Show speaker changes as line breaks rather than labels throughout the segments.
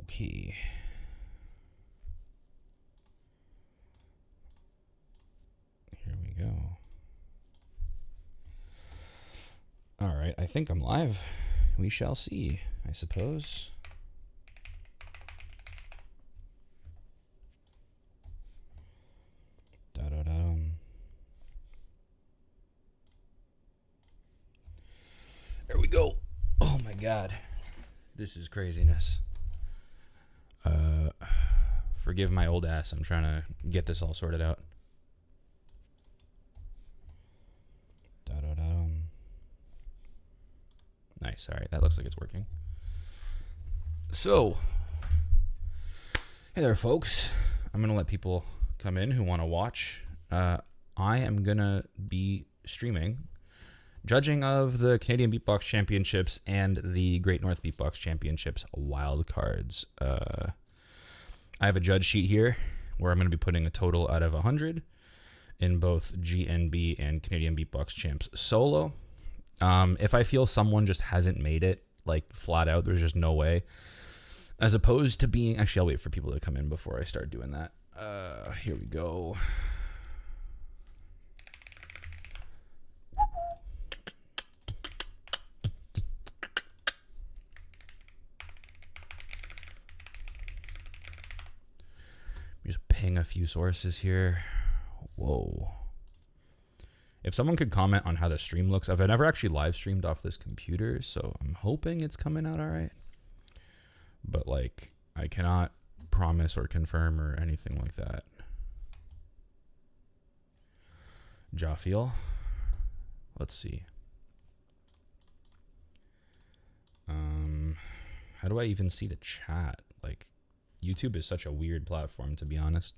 Okay. Here we go. All right, I think I'm live. We shall see, I suppose. Da-da-dum. There we go. Oh my God. This is craziness. Forgive my old ass. I'm trying to get this all sorted out. Da-da-dum. Nice. All right. That looks like it's working. So, hey there, folks. I'm going to let people come in who want to watch. I am going to be streaming judging of the Canadian Beatbox Championships and the Great North Beatbox Championships Wildcards. I have a judge sheet here where I'm going to be putting a total out of 100 in both GNB and Canadian Beatbox Champs solo. If I feel someone just hasn't made it, like flat out, there's just no way. As opposed to being... Actually, I'll wait for people to come in before I start doing that. Here we go. Just ping a few sources here. Whoa. If someone could comment on how the stream looks. I've never actually live streamed off this computer, so I'm hoping it's coming out all right. But, like, I cannot promise or confirm or anything like that. Jaffiel. Let's see. How do I even see the chat? Like, YouTube is such a weird platform, to be honest.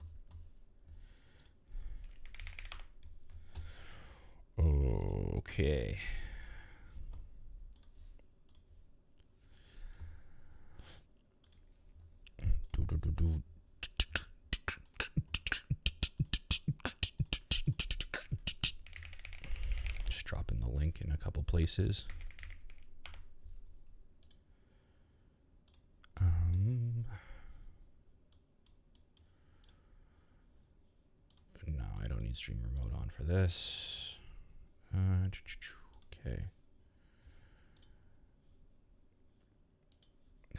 Okay. Just dropping the link in a couple places. No, I don't need stream remote on for this. Okay.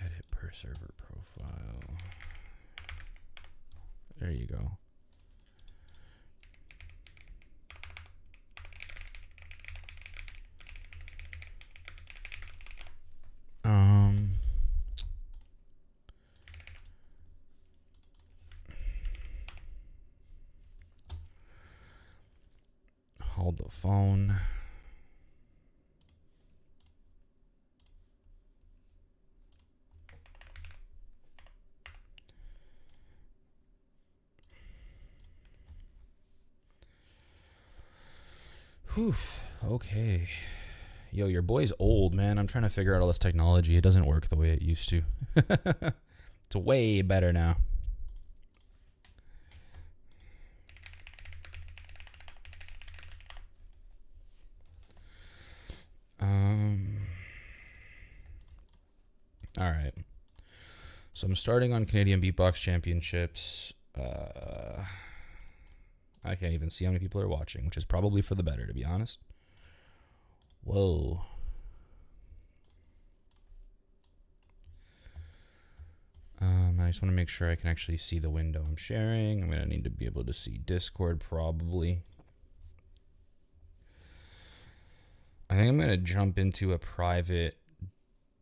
Edit per server profile. There you go. Hold the phone. Whew. Okay. Yo, your boy's old, man. I'm trying to figure out all this technology. It doesn't work the way it used to. It's way better now. All right. So I'm starting on Canadian Beatbox Championships. I can't even see how many people are watching, which is probably for the better, to be honest. Whoa. I just want to make sure I can actually see the window I'm sharing. I'm going to need to be able to see Discord probably. I think I'm going to jump into a private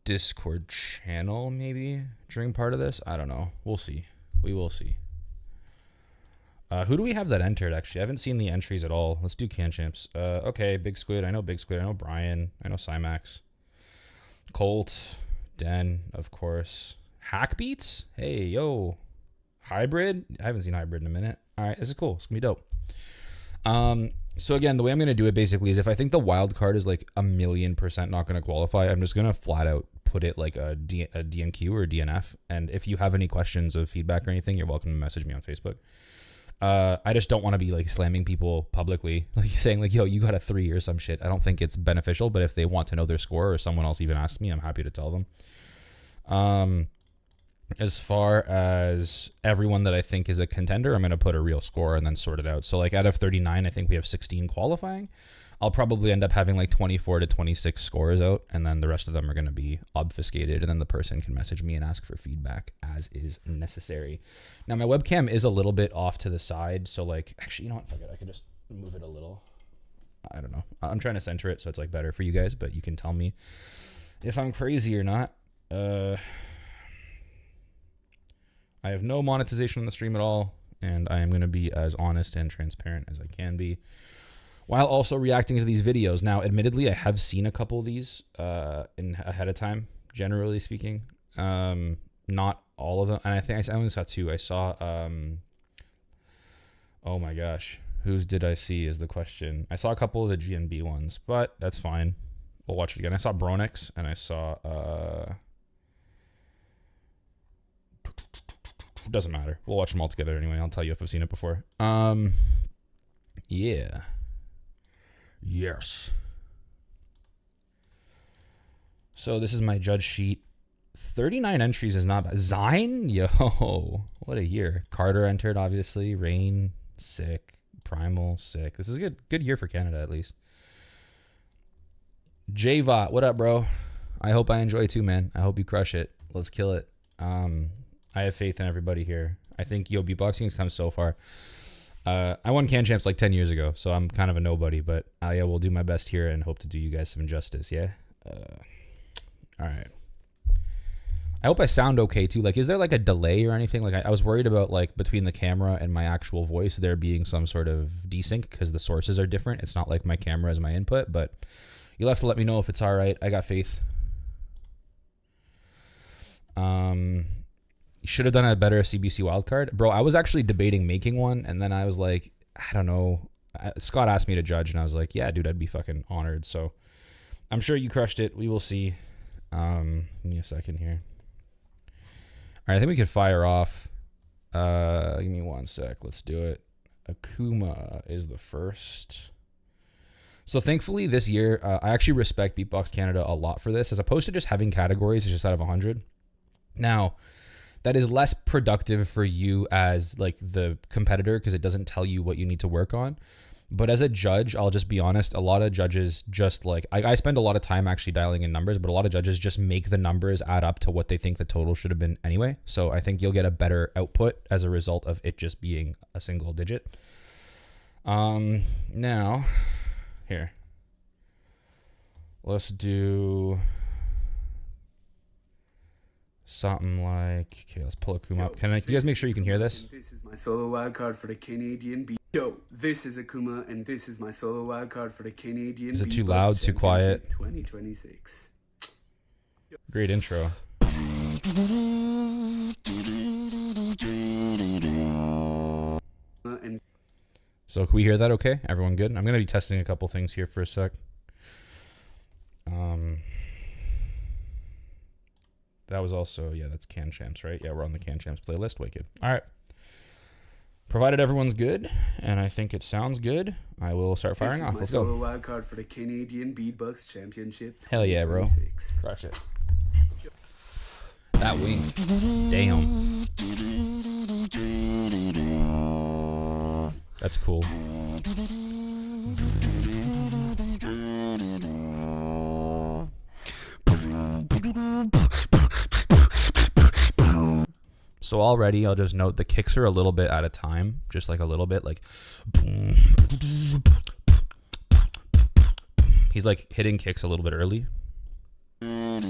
Discord channel maybe during part of this. I don't know. We'll see. We will see. Who do we have that entered, actually? I haven't seen the entries at all. Let's do Can Champs. Okay, Big Squid. I know Big Squid. I know Brian. I know Cymax. Colt. Den, of course. Hackbeats? Hey, yo. Hybrid? I haven't seen Hybrid in a minute. All right, this is cool. It's going to be dope. So again, the way I'm going to do it basically is if I think the wild card is like 1,000,000% not going to qualify, I'm just going to flat out put it like a DNQ or a DNF. And if you have any questions or feedback or anything, you're welcome to message me on Facebook. I just don't want to be like slamming people publicly, like saying like, yo, you got a 3 or some shit. I don't think it's beneficial, but if they want to know their score or someone else even asks me, I'm happy to tell them. as far as everyone that I think is a contender, I'm going to put a real score and then sort it out. So like out of 39, I think we have 16 qualifying. I'll probably end up having like 24 to 26 scores out, and then the rest of them are going to be obfuscated, and then the person can message me and ask for feedback as is necessary. Now, my webcam is a little bit off to the side, so like, actually, you know what? Fuck it. I can just move it a little. I don't know. I'm trying to center it so it's like better for you guys, but you can tell me if I'm crazy or not. I have no monetization on the stream at all, and I am going to be as honest and transparent as I can be, while also reacting to these videos. Now, admittedly, I have seen a couple of these ahead of time, generally speaking. Not all of them. And I think I only saw two. I saw, oh my gosh, whose did I see is the question. I saw a couple of the GNB ones, but that's fine. We'll watch it again. I saw Bronix, and I saw, doesn't matter. We'll watch them all together anyway. I'll tell you if I've seen it before. Yeah. Yes. So this is my judge sheet. 39 entries is not bad. Zine? Yo, what a year. Carter entered, obviously. Rain, sick. Primal, sick. This is a good year for Canada, at least. Jvot, what up, bro? I hope I enjoy too, man. I hope you crush it. Let's kill it. I have faith in everybody here. I think beatboxing has come so far. I won Can Champs like 10 years ago, so I'm kind of a nobody, but I will do my best here and hope to do you guys some justice, yeah? All right. I hope I sound okay, too. Like, is there, like, a delay or anything? Like, I was worried about, like, between the camera and my actual voice, there being some sort of desync because the sources are different. It's not like my camera is my input, but you'll have to let me know if it's all right. I got faith. You should have done a better CBC wildcard. Bro, I was actually debating making one, and then I was like, I don't know. Scott asked me to judge, and I was like, yeah, dude, I'd be fucking honored. So I'm sure you crushed it. We will see. Give me a second here. All right, I think we could fire off. Give me one sec. Let's do it. Akuma is the first. So thankfully this year, I actually respect Beatbox Canada a lot for this, as opposed to just having categories just out of 100. Now, that is less productive for you as like the competitor because it doesn't tell you what you need to work on. But as a judge, I'll just be honest, a lot of judges just like, I spend a lot of time actually dialing in numbers, but a lot of judges just make the numbers add up to what they think the total should have been anyway. So I think you'll get a better output as a result of it just being a single digit. Now, here. Let's do something like, okay, let's pull Akuma up. Can you guys make sure you can hear this?
This is my solo wildcard for the Canadian beat. Yo, this is Akuma, and this is my solo wildcard for the Canadian.
Is it too loud, too quiet?
2026.
Great intro. So can we hear that okay? Everyone good? I'm going to be testing a couple things here for a sec. That was also, yeah, that's Can Champs, right? Yeah, we're on the Can Champs playlist. Wicked. All right. Provided everyone's good, and I think it sounds good, I will start firing off. Let's go.
Solo wild card for the Canadian Beatbox Championship.
Hell yeah, bro. Crush it. That wing. Damn. That's cool. So already, I'll just note the kicks are a little bit at a time, just like a little bit, like he's like hitting kicks a little bit early.
I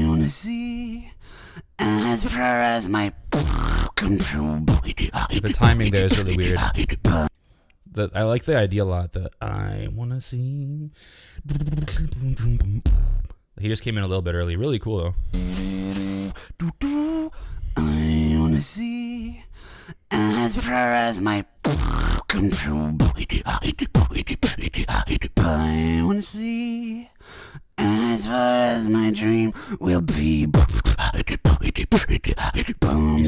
wanna see as far as my control.
The timing there is really weird. I like the idea a lot. The I wanna see. He just came in a little bit early. Really cool though.
I wanna see as far as my control. I wanna see as far as my dream will be.
He's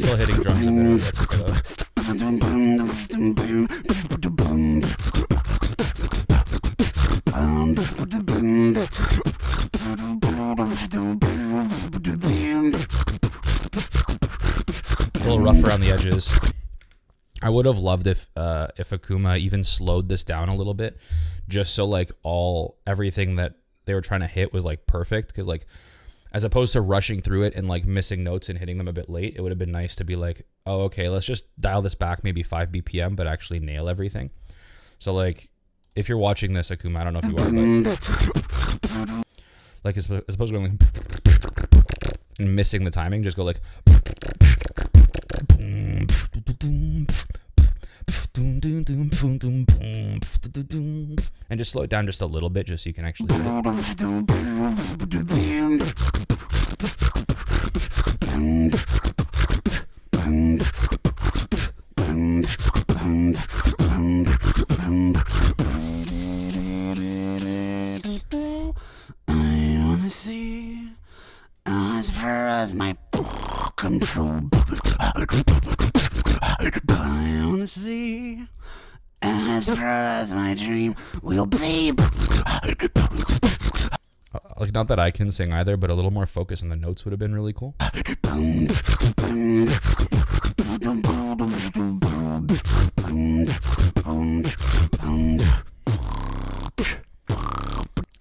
still hitting drums a bit. That's okay though. A little rough around the edges. I would have loved if Akuma even slowed this down a little bit, just so like everything that they were trying to hit was like perfect. Because like, as opposed to rushing through it and like missing notes and hitting them a bit late, it would have been nice to be like, oh, okay, let's just dial this back maybe 5 BPM, but actually nail everything. So like, if you're watching this, Akuma, I don't know if you are, but like as opposed to going like, and missing the timing, just go like, and just slow it down just a little bit, just so you can actually hit
I wanna see as far as my control. I wanna see as far as my dream will be.
like, not that I can sing either, but a little more focus on the notes would have been really cool. I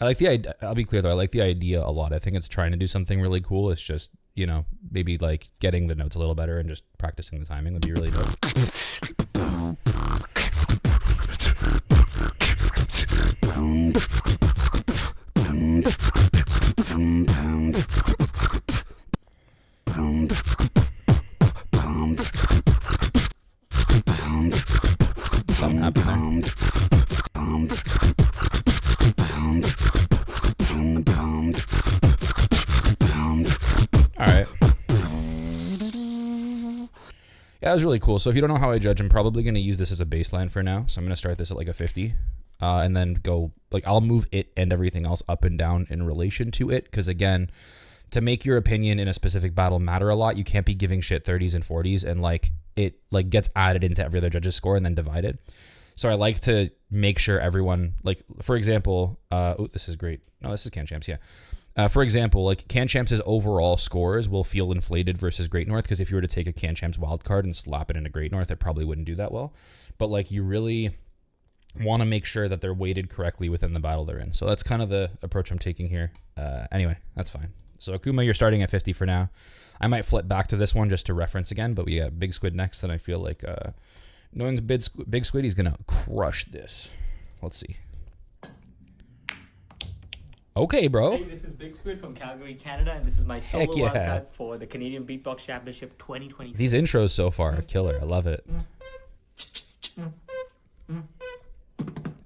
like the idea. I'll be clear though, I like the idea a lot. I think it's trying to do something really cool. It's just, you know, maybe like getting the notes a little better and just practicing the timing would be really dope. Something happened there. Alright. Yeah, that was really cool. So if you don't know how I judge, I'm probably going to use this as a baseline for now. So I'm going to start this at like a 50. And then go, like, I'll move it and everything else up and down in relation to it. Because again, to make your opinion in a specific battle matter a lot, you can't be giving shit 30s and 40s and like it like gets added into every other judge's score and then divided. So I like to make sure everyone, like, for example, oh, this is great. No, this is Can Champs, yeah. For example, like Can Champs' overall scores will feel inflated versus Great North, because if you were to take a Can Champs wildcard and slap it into Great North, it probably wouldn't do that well. But like, you really want to make sure that they're weighted correctly within the battle they're in. So that's kind of the approach I'm taking here. Anyway, that's fine. So Akuma, you're starting at 50 for now. I might flip back to this one just to reference again, but we got Big Squid next, and I feel like knowing Big Squid, he's going to crush this. Let's see. Okay, bro.
Hey, this is Big Squid from Calgary, Canada, and this is my solo wildcard for the Canadian Beatbox Championship 2020.
These intros so far are killer. I love it.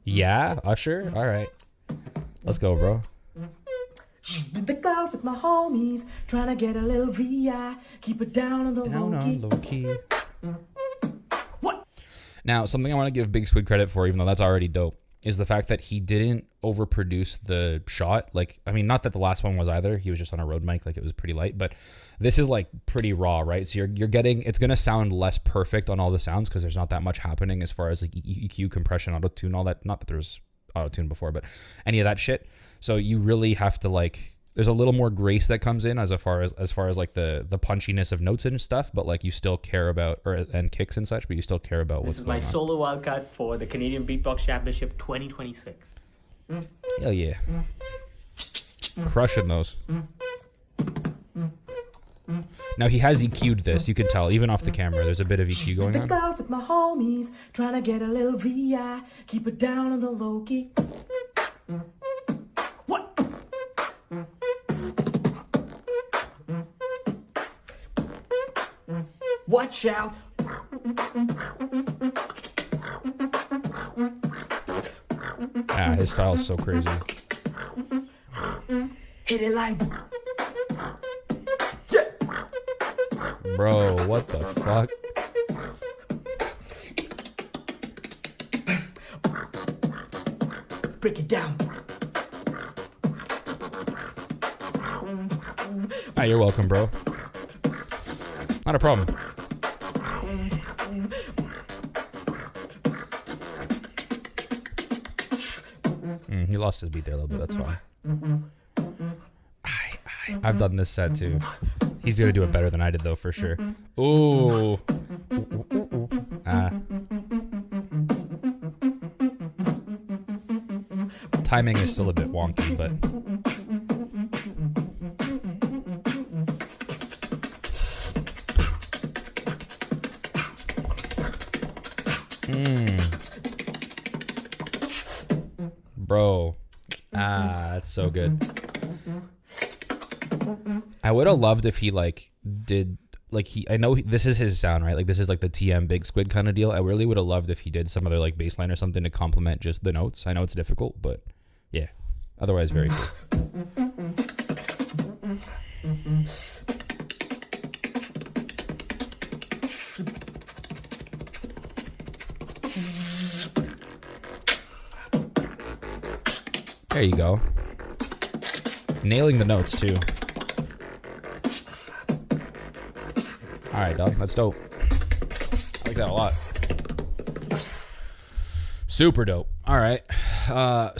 Yeah, Usher? All right. Let's go, bro.
In the club with my homies, trying to get a little VI, keep it down on the low key.
What?
Now, something I want to give Big Squid credit for, even though that's already dope, is the fact that he didn't overproduce the shot. Like, I mean, not that the last one was either. He was just on a road mic, like it was pretty light, but this is like pretty raw, right? So you're getting, it's going to sound less perfect on all the sounds because there's not that much happening as far as like EQ, compression, auto-tune, all that. Not that there was auto-tune before, but any of that shit. So you really have to like, there's a little more grace that comes in as far as like the punchiness of notes and stuff, but like you still care about, and kicks and such, but you still care about what's going on.
This is my solo wildcard for the Canadian Beatbox Championship 2026.
Hell yeah. Crushing those. Now he has EQ'd this, you can tell, even off the camera, there's a bit of EQ going on.
Out with my homies, trying to get a little VI, keep it down on the low key.
What? Watch out!
Ah, his style is so crazy.
Hit it like.
Bro, what the fuck?
Break it down.
Ah, you're welcome, bro. Not a problem. He lost his beat there a little bit. That's fine. I've done this set too. He's gonna do it better than I did though, for sure. Ooh. Timing is still a bit wonky, but bro, that's so good. I would have loved if he like did like I know this is his sound, right? Like this is like the TM Big Squid kind of deal. I really would have loved if he did some other like bass line or something to complement just the notes. I know it's difficult, but yeah. Otherwise, very cool. There you go. Nailing the notes too. Alright, dog. That's dope. I like that a lot. Super dope. Alright.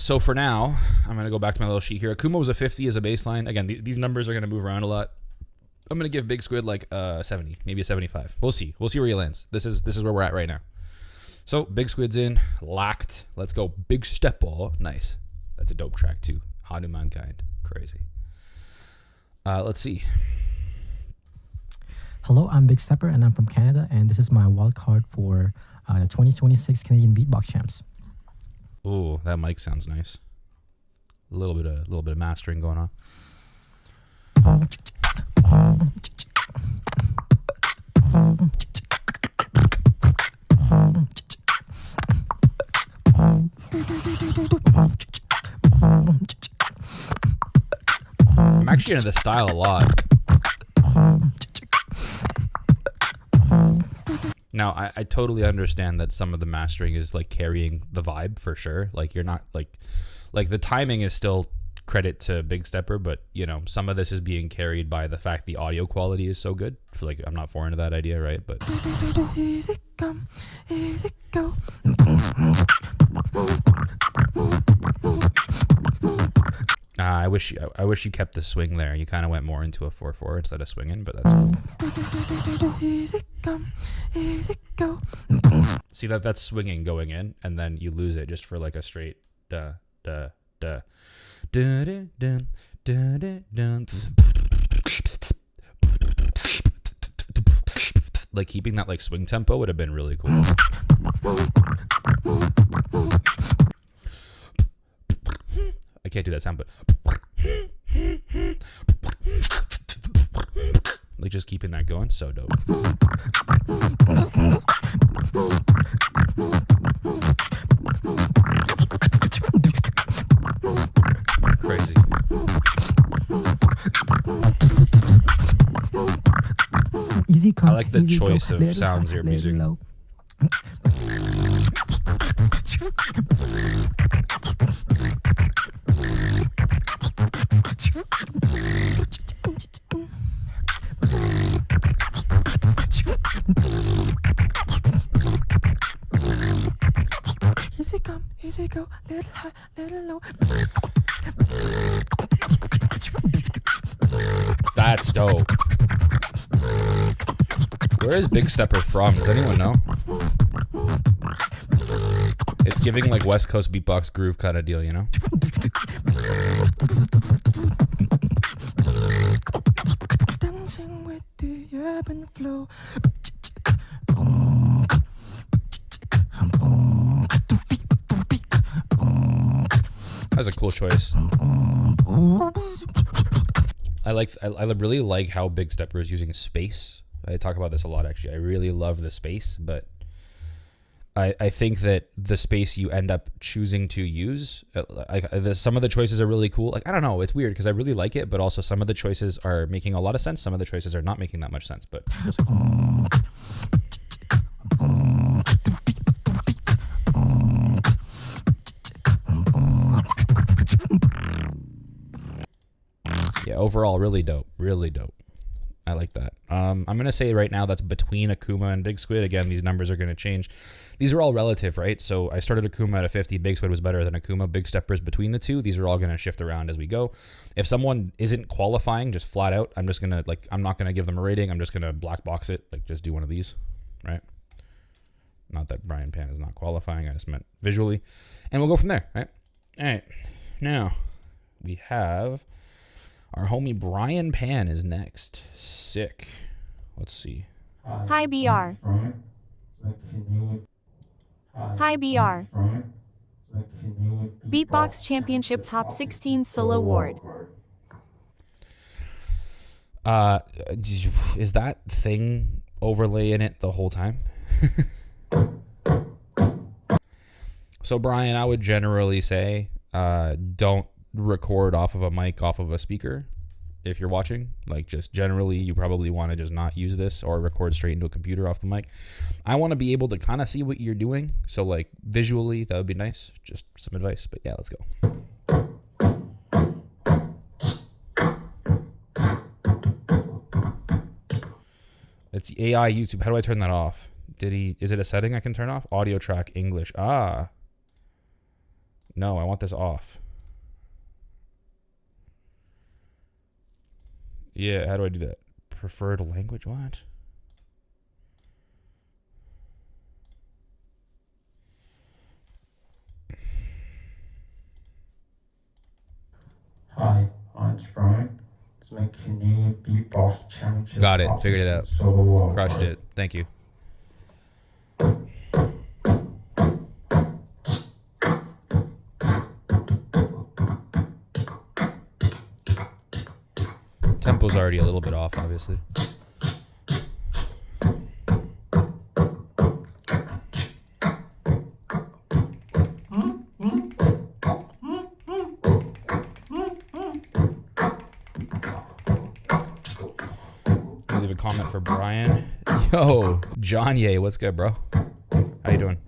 So for now, I'm going to go back to my little sheet here. Akuma was a 50 as a baseline. Again, these numbers are going to move around a lot. I'm going to give Big Squid like a 70, maybe a 75. We'll see. We'll see where he lands. This is where we're at right now. So Big Squid's in. Locked. Let's go. Big Stepper. Nice. That's a dope track too. Hanumankind. Crazy. Let's see.
Hello, I'm Big Stepper and I'm from Canada, and this is my wild card for 2026 Canadian Beatbox Champs.
Ooh, that mic sounds nice. A little bit of mastering going on. I'm actually into the style a lot. Now, I totally understand that some of the mastering is like carrying the vibe for sure. Like you're not like the timing is still credit to Big Stepper, but you know, some of this is being carried by the fact the audio quality is so good. I feel like I'm not foreign to that idea, right? But
Easy come, easy go.
I wish you kept the swing there. You kind of went more into a 4/4 instead of swinging, but that's cool.
Easy come, easy go.
See that's swinging going in, and then you lose it just for like a straight da da da da da da da da da. Like keeping that like swing tempo would have been really cool. I can't do that sound, but like just keeping that going, so dope. Crazy.
Easy come,
I like the
easy
choice
go.
of
Little
sounds
high,
you're
little
using.
low. Easy come, easy go, little high, little low.
That's dope. Where is Big Stepper from? Does anyone know? It's giving like West Coast beatbox groove kind of deal, you know?
Dancing with the ebb and flow.
That's a cool choice. I really like how Big Stepper is using space. I talk about this a lot actually. I really love the space, but I think that the space you end up choosing to use, some of the choices are really cool. Like I don't know, it's weird because I really like it, but also some of the choices are making a lot of sense. Some of the choices are not making that much sense. But yeah, overall, really dope. Really dope. I like that. I'm going to say right now that's between Akuma and Big Squid. Again, these numbers are going to change. These are all relative, right? So I started Akuma at a 50. Big Squid was better than Akuma. Big steppers between the two. These are all going to shift around as we go. If someone isn't qualifying, just flat out, I'm just going to, like, I'm not going to give them a rating. I'm just going to black box it. Like, just do one of these, right? Not that Brian Pan is not qualifying. I just meant visually. And we'll go from there, right? All right. Now, we have our homie Brian Pan is next. Sick. Let's see.
Hi BR. Hi BR. Beatbox Championship Top 16 Solo Award.
Is that thing overlay in it the whole time? So Brian, I would generally say don't record off of a mic, off of a speaker. If you're watching, like, just generally you probably want to just not use this or record straight into a computer off the mic. I want to be able to kind of see what you're doing. So like visually, that would be nice. Just some advice, but yeah, let's go. It's AI YouTube. How do I turn that off? Is it a setting I can turn off? Audio track English. Ah. No, I want this off. Yeah, how do I do that? Preferred language, what?
Hi, I'm Brian. It's my Canadian Beatbox Championship.
Got it, figured it out.
Solo
Crushed it. Thank you. Tempo's already a little bit off, obviously. Leave a comment for Brian. Yo, John Ye, what's good, bro? How you doing?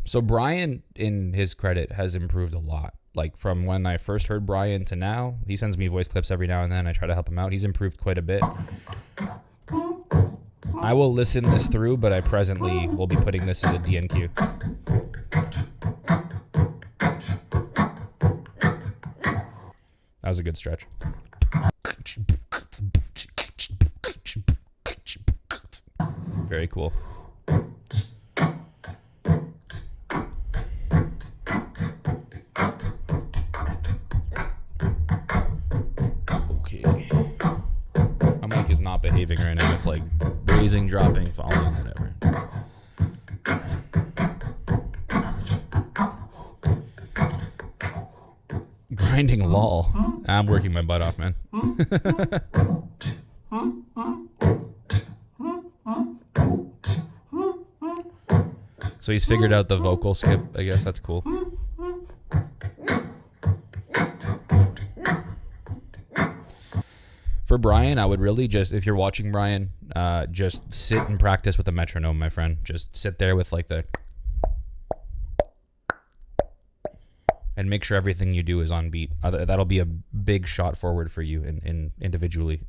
So Brian, in his credit, has improved a lot. Like from when I first heard Brian to now, he sends me voice clips every now and then. I try to help him out. He's improved quite a bit. I will listen this through, but I presently will be putting this as a DNQ. That was a good stretch. Very cool. Not behaving right now. It's like raising, dropping, falling, whatever. Grinding lol. I'm working my butt off, man. So he's figured out the vocal skip, I guess. That's cool. For Brian, I would really just, if you're watching Brian, just sit and practice with a metronome, my friend. Just sit there with like the, and make sure everything you do is on beat. That'll be a big shot forward for you in individually.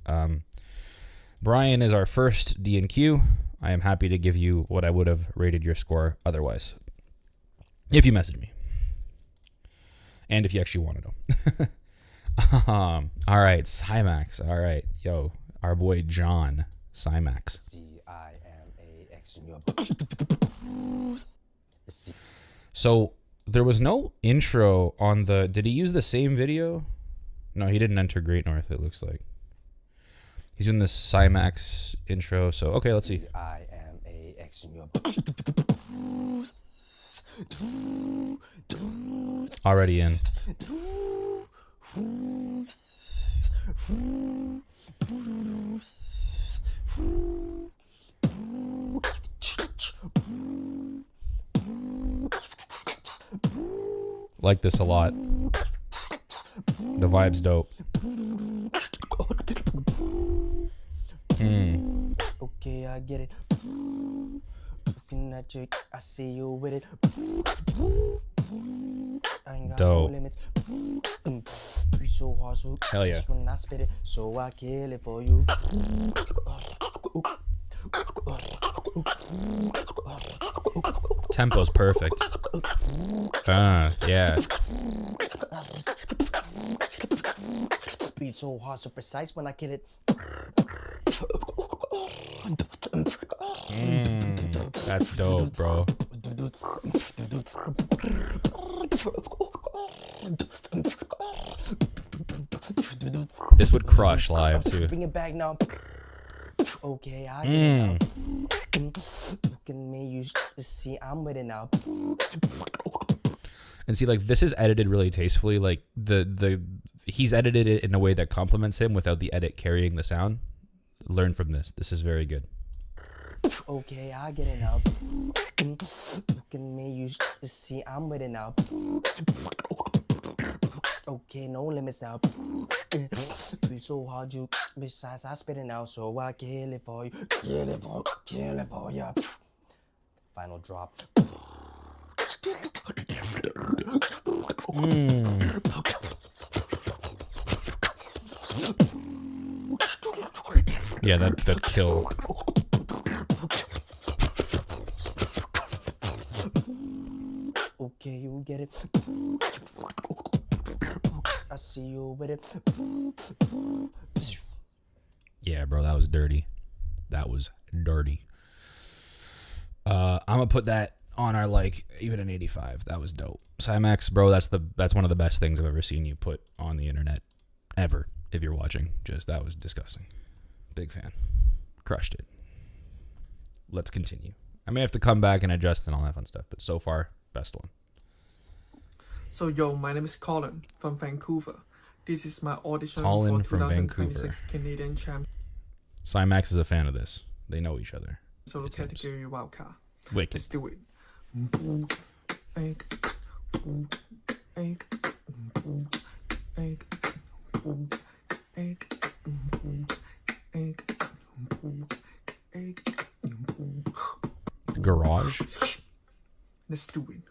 Brian is our first D&Q. I am happy to give you what I would have rated your score otherwise, if you message me, and if you actually want to know. All right, Cymax. All right, yo, our boy John Cymax. So there was no intro on the. Did he use the same video? No, he didn't enter Great North. It looks like he's doing this Cymax intro. So okay, let's see. Already in. Like this a lot. The vibe's dope.
I get it. Looking at you, I see you with it. I ain't got no
Dope.
limits. Breathe so hard, so
Hell yeah.
just when I spit it, so I kill it for you.
Tempo's perfect. Yeah.
Beat so hard, so precise when I kill it.
That's dope, bro. This would crush live too.
Bring it back now. Okay, I get it now. Look at me, you see I'm with it now.
And see, like, this is edited really tastefully. Like he's edited it in a way that complements him without the edit carrying the sound. Learn from this. This is very good.
Okay, I get it now. Look at me, you see I'm with it now. Okay, no limits now. Breathe so hard, you besides I spit it out, so I kill it for you. Kill it for you. Final drop.
Yeah, that kill.
Okay, you get it. I see you with it.
Yeah, bro, that was dirty. That was dirty. I'm gonna put that on our, like, even an 85. That was dope. Cymax, bro, that's one of the best things I've ever seen you put on the internet ever. If you're watching, just that was disgusting. Big fan. Crushed it. Let's continue. I may have to come back and adjust and all that fun stuff, but so far, best one.
So yo, my name is Colin from Vancouver. This is my audition
Colin
for
from
2026
Vancouver.
Canadian Champion
Cymax is a fan of this. They know each other.
Solo
It seems.
category wildcard.
Wicked.
Let's do it.
Garage.
Let's do it.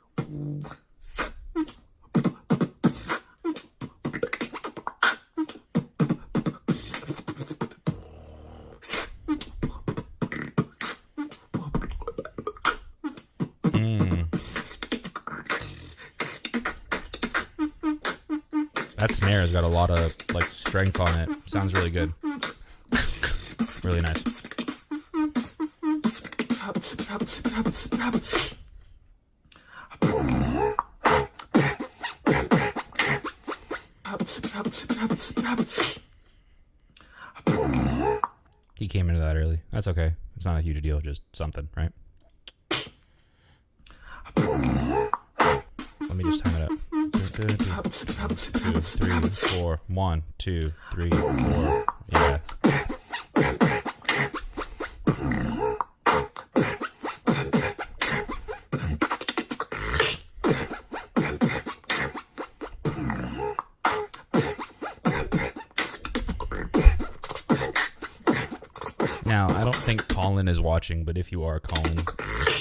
That snare has got a lot of, like, strength on it. Sounds really good. Really nice. He came into that early. That's okay. It's not a huge deal. Just something, right? Let me just time it up. 2, 3, 4. 1, 2, 3, 4. Yeah. Now, I don't think Colin is watching, but if you are, Colin,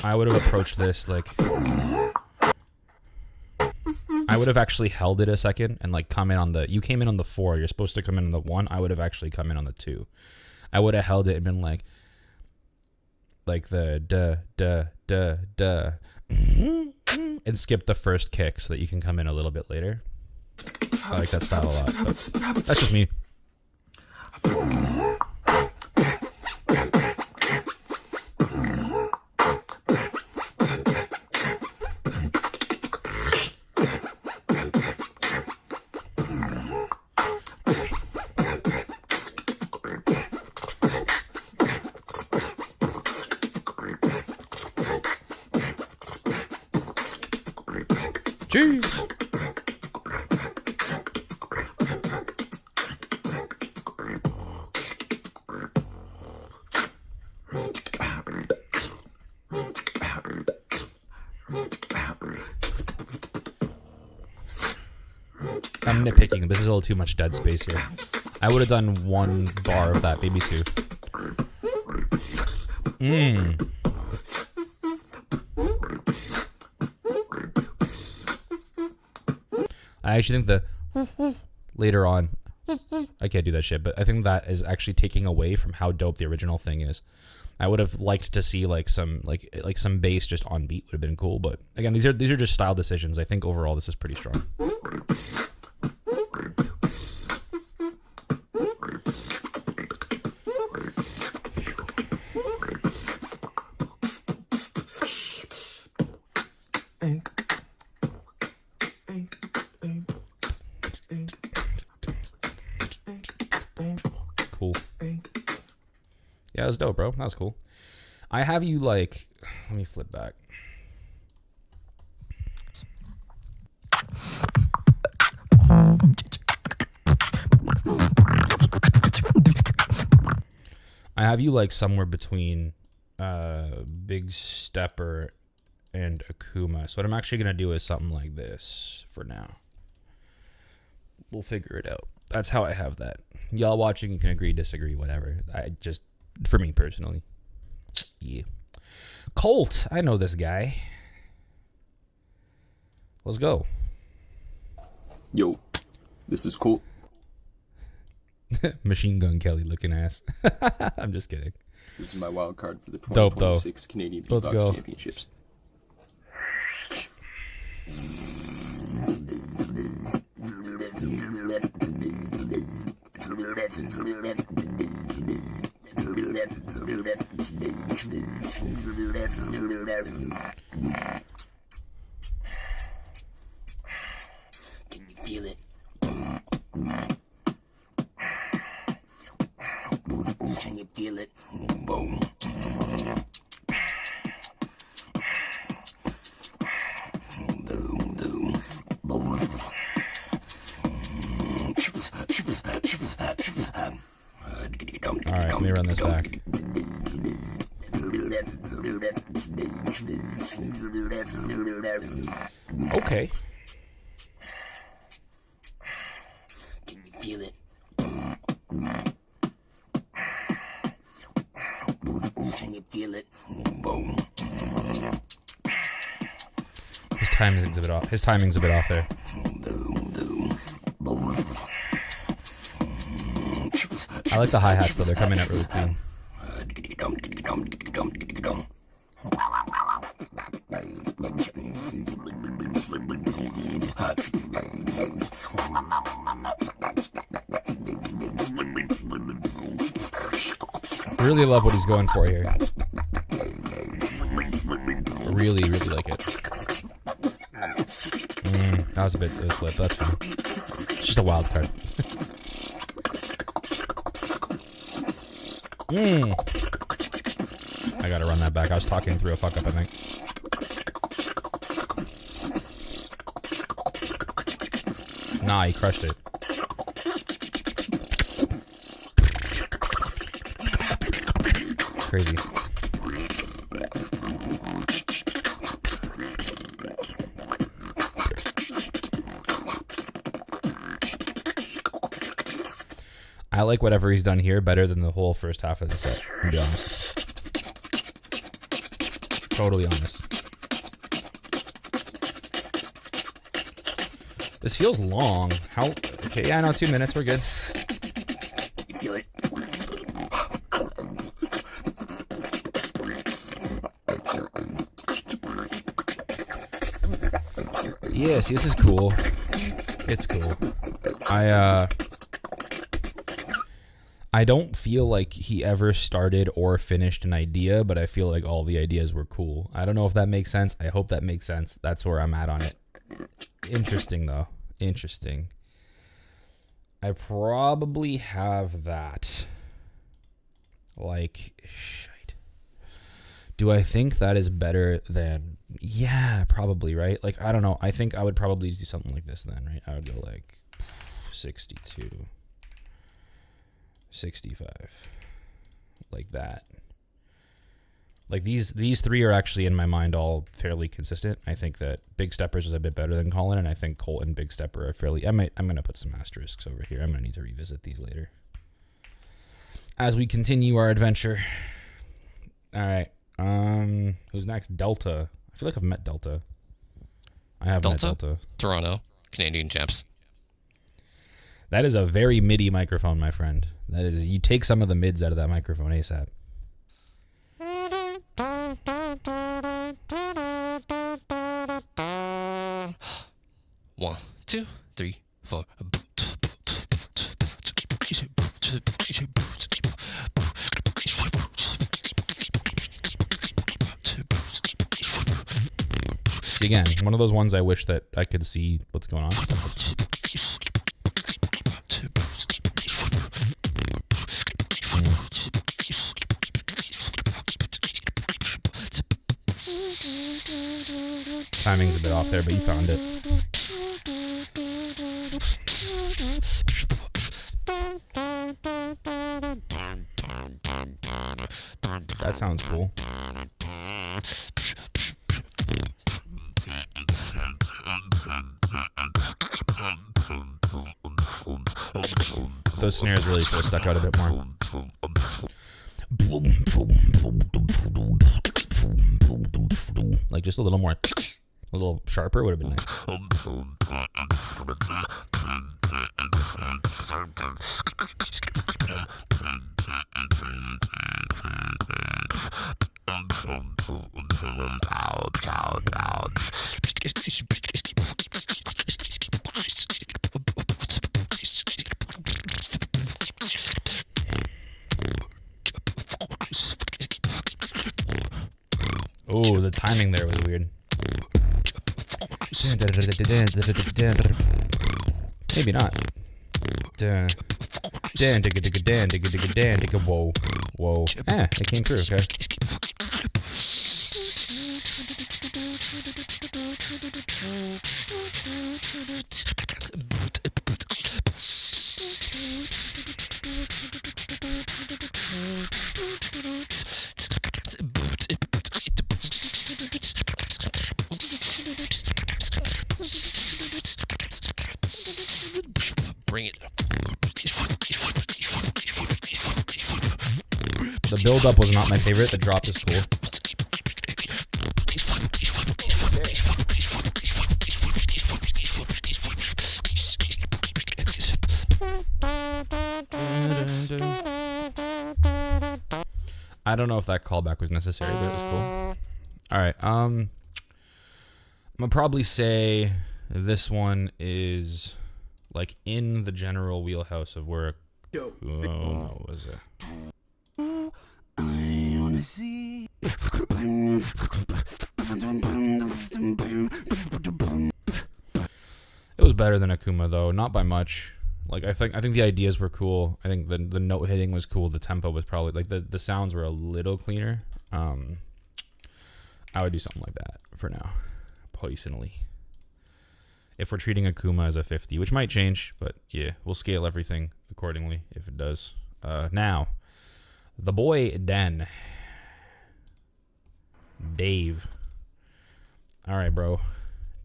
I would have approached this like... I would have actually held it a second and, like, come in on the... You came in on the 4. You're supposed to come in on the 1. I would have actually come in on the 2. I would have held it and been like the duh, and skip the first kick so that you can come in a little bit later. I like that style a lot, but that's just me. Jeez. I'm nitpicking. This is a little too much dead space here. I would have done 1 bar of that, maybe 2. I actually think the later on, I can't do that shit, but I think that is actually taking away from how dope the original thing is. I would have liked to see like some bass just on beat would have been cool, but again, these are just style decisions. I think overall this is pretty strong. Cool. Yeah, that was dope, bro. That was cool. I have you like, let me flip back. I have you like somewhere between Big Stepper and Akuma. So what I'm actually going to do is something like this for now. We'll figure it out. That's how I have that. Y'all watching, you can agree, disagree, whatever. I just, for me personally. Yeah. Colt, I know this guy. Let's go.
Yo, this is Colt.
Machine Gun Kelly looking ass. I'm just kidding.
This is my wild card for the
Dope,
2026 Canadian
Let's
Beatbox
go.
Championships.
Can you feel it? Can you feel it? Boom. Boom, boom, boom.
All right, let me run this back. Okay.
Can you feel it? Can you feel it? Boom.
His timing's a bit off. His timing's a bit off there. I like the hi-hats though. They're coming out really clean. Really love what he's going for here. Really, really like it. That was a bit of a slip. That's fine. It's just a wild card. I gotta run that back. I was talking through a fuck up, I think. Nah, he crushed it. Crazy. I like whatever he's done here better than the whole first half of the set, to be honest. Totally honest. This feels long. How? Okay, yeah, no, 2 minutes. We're good.
You feel it?
Yeah, see, this is cool. It's cool. I don't feel like he ever started or finished an idea, but I feel like all the ideas were cool. I don't know if that makes sense. I hope that makes sense. That's where I'm at on it. Interesting, though. Interesting. I probably have that. Like, shite. Do I think that is better than... Yeah, probably, right? Like, I don't know. I think I would probably do something like this then, right? I would go like 62. 65. Like that. Like these three are actually in my mind all fairly consistent. I think that Big Steppers is a bit better than Colin, and I think Colt and Big Stepper are fairly... I'm gonna put some asterisks over here. I'm gonna need to revisit these later. As we continue our adventure All right. Who's next? Delta. I feel like I've met Delta. I have met Delta.
Toronto, Canadian champs.
That is a very MIDI microphone, my friend. That is, you take some of the mids out of that microphone ASAP.
One, two, three, four.
See, again, one of those ones I wish that I could see what's going on. Timing's a bit off there, but you found it. That sounds cool. Those snares really should have stuck out a bit more. Like just a little more, a little sharper would have been nice. Oh, the timing there was weird. Maybe not. Whoa. Whoa. It came through, okay.
Bring it.
The build-up was not my favorite. The drop is cool. I don't know if that callback was necessary, but it was cool. All right. I'm gonna probably say this one is like in the general wheelhouse of where. Oh no, was it?
I wanna see.
It was better than Akuma though, not by much. Like I think the ideas were cool. I think the note hitting was cool. The tempo was probably like the sounds were a little cleaner. I would do something like that for now, personally. If we're treating Akuma as a 50, which might change, but yeah, we'll scale everything accordingly if it does. Now, the boy Den. Dave. All right, bro.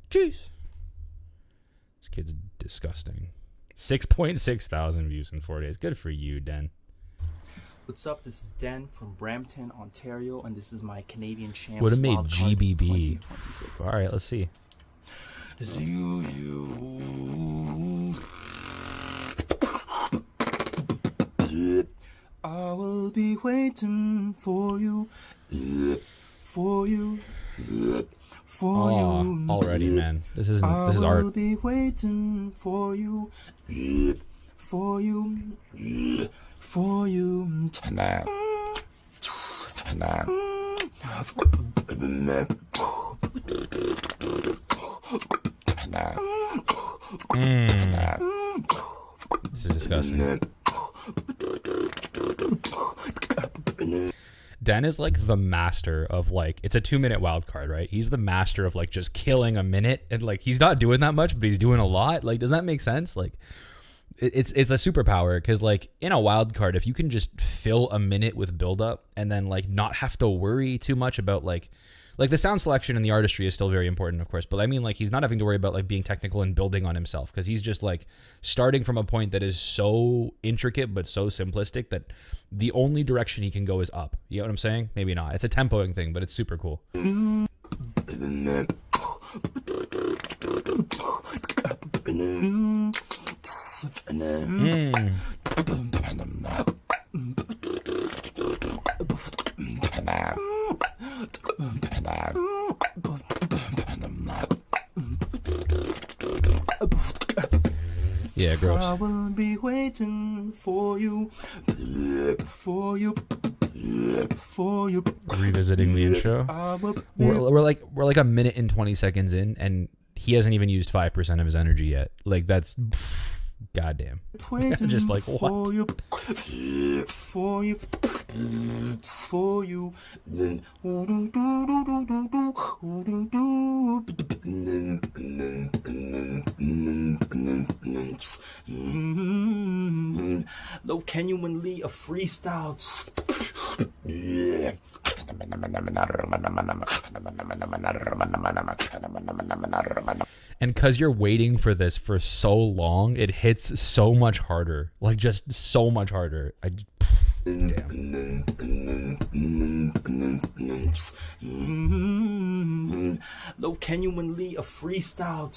Jeez. This kid's disgusting. 6.6 thousand views in 4 days. Good for you, Den.
What's up? This is Den from Brampton, Ontario, and this is my Canadian Champs
Would have made
Wildcard
GBB.
2026.
All right, let's see.
I will be waiting for you, for you, for you.
Already, man. This is
I
art.
will be waiting for you, for you, for you.
This is disgusting. Dan is like the master of like, it's a 2-minute wild card, right? He's the master of like just killing a minute, and like he's not doing that much, but he's doing a lot. Like, does that make sense? Like, it's a superpower, because like in a wild card, if you can just fill a minute with build up and then like not have to worry too much about like Like the sound selection and the artistry is still very important, of course, but I mean, like, he's not having to worry about like being technical and building on himself, because he's just like starting from a point that is so intricate but so simplistic that the only direction he can go is up. You know what I'm saying? Maybe not. It's a tempoing thing, but it's super cool. Yeah, gross.
I will be waiting for you,
Revisiting the intro. We're like a minute and 20 seconds in, and he hasn't even used 5% of his energy yet. Like, that's goddamn. Just like, what?
For you. Low genuinely a freestyle.
And because you're waiting for this for so long, it hits so much harder. Like, just so much harder. Damn.
Low genuinely a freestyle.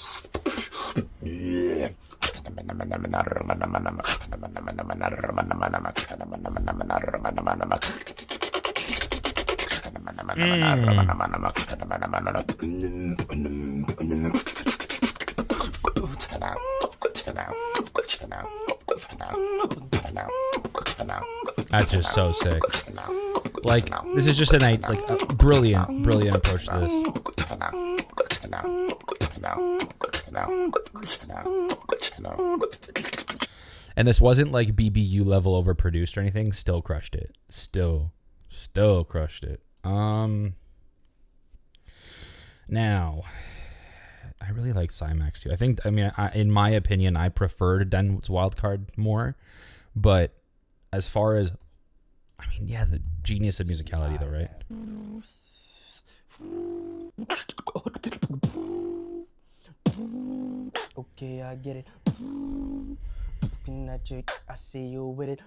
That's just so sick. Like, this is just a brilliant approach to this. And this wasn't like BBU level overproduced or anything. Still crushed it. Still crushed it. Now, I really like Cymax too. In my opinion, I preferred Den's Wildcard more. But as far as, the genius of musicality though, right?
Okay, I get it. I see you with it.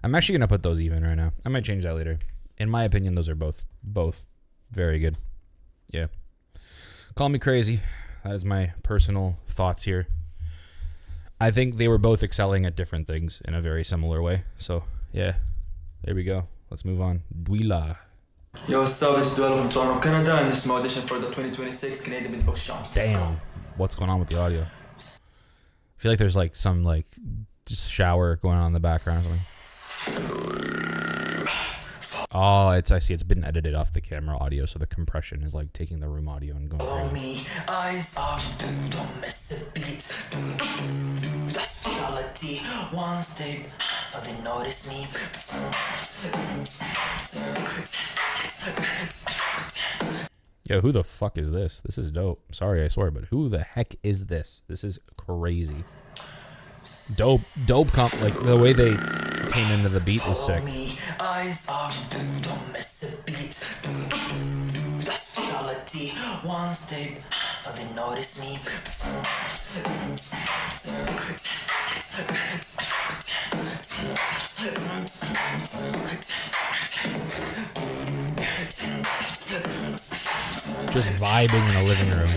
I'm actually gonna put those even right now. I might change that later. In my opinion, those are both very good. Yeah. Call me crazy. That is my personal thoughts here. I think they were both excelling at different things in a very similar way. So, yeah. There we go. Let's move on. Dwila.
Yo, what's up? It's Dwella from Toronto, Canada, and this is my audition for the 2026 Canadian Beatbox Champs.
Damn. What's going on with the audio? I feel like there's like some just shower going on in the background or something. Oh, I see. It's been edited off the camera audio, so the compression is like taking the room audio and going crazy.
Me, eyes up, don't miss a beat. That's reality. One step, now they notice me.
Yo, who the fuck is this? This is dope. Sorry, I swear, but who the heck is this? This is crazy. Dope like the way they came into the beat is sick.
Me, eyes up, don't miss a beat. That's reality. One step, now they notice me.
Just vibing in a living room.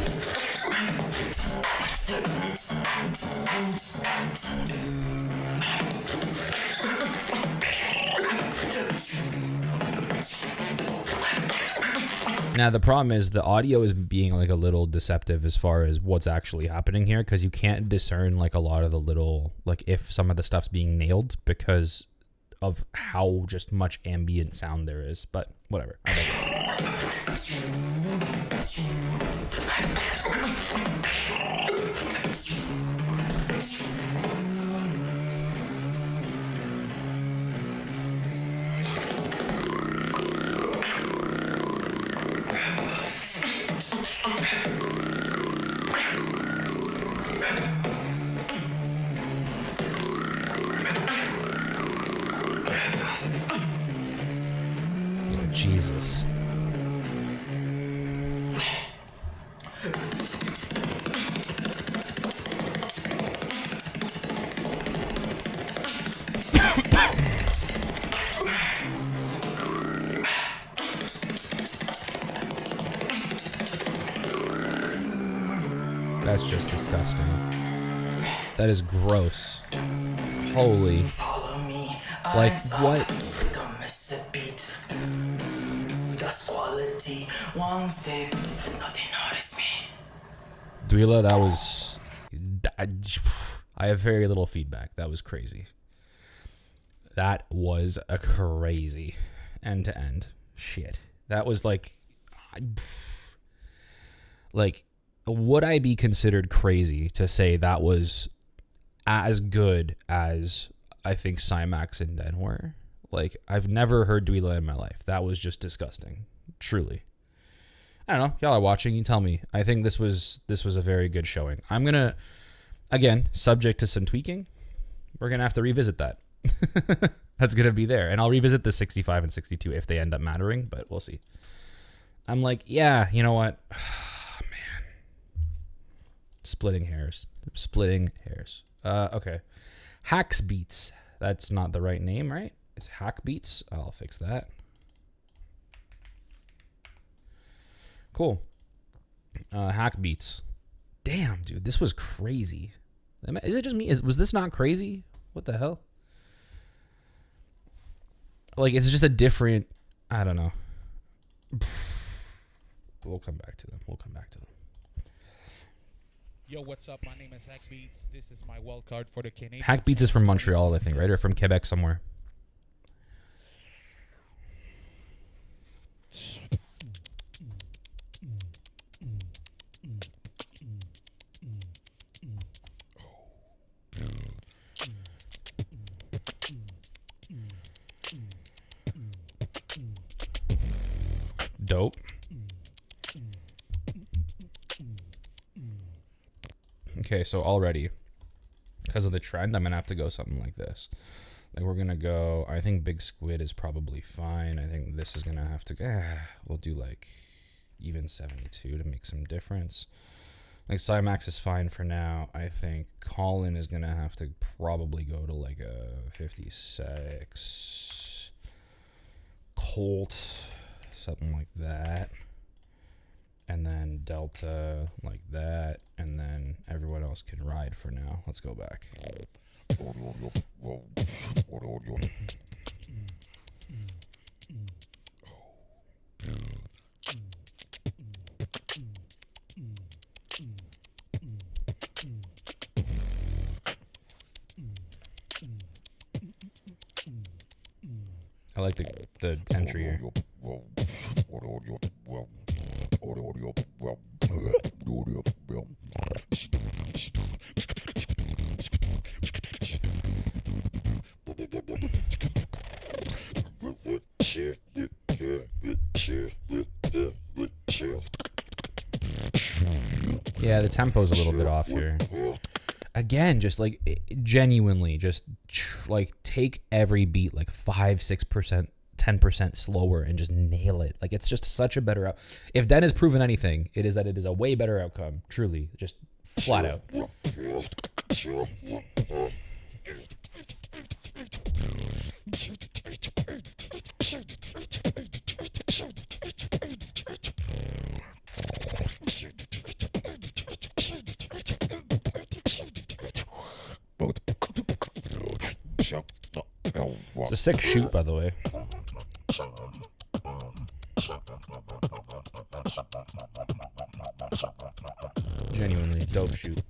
Now the problem is the audio is being like a little deceptive as far as what's actually happening here, because you can't discern like a lot of the little, like if some of the stuff's being nailed because of how just much ambient sound there is. But whatever. Jesus. That's just disgusting. That is gross. Holy. Like, what?
Don't miss a beat. That's quality. One step. Nothing noticed me.
Dweela, that was... I have very little feedback. That was crazy. That was a crazy end to end. Shit. That was like... Like, would I be considered crazy to say that was as good as I think Cymax and Den were? Like, I've never heard Dweela in my life. That was just disgusting. Truly. I don't know. Y'all are watching. You tell me. I think this was a very good showing. I'm going to, again, subject to some tweaking, we're going to have to revisit that. That's going to be there. And I'll revisit the 65 and 62 if they end up mattering, but we'll see. I'm like, yeah, you know what? Man. Splitting hairs. Okay. Hacks Beats. That's not the right name, right? It's Hack Beats. I'll fix that. Cool. Hack Beats. Damn, dude, this was crazy. Is it just me? Was this not crazy? What the hell? Like, it's just a different... I don't know. We'll come back to them.
Yo, what's up? My name is Hack Beats. This is my wild card for the Canadian.
Hack Beats is from Montreal, I think, right? Or from Quebec somewhere. Dope. Okay, so already, because of the trend, I'm going to have to go something like this. Like, we're going to go, I think Big Squid is probably fine. I think this is going to have to, we'll do like even 72 to make some difference. Like, Cymax is fine for now. I think Colin is going to have to probably go to like a 56. Colt, something like that. And then Delta like that. And then everyone else can ride for now. Let's go back. I like the entry here. Yeah, the tempo's a little bit off here. Again, just like genuinely, just like take every beat like 5-6%, 10% slower and just nail it. Like, it's just such a better out. If Den has proven anything, it is that it is a way better outcome. Truly, just flat out. It's a sick shoot, by the way. Genuinely dope shoot.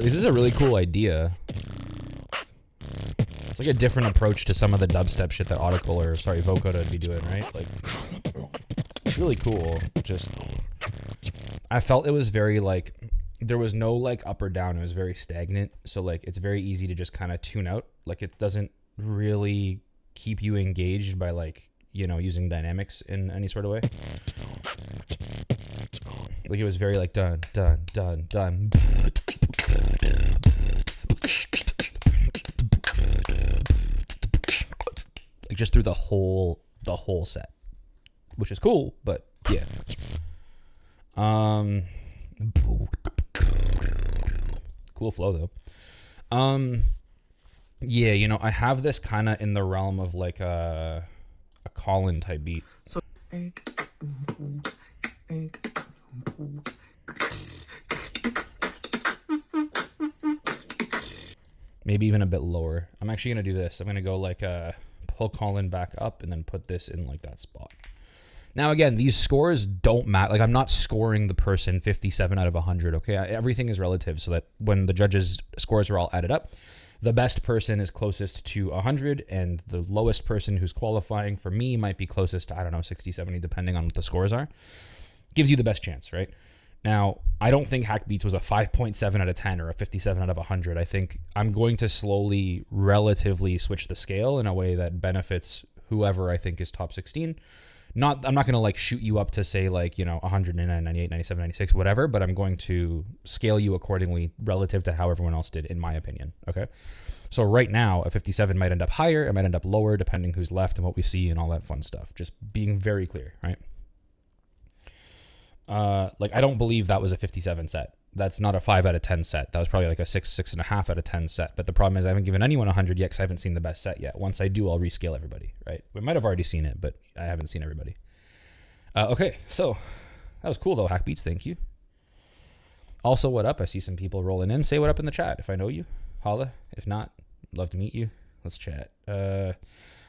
This is a really cool idea. It's like a different approach to some of the dubstep shit that Vocoder would be doing, right? Like, it's really cool. Just, I felt it was very like there was no like up or down. It was very stagnant. So like it's very easy to just kind of tune out. Like it doesn't really keep you engaged by like, you know, using dynamics in any sort of way. Like it was very like dun dun dun dun. Like just through the whole set, which is cool, but yeah. Cool flow though. Yeah, you know, I have this kind of in the realm of like a call-in type beat.
So
maybe even a bit lower. I'm actually gonna do this. I'm gonna go like pull call-in back up and then put this in like that spot. Now again, these scores don't matter. Like I'm not scoring the person 57 out of 100. Okay, everything is relative, so that when the judges' scores are all added up, the best person is closest to 100, and the lowest person who's qualifying for me might be closest to, I don't know, 60, 70, depending on what the scores are. Gives you the best chance, right? Now, I don't think Hack Beats was a 5.7 out of 10 or a 57 out of 100. I think I'm going to slowly, relatively switch the scale in a way that benefits whoever I think is top 16. I'm not going to like shoot you up to say like, you know, 109, 98, 97, 96, whatever, but I'm going to scale you accordingly relative to how everyone else did, in my opinion. Okay. So right now, a 57 might end up higher, it might end up lower, depending who's left and what we see and all that fun stuff. Just being very clear, right? Like I don't believe that was a 57 set. That's not a 5 out of 10 set. That was probably like a 6.5 out of 10 set. But the problem is I haven't given anyone 100 yet because I haven't seen the best set yet. Once I do, I'll rescale everybody, right? We might have already seen it, but I haven't seen everybody. Okay, so that was cool though, Hack Beats. Thank you. Also, what up? I see some people rolling in. Say what up in the chat if I know you. Holla. If not, love to meet you. Let's chat.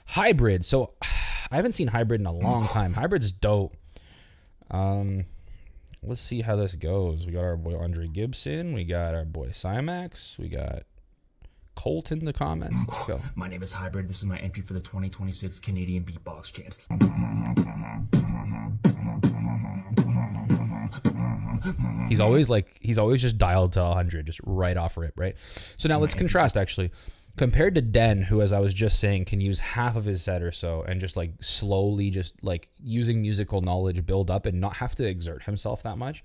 Hybrid. So I haven't seen Hybrid in a long time. Hybrid's dope. Let's see how this goes. We got our boy Andre Gibson. We got our boy Cymax. We got Colt in the comments. Let's go.
My name is Hybrid. This is my entry for the 2026 Canadian Beatbox Champs.
He's always just dialed to 100, just right off rip, right? So now let's contrast actually. Compared to Den, who, as I was just saying, can use half of his set or so and just like slowly just like using musical knowledge build up and not have to exert himself that much.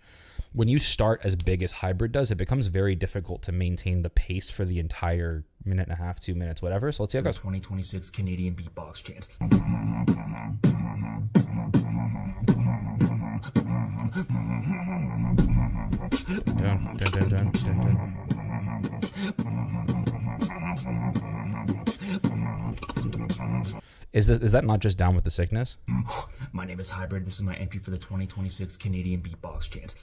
When you start as big as Hybrid does, it becomes very difficult to maintain the pace for the entire minute and a half, 2 minutes, whatever. So let's see how it goes.
2026 Canadian Beatbox Champs.
Dun, dun, dun, dun, dun, dun. Is that not just Down with the Sickness?
My name is Hybrid. This is my entry for the 2026 Canadian Beatbox Champs.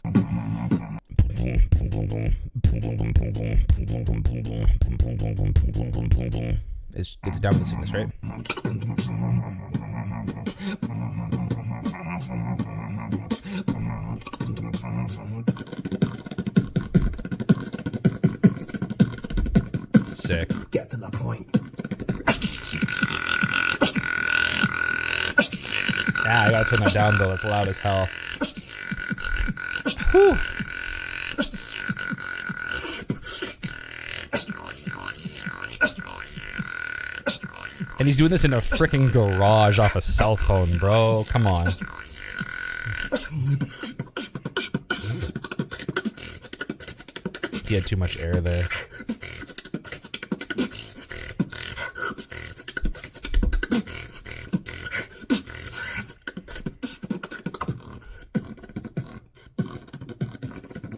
It's Down with the Sickness, right? Sick.
Get to the point.
Yeah, I gotta turn that down though. It's loud as hell. Whew. And he's doing this in a freaking garage off a cell phone, bro. Come on. He had too much air there.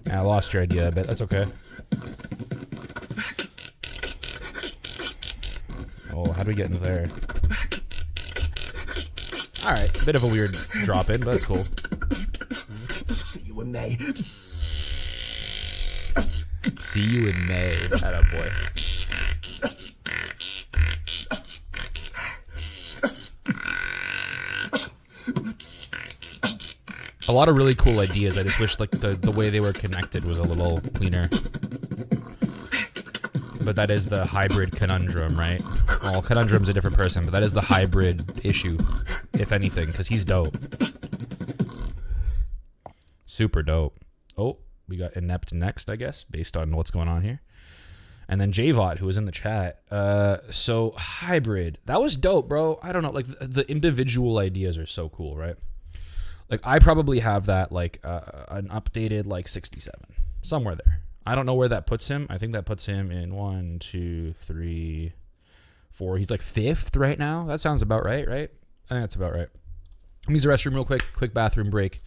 I lost your idea a bit. That's okay. Oh, how do we get in there? Alright, bit of a weird drop in, but that's cool.
See you in May.
See you in May. Atta boy. A lot of really cool ideas. I just wish like the way they were connected was a little cleaner. But that is the Hybrid conundrum, right? Well, Conundrum's a different person, but that is the Hybrid issue, if anything, because he's dope. Super dope. Oh, we got Inept next, I guess, based on what's going on here. And then Javot, who was in the chat. So hybrid, that was dope, bro. I don't know, like the individual ideas are so cool, right? Like I probably have that like an updated like 67 somewhere there. I don't know where that puts him. I think that puts him in 1, 2, 3, 4. He's like 5th right now. That sounds about right, right? I think that's about right. Let me use the restroom real quick bathroom break.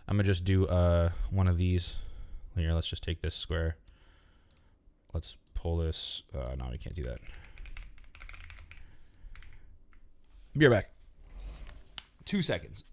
I'm gonna just do one of these. Here, let's just take this square. Let's pull this. No, we can't do that. Be right back. 2 seconds.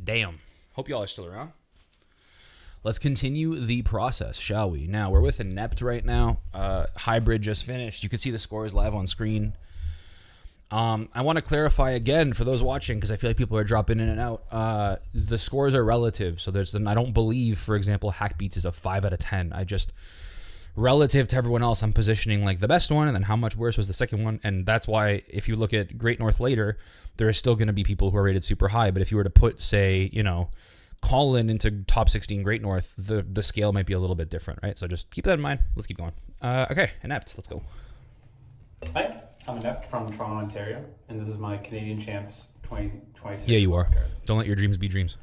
Damn. Hope y'all are still around. Let's continue the process, shall we? Now, we're with Inept right now. Hybrid just finished. You can see the scores live on screen. I want to clarify again for those watching, because I feel like people are dropping in and out. The scores are relative. So I don't believe, for example, Hackbeats is a 5 out of 10. I just, relative to everyone else, I'm positioning like the best one, and then how much worse was the second one. And that's why if you look at Great North later, there is still going to be people who are rated super high. But if you were to put, say, you know, Colin into top 16 Great North, the scale might be a little bit different, right? So just keep that in mind. Let's keep going. Okay, Inept, let's go.
Hi, I'm Inept from Toronto, Ontario, and this is my Canadian Champs 2026.
Yeah, you are. Don't let your dreams be dreams.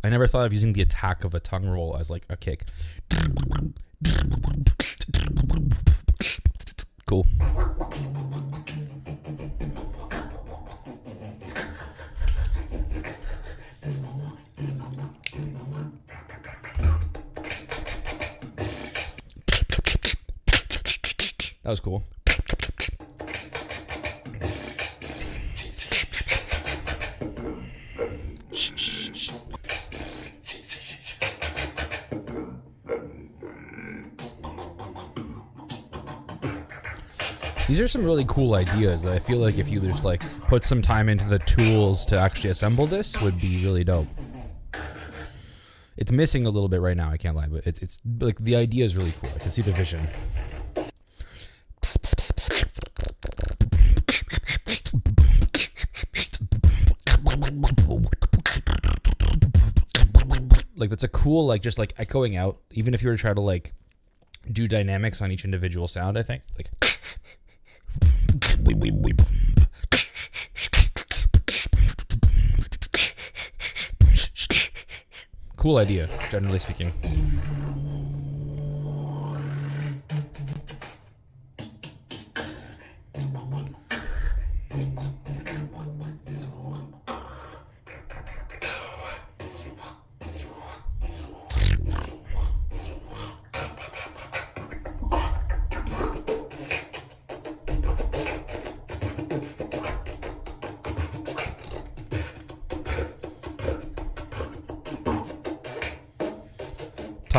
I never thought of using the attack of a tongue roll as like a kick. Cool. That was cool. These are some really cool ideas that I feel like if you just like put some time into the tools to actually assemble this would be really dope. It's missing a little bit right now, I can't lie, but it's like the idea is really cool. I can see the vision. Like that's a cool, like just like echoing out, even if you were to try to like do dynamics on each individual sound, I think. Like cool idea, generally speaking.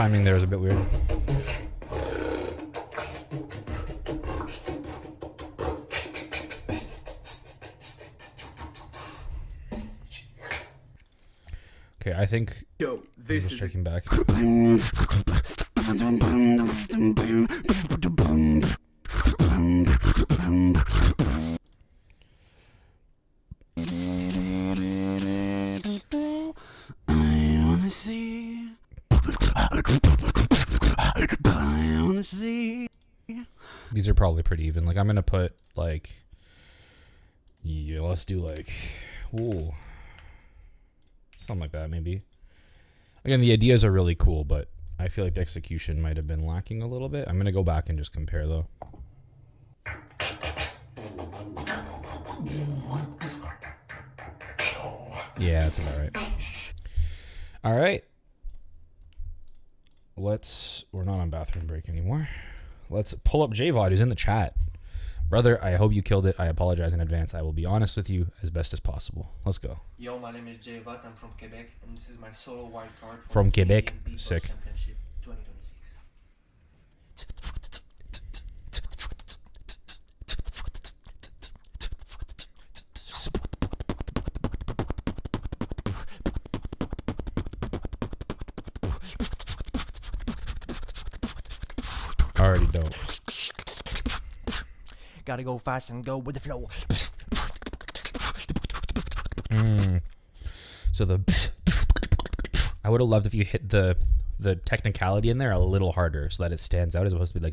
timing there is a bit weird. Okay, I think
Yo, this
I'm just
is
checking back. These are probably pretty even. Like I'm gonna put like, yeah, let's do like, ooh, something like that maybe. Again, the ideas are really cool, but I feel like the execution might have been lacking a little bit. I'm gonna go back and just compare though. Yeah, that's about right. All right. We're not on bathroom break anymore. Let's pull up JVOD, who's in the chat. Brother, I hope you killed it. I apologize in advance. I will be honest with you as best as possible. Let's go.
Yo, my name is JVOD. I'm from Quebec, and this is my solo wildcard for
From
the
Quebec.
Canadian Beatbox
Sick.
Championship 2026.
Already dope.
Gotta go fast and go with the flow.
So I would have loved if you hit the technicality in there a little harder so that it stands out as opposed to be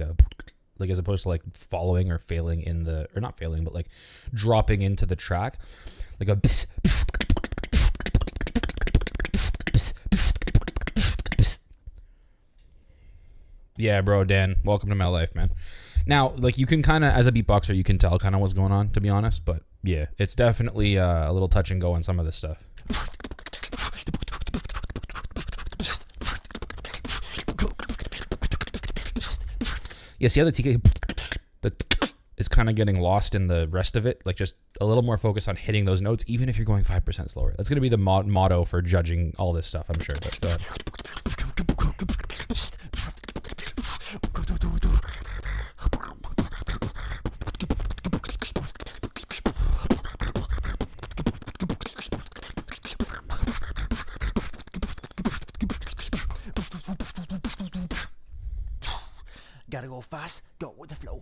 like as opposed to like following or failing in the, or not failing, but like dropping into the track like a yeah, bro, Dan, welcome to my life, man. Now, like you can kind of, as a beatboxer, you can tell kind of what's going on, to be honest. But yeah, it's definitely a little touch and go on some of this stuff. Yeah, see how the TK is kind of getting lost in the rest of it? Like just a little more focus on hitting those notes, even if you're going 5% slower. That's going to be the motto for judging all this stuff, I'm sure. But go ahead.
Gotta go fast, go with the flow.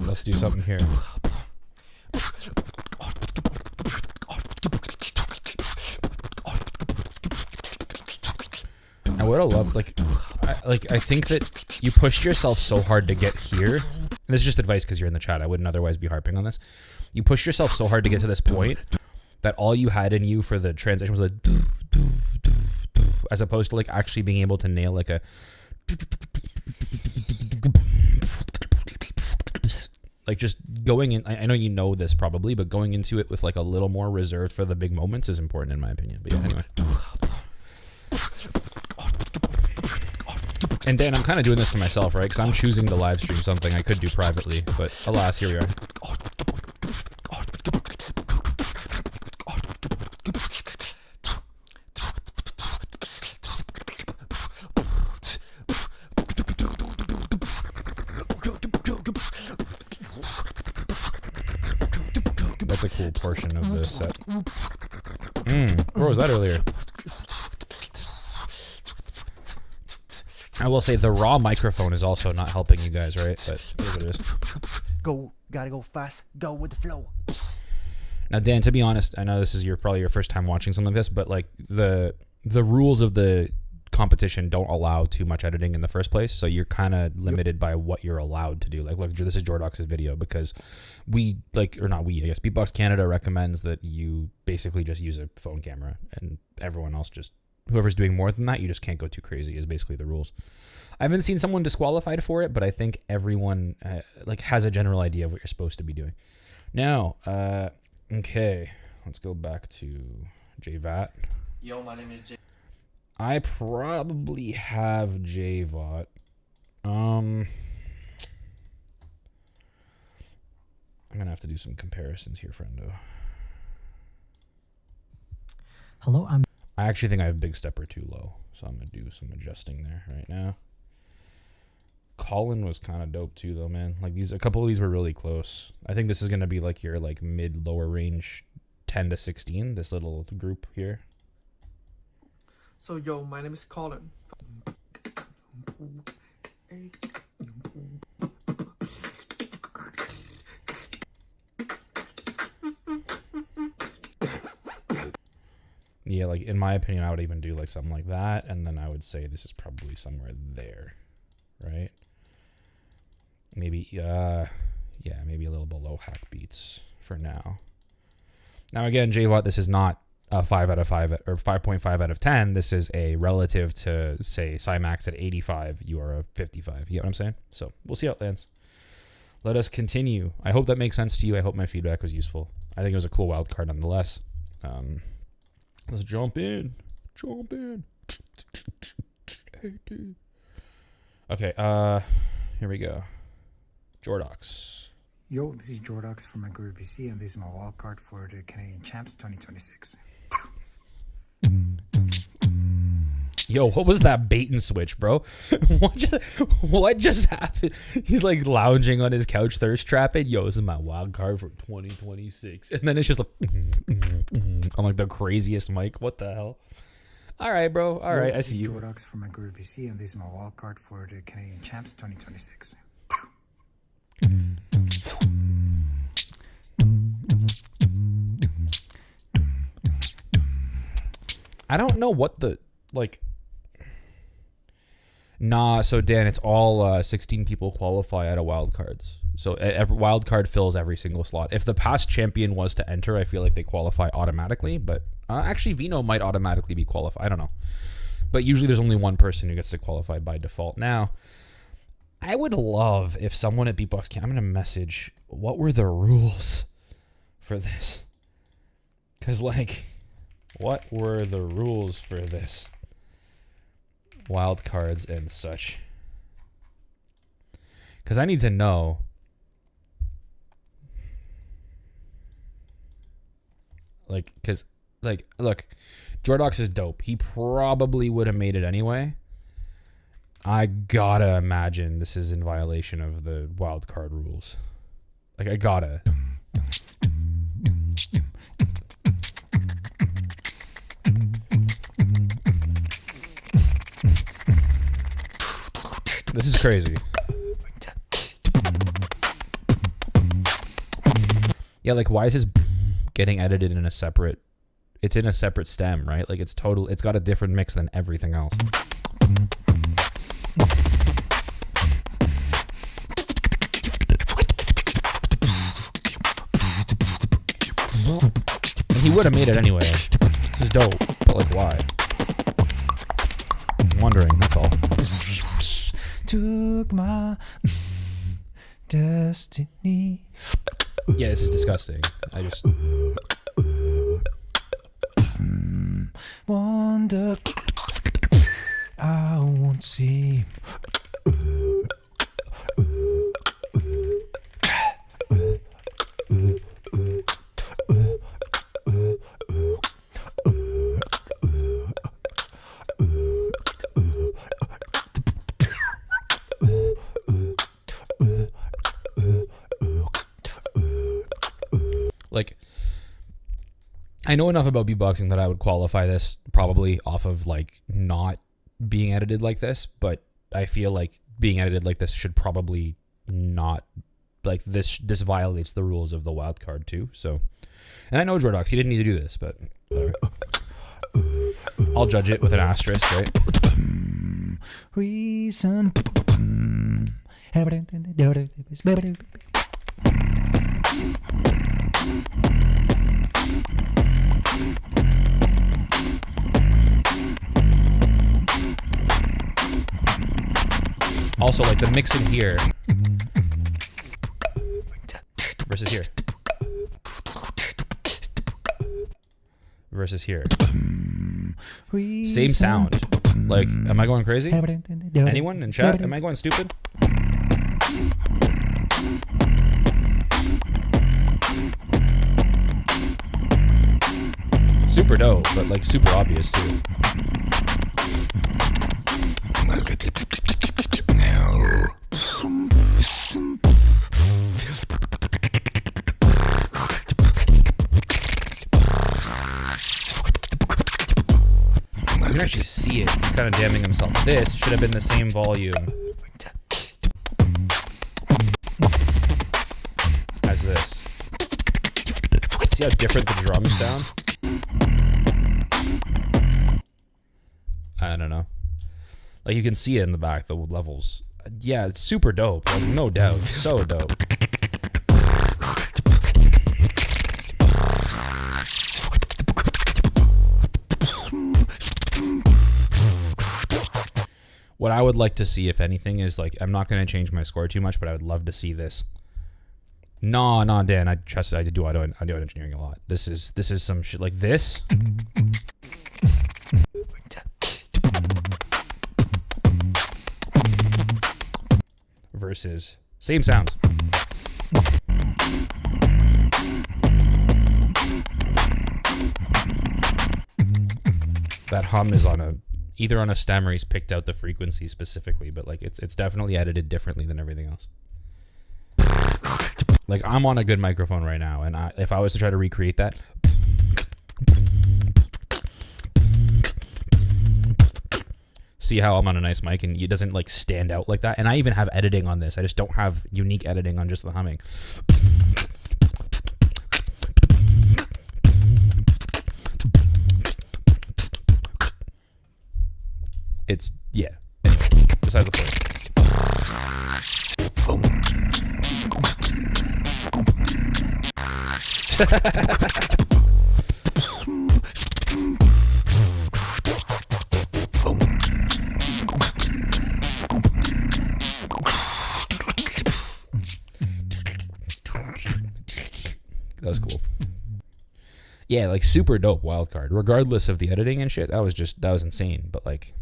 Let's do something here. I would have loved, I think that you pushed yourself so hard to get here. And this is just advice because you're in the chat. I wouldn't otherwise be harping on this. You pushed yourself so hard to get to this point that all you had in you for the transition was like, as opposed to like actually being able to nail like a like just going in. I know you know this probably, but going into it with like a little more reserved for the big moments is important in my opinion. But yeah, anyway. And Dan, I'm kind of doing this to myself, right? Because I'm choosing to live stream something I could do privately, but alas, here we are. That's a cool portion of the set. Where was that earlier? I will say the raw microphone is also not helping you guys, right? But it is what it is.
Gotta go fast, go with the flow.
Now, Dan, to be honest, I know this is probably your first time watching something like this, but like the rules of the competition don't allow too much editing in the first place, so you're kind of limited by what you're allowed to do. Like, look, this is Jordox's video because Beatbox Canada recommends that you basically just use a phone camera, and everyone else just whoever's doing more than that, you just can't go too crazy is basically the rules. I haven't seen someone disqualified for it, but I think everyone like has a general idea of what you're supposed to be doing. Now, okay, let's go back to JVAT.
Yo, my name is J.
I probably have JVOT. I'm gonna have to do some comparisons here, friendo.
Hello,
I actually think I have Big Stepper too low, so I'm gonna do some adjusting there right now. Colin was kind of dope too, though, man. Like a couple of these were really close. I think this is gonna be like your like mid lower range, 10 to 16. This little group here.
So yo, my name is Colin.
Yeah, like in my opinion, I would even do like something like that, and then I would say this is probably somewhere there, right? Maybe, yeah, maybe a little below hack beats for now. Now again, JVOT, this is not a 5 out of 5 or 5.5 out of 10. This is a relative to say Cymax at 85. You are a 55. You know what I'm saying? So we'll see how it lands. Let us continue. I hope that makes sense to you. I hope my feedback was useful. I think it was a cool wild card nonetheless. Let's jump in. Jump in. Okay, here we go. Jordox.
Yo, this is Jordox from my Guru PC, and this is my wild card for the Canadian Champs 2026.
Yo, what was that bait and switch, bro? What just happened? He's like lounging on his couch, thirst trapping. Yo, this is my wild card for 2026. And then it's just like on like the craziest mic. What the hell? All right, bro. All right, I see you.
Jordox from my Guru PC, and this is my wild card for the Canadian Champs 2026.
I don't know what the like. Nah, so Dan, it's all 16 people qualify out of wildcards. So every wildcard fills every single slot. If the past champion was to enter, I feel like they qualify automatically. But actually, Vino might automatically be qualified. I don't know. But usually there's only one person who gets to qualify by default. Now, I would love if someone at Beatbox can. I'm going to message, what were the rules for this? Because, like, what were the rules for this? Wild cards and such. Because I need to know. Like, because, like, look, Jordox is dope. He probably would have made it anyway. I gotta imagine this is in violation of the wild card rules. Like, I gotta. This is crazy. Yeah, like, why is his getting edited in a separate... It's in a separate stem, right? Like, it's got a different mix than everything else. And he would have made it anyway. This is dope. But, like, why? I'm wondering, that's all.
Took my destiny.
Yeah, this is disgusting. I just...
Wonder I won't see.
Like, I know enough about beatboxing that I would qualify this probably off of like not being edited like this, but I feel like being edited like this should probably not, like, this violates the rules of the wild card too. So, and I know Jordox, he didn't need to do this, but whatever. I'll judge it with an asterisk, right?
Reason.
Also, like the mix in here versus here. Versus here. Same sound. Like, am I going crazy? Anyone in chat? Am I going stupid? Super dope, but like super obvious too. You can actually see it. He's kind of damning himself. This should have been the same volume as this. See how different the drums sound? I don't know. Like you can see it in the back, the levels. Yeah, it's super dope. Like, no doubt. So dope. What I would like to see, if anything, is like, I'm not going to change my score too much, but I would love to see this. No, Dan, I trust it. I do audio engineering a lot. This is some shit like this. Versus same sounds. That hum is on either on a stem or he's picked out the frequency specifically, but like it's definitely edited differently than everything else. Like I'm on a good microphone right now, and if I was to try to recreate that, see how I'm on a nice mic and it doesn't like stand out like that. And I even have editing on this. I just don't have unique editing on just the humming. It's, yeah. Anyway, besides the point. That was cool. Yeah, like super dope wildcard. Regardless of the editing and shit, that was insane. But like,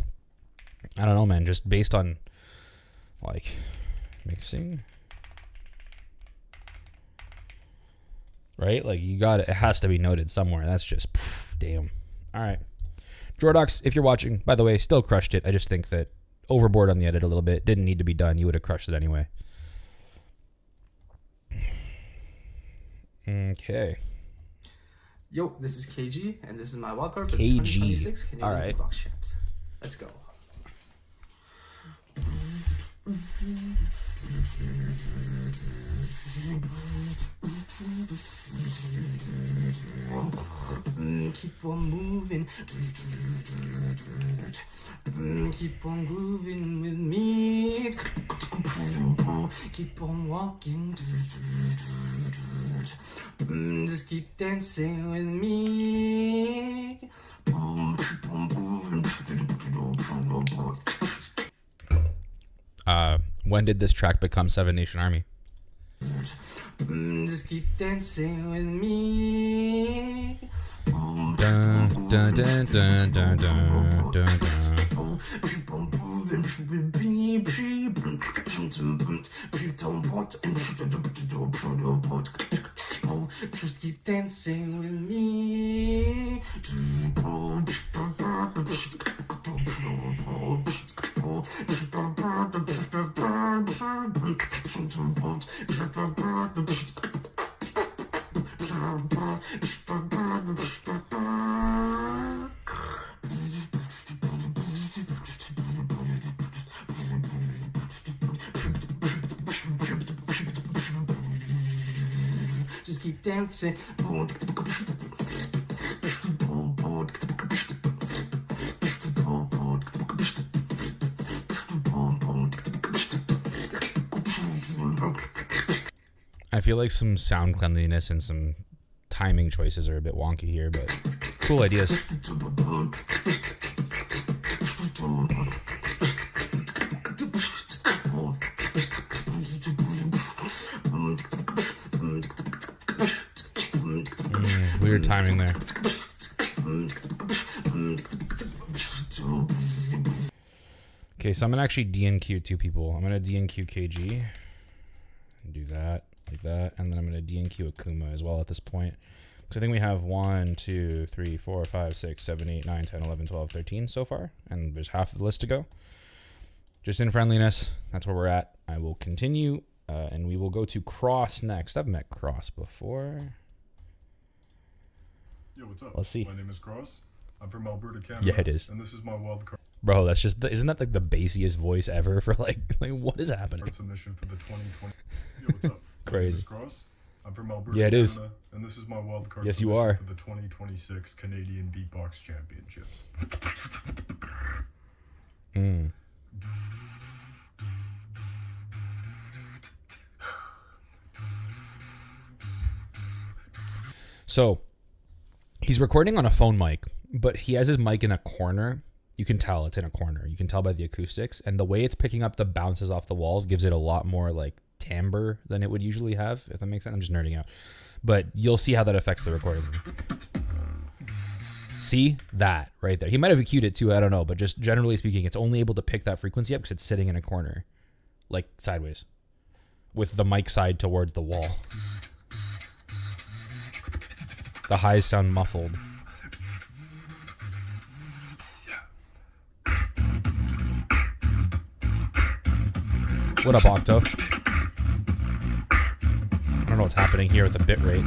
I don't know, man. Just based on like mixing, right? Like you got it. It has to be noted somewhere. That's just damn. All right, Jordox, if you're watching, by the way, still crushed it. I just think that overboard on the edit a little bit. Didn't need to be done. You would have crushed it anyway. Okay.
Yo, this is KG, and this is my wildcard for the 2026 Canadian Beatbox Champs. Let's go. Keep on moving, keep on grooving with me, keep on walking, just keep dancing with me.
When did this track become Seven Nation Army?
Just keep dancing with me.
Dun, dun, dun, dun, dun, dun, dun,
Just keep dancing with me. Just keep dancing.
I feel like some sound cleanliness and some timing choices are a bit wonky here, but cool ideas. Weird timing there. Okay, so I'm gonna actually DNQ two people. I'm gonna DNQ KG. Do that, like that, and then I'm gonna DNQ Akuma as well at this point. So I think we have 1, 2, 3, 4, 5, 6, 7, 8, 9, 10, 11, 12, 13 so far. And there's half of the list to go. Just in friendliness, that's where we're at. I will continue, and we will go to Cross next. I've met Cross before.
Yo, what's up?
Let's see.
My name is Cross. I'm from Alberta, Canada.
Yeah, it is.
And this is my wild card.
Bro, that's just, isn't that like the bassiest voice ever for like what is happening?
Submission for the 2020. Yo, what's up?
Crazy.
My name is Cross. I'm from Alberta,
Yeah, it is.
Canada, and this is my wild card.
Yes, you
submission
are.
For the 2026 Canadian Beatbox Championships.
Mm. So he's recording on a phone mic, but he has his mic in a corner. You can tell it's in a corner. You can tell by the acoustics, and the way it's picking up the bounces off the walls gives it a lot more like timbre than it would usually have, if that makes sense. I'm just nerding out, but you'll see how that affects the recording. See that right there? He might have EQ'd it too, I don't know, but just generally speaking, it's only able to pick that frequency up because it's sitting in a corner, like sideways, with the mic side towards the wall. The highs sound muffled. What up, Octo? I don't know what's happening here with the bit rate.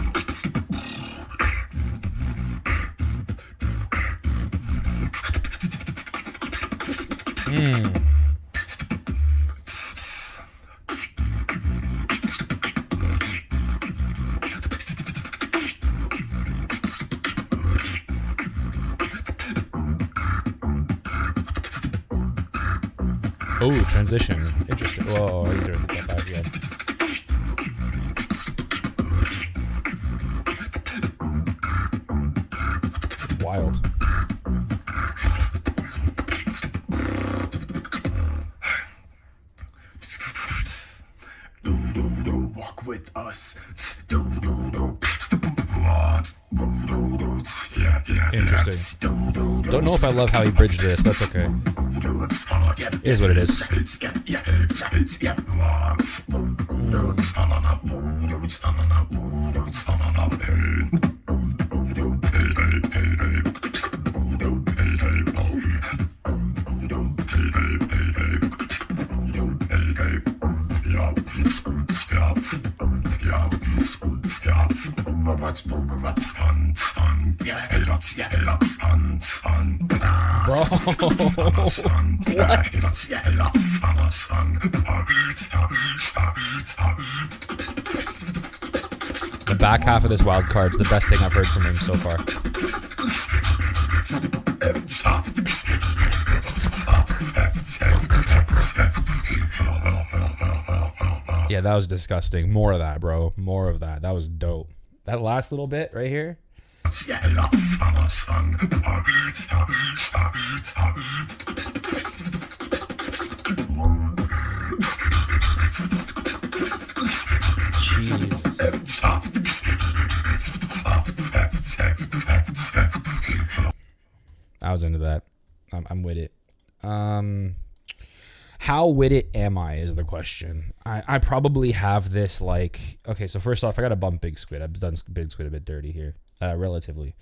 Oh, transition. Interesting. Whoa, you didn't hit that back yet. Wild.
Walk with us.
Interesting. Don't know if I love how he bridged this, but that's okay. It is what it is. The back half of this wild card's the best thing I've heard from him so far. Yeah, that was disgusting. More of that, bro. More of that. That was dope. That last little bit right here. I was into that. I'm with it. How with it am I is the question. I probably have this like, okay, so first off, I got to bump Big Squid. I've done Big Squid a bit dirty here, relatively.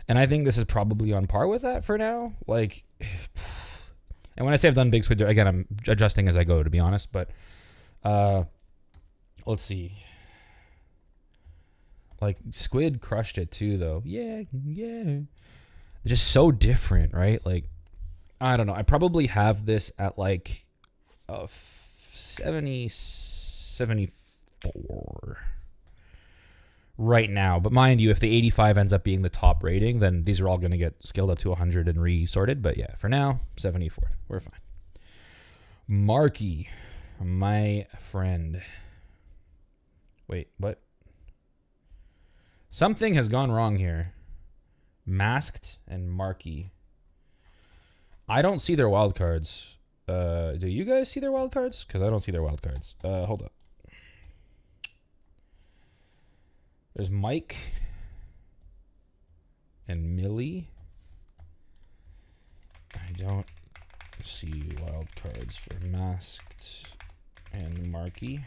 And I think this is probably on par with that for now. Like, and when I say I've done Big Squid, again, I'm adjusting as I go, to be honest. But let's see. Like, Squid crushed it too, though. Yeah. It's just so different, right? Like, I don't know. I probably have this at like a 70, 74 right now. But mind you, if the 85 ends up being the top rating, then these are all going to get scaled up to 100 and resorted. But yeah, for now, 74. We're fine. Marky, my friend. Wait, what? Something has gone wrong here. Masked and Marky. I don't see their wild cards. Do you guys see their wild cards? Because I don't see their wild cards. Hold up. There's Mike. and Millie. I don't see wild cards for Masked and Marky.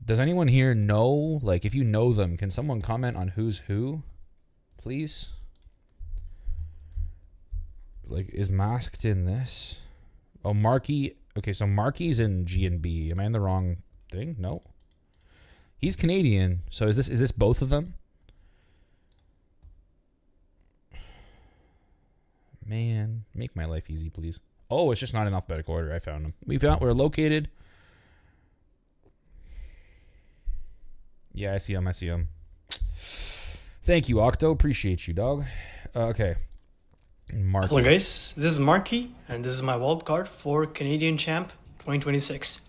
Does anyone here know, like, if you know them, can someone comment on who's who, please? Like, is Masked in this? Oh, Marky. Okay, so Marky's in G and B. Am I in the wrong thing? No. He's Canadian. So is this both of them? Man, make my life easy, please. Oh, it's just not in alphabetical order. I found them. We're located. Yeah, I see him. Thank you, Octo. Appreciate you, dog. Okay. Marky.
Hello, guys. This is Marky, and this is my wild card for Canadian Champ 2026.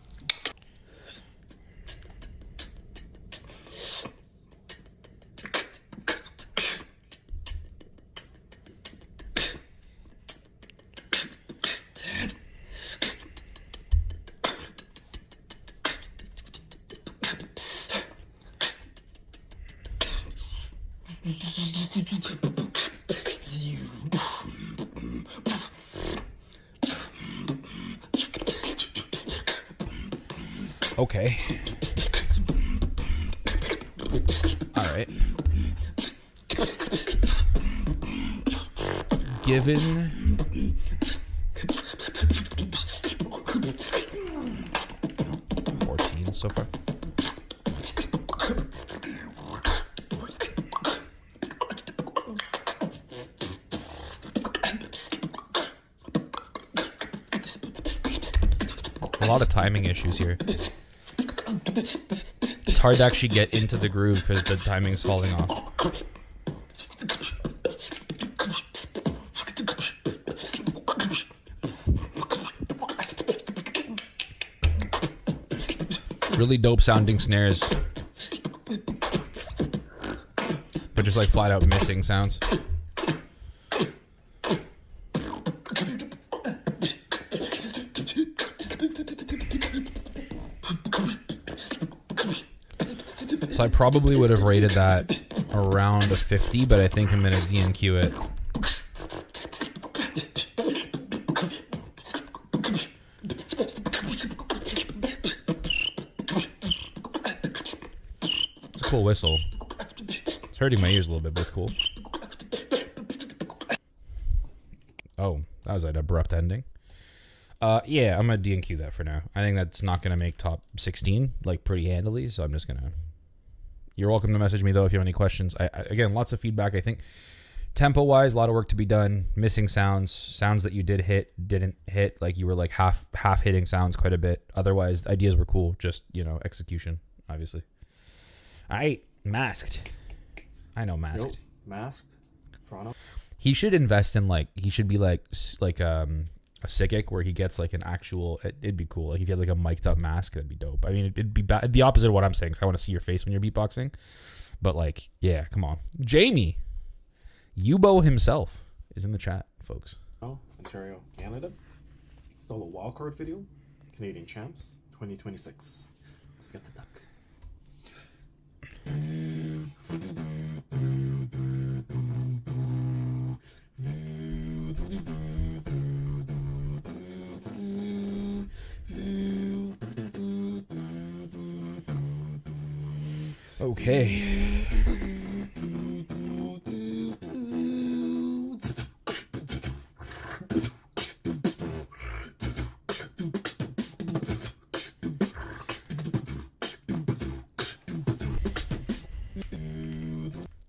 Okay. All right. Given 14 so far. A lot of timing issues here. It's hard to actually get into the groove because the timing's falling off. Really dope sounding snares, but just like flat out missing sounds. So I probably would have rated that around a 50, but I think I'm going to DNQ it. It's a cool whistle. It's hurting my ears a little bit, but it's cool. Oh, that was an abrupt ending. Yeah, I'm going to DNQ that for now. I think that's not going to make top 16, like, pretty handily, so I'm just going to... You're welcome to message me, though, if you have any questions. Again, lots of feedback. I think tempo-wise, a lot of work to be done. Missing sounds that you did hit, didn't hit. Like, you were, like, half hitting sounds quite a bit. Otherwise, ideas were cool. Just, you know, execution, obviously. All right, Masked. I know Masked.
Yep. Masked. Toronto.
He should invest in, like, he should be, like a psychic where he gets like an actual, it'd be cool. Like if you had like a mic'd up mask, that'd be dope. I mean, it'd be the opposite of what I'm saying, because I want to see your face when you're beatboxing. But like, yeah, come on. Jamie, Yubo himself is in the chat, folks.
Oh, Ontario, Canada. Solo wildcard video. Canadian Champs 2026. Let's get the duck.
Okay.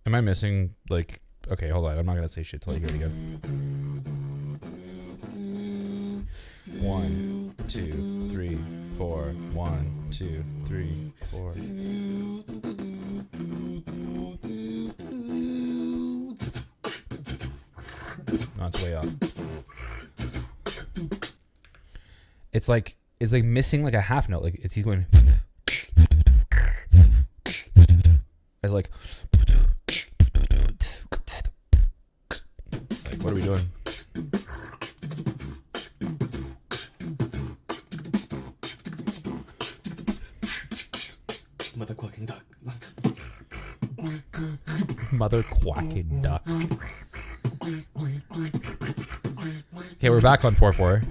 Am I missing, like, okay, hold on. I'm not going to say shit till I hear it again. 1, 2, 3, 4. 1, 2, 3, 4. No, it's way up. It's like missing like a half note. Like he's going. It's like what are we doing?
Motherfucking duck.
Mother quacking duck. Okay, we're back on 4/4.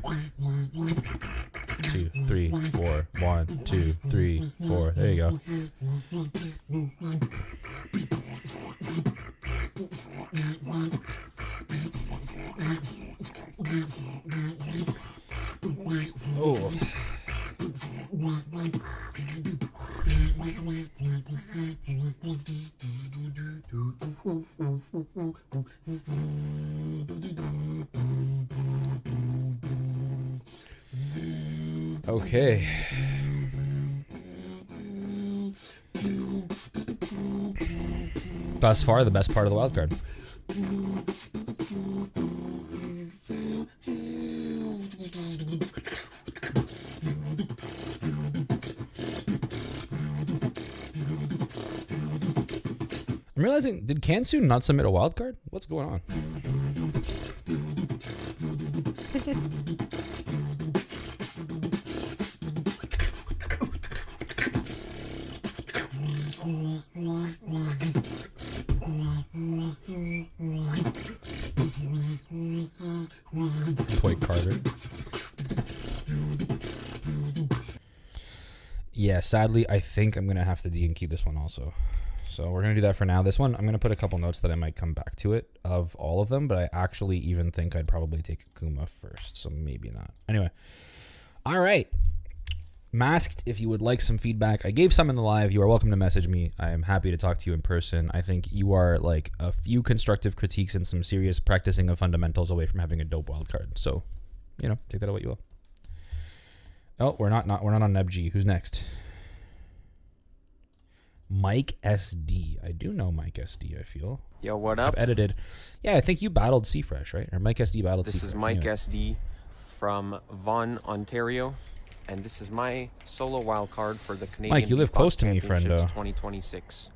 2, 3, 4. 1, 2, 3, 4. There you go. Oh. Okay. Thus far, the best part of the wild card. I'm realizing, did Kansu not submit a wild card? What's going on? Toy Carter. Yeah, sadly, I think I'm going to have to de-key this one also. So we're going to do that for now. This one, I'm going to put a couple notes that I might come back to it of all of them, but I actually even think I'd probably take Akuma first, so maybe not. Anyway. All right. Masked, if you would like some feedback, I gave some in the live. You are welcome to message me. I am happy to talk to you in person. I think you are like a few constructive critiques and some serious practicing of fundamentals away from having a dope wild card. So, you know, take that what you will. Oh, we're not on NebG. Who's next? Mike SD. I do know Mike SD, I feel.
Yo, what up?
I've edited. Yeah, I think you battled Seafresh, right? Or Mike SD battled Seafresh.
This is Mike SD from Vaughan, Ontario. And this is my solo wild card for the Canadian
Mike, you live
Beatbox
close to me, friendo.
2026.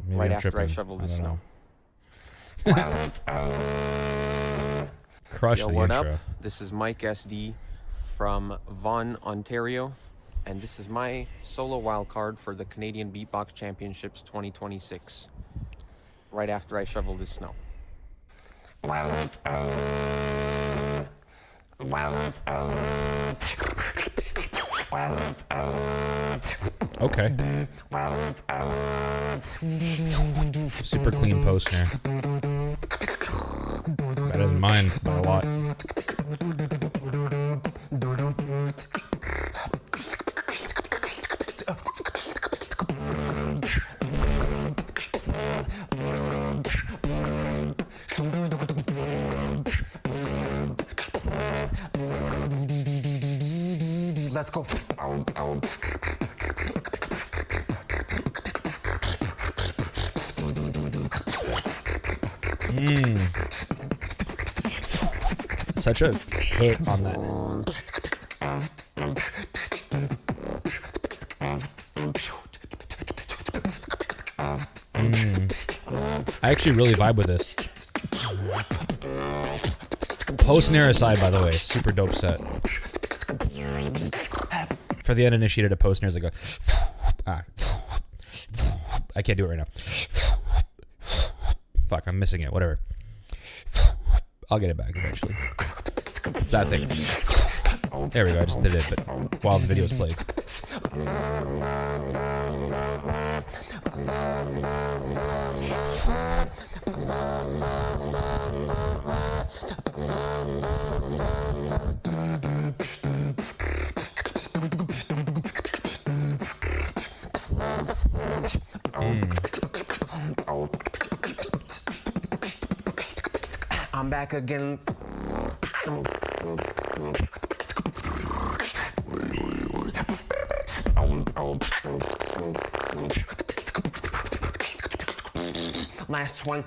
Maybe
right
I'm
after
tripping.
I shovel the
I don't
snow.
Crush
Yo,
the
what
intro.
up? This is Mike SD from Vaughan, Ontario. And this is my solo wild card for the Canadian Beatbox Championships 2026. Right after I shovel the snow.
Okay. Super clean post here. Better than mine by a lot.
Let's go.
Such a hit on that. I actually really vibe with this. Post snare aside, by the way, super dope set. For the uninitiated, a post snare is like a I can't do it right now. Fuck, I'm missing it. Whatever. I'll get it back eventually. That thing. There we go. I just did it, but while the video's played.
I'm back again. Last one.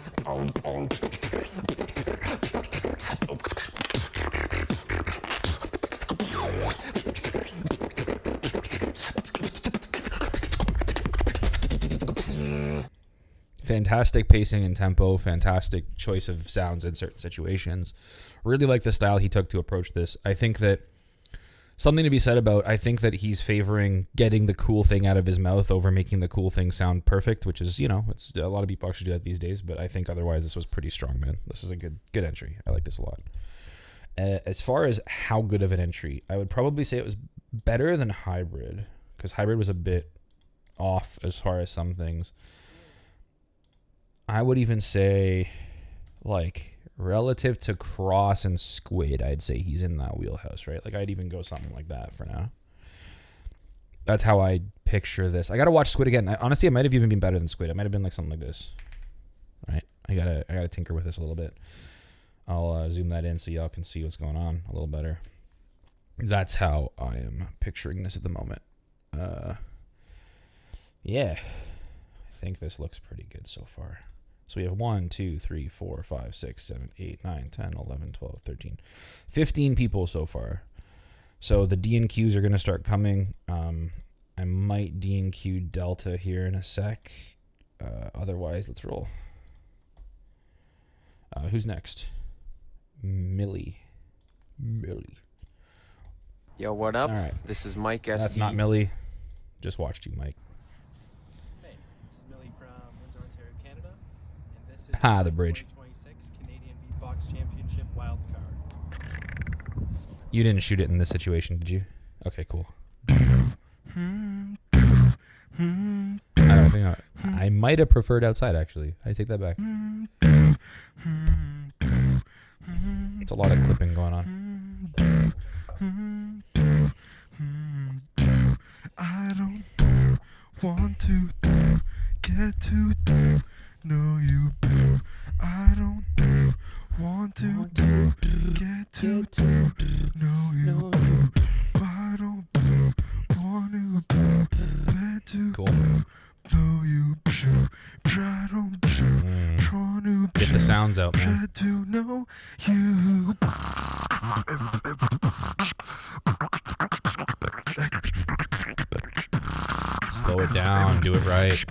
Fantastic pacing and tempo, fantastic choice of sounds in certain situations. Really like the style he took to approach this. I think that something to be said about, I think that he's favoring getting the cool thing out of his mouth over making the cool thing sound perfect, which is, it's a lot of beatboxers do that these days, but I think otherwise this was pretty strong, man. This is a good entry. I like this a lot. As far as how good of an entry, I would probably say it was better than Hybrid, because Hybrid was a bit off as far as some things. I would even say, like, relative to Cross and Squid, I'd say he's in that wheelhouse, right? Like, I'd even go something like that for now. That's how I picture this. I gotta watch Squid again. Honestly, it might have even been better than Squid. It might have been like something like this, right? I gotta tinker with this a little bit. I'll zoom that in so y'all can see what's going on a little better. That's how I am picturing this at the moment. Yeah, I think this looks pretty good so far. So we have 1, 2, 3, 4, 5, 6, 7, 8, 9, 10, 11, 12, 13, 15 people so far. So the D&Qs are going to start coming. I might D&Q Delta here in a sec. Otherwise, let's roll. Who's next? Millie.
Yo, what up?
All right.
This is Mike SD.
That's not Millie. Just watched you, Mike.
Hey, this is Millie from Windsor, Ontario, Canada, and this is
The bridge.
2026 Canadian Beatbox Championship Wildcard.
You didn't shoot it in this situation, did you? Okay, cool. I think I might have preferred outside, actually. I take that back. It's a lot of clipping going on.
I don't want to get to know you. I don't want to get to know you. I don't want to get to know you. I don't want to
Get the sounds out, man.
get to know you.
Slow it down. Do it right.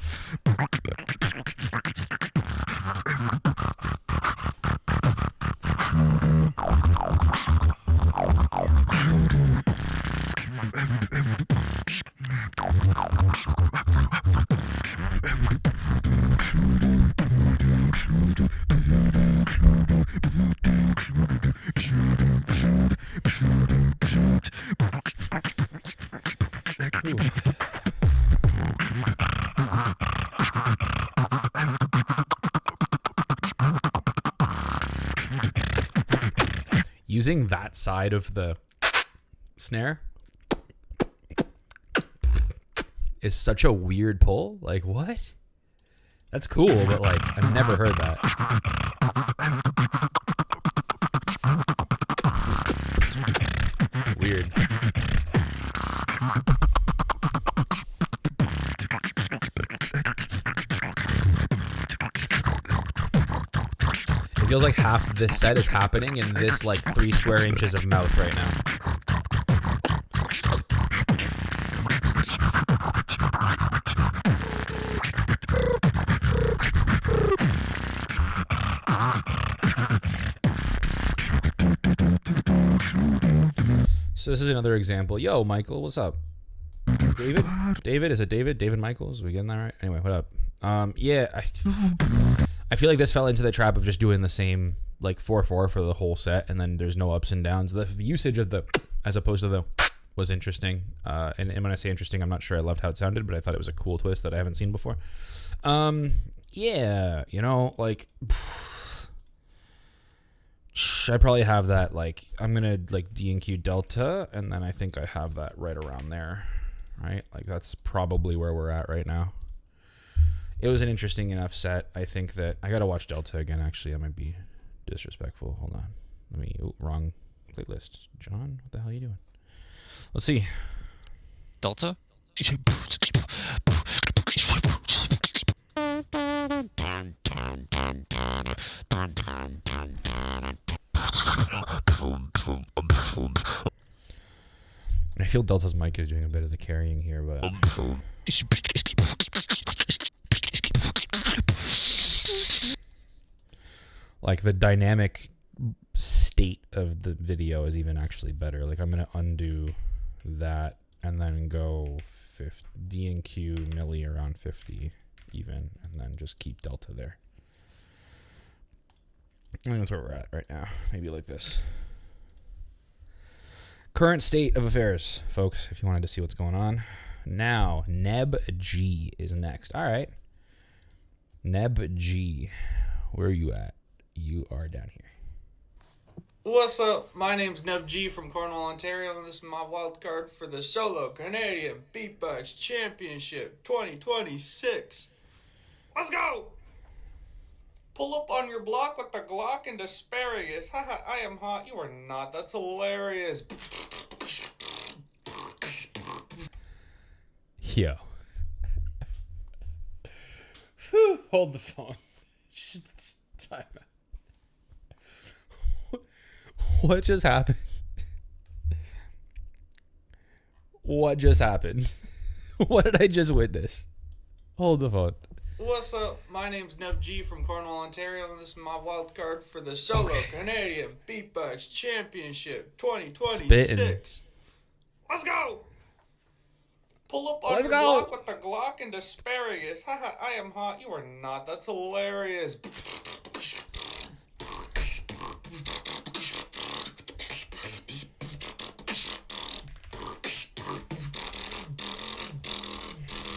Using that side of the snare is such a weird pull. Like, what? That's cool, but like, I've never heard that. Weird. It feels like half this set is happening in this like 3 square inches of mouth right now. So this is another example. Yo, Michael, what's up? David? David? Is it David? David Michaels? Are we getting that right? Anyway, what up? Yeah, I feel like this fell into the trap of just doing the same like 4/4 for the whole set, and then there's no ups and downs. The usage of the as opposed to the was interesting. And when I say interesting, I'm not sure I loved how it sounded, but I thought it was a cool twist that I haven't seen before. Yeah, like I probably have that like I'm gonna like D&Q Delta, and then I think I have that right around there, right? Like that's probably where we're at right now. It was an interesting enough set. I think that I gotta watch Delta again. Actually, I might be disrespectful. Hold on, wrong playlist. John, what the hell are you doing? Let's see.
Delta.
I feel Delta's mic is doing a bit of the carrying here, but like the dynamic state of the video is even actually better. Like I'm gonna undo that, and then go D and Q milli around 50 even, and then just keep delta there. I think that's where we're at right now. Maybe like this. Current state of affairs, folks, if you wanted to see what's going on. Now, Neb G is next. All right. Neb G, where are you at? You are down here.
What's up? My name's Neb G from Cornwall, Ontario, and this is my wild card for the Solo Canadian Beatbox Championship 2026. Let's go! Pull up on your block with the Glock and asparagus. Haha, I am hot. You are not. That's hilarious.
Yo. Hold the phone. Just time out. What just happened? What just happened? What did I just witness? Hold the phone.
What's up? My name's Neb G from Cornwall, Ontario, and this is my wild card for the Solo Canadian Beatbox Championship 2026.
Spittin'.
Let's go! Pull up on your block with the Glock and asparagus. Haha, I am hot. You are not. That's hilarious.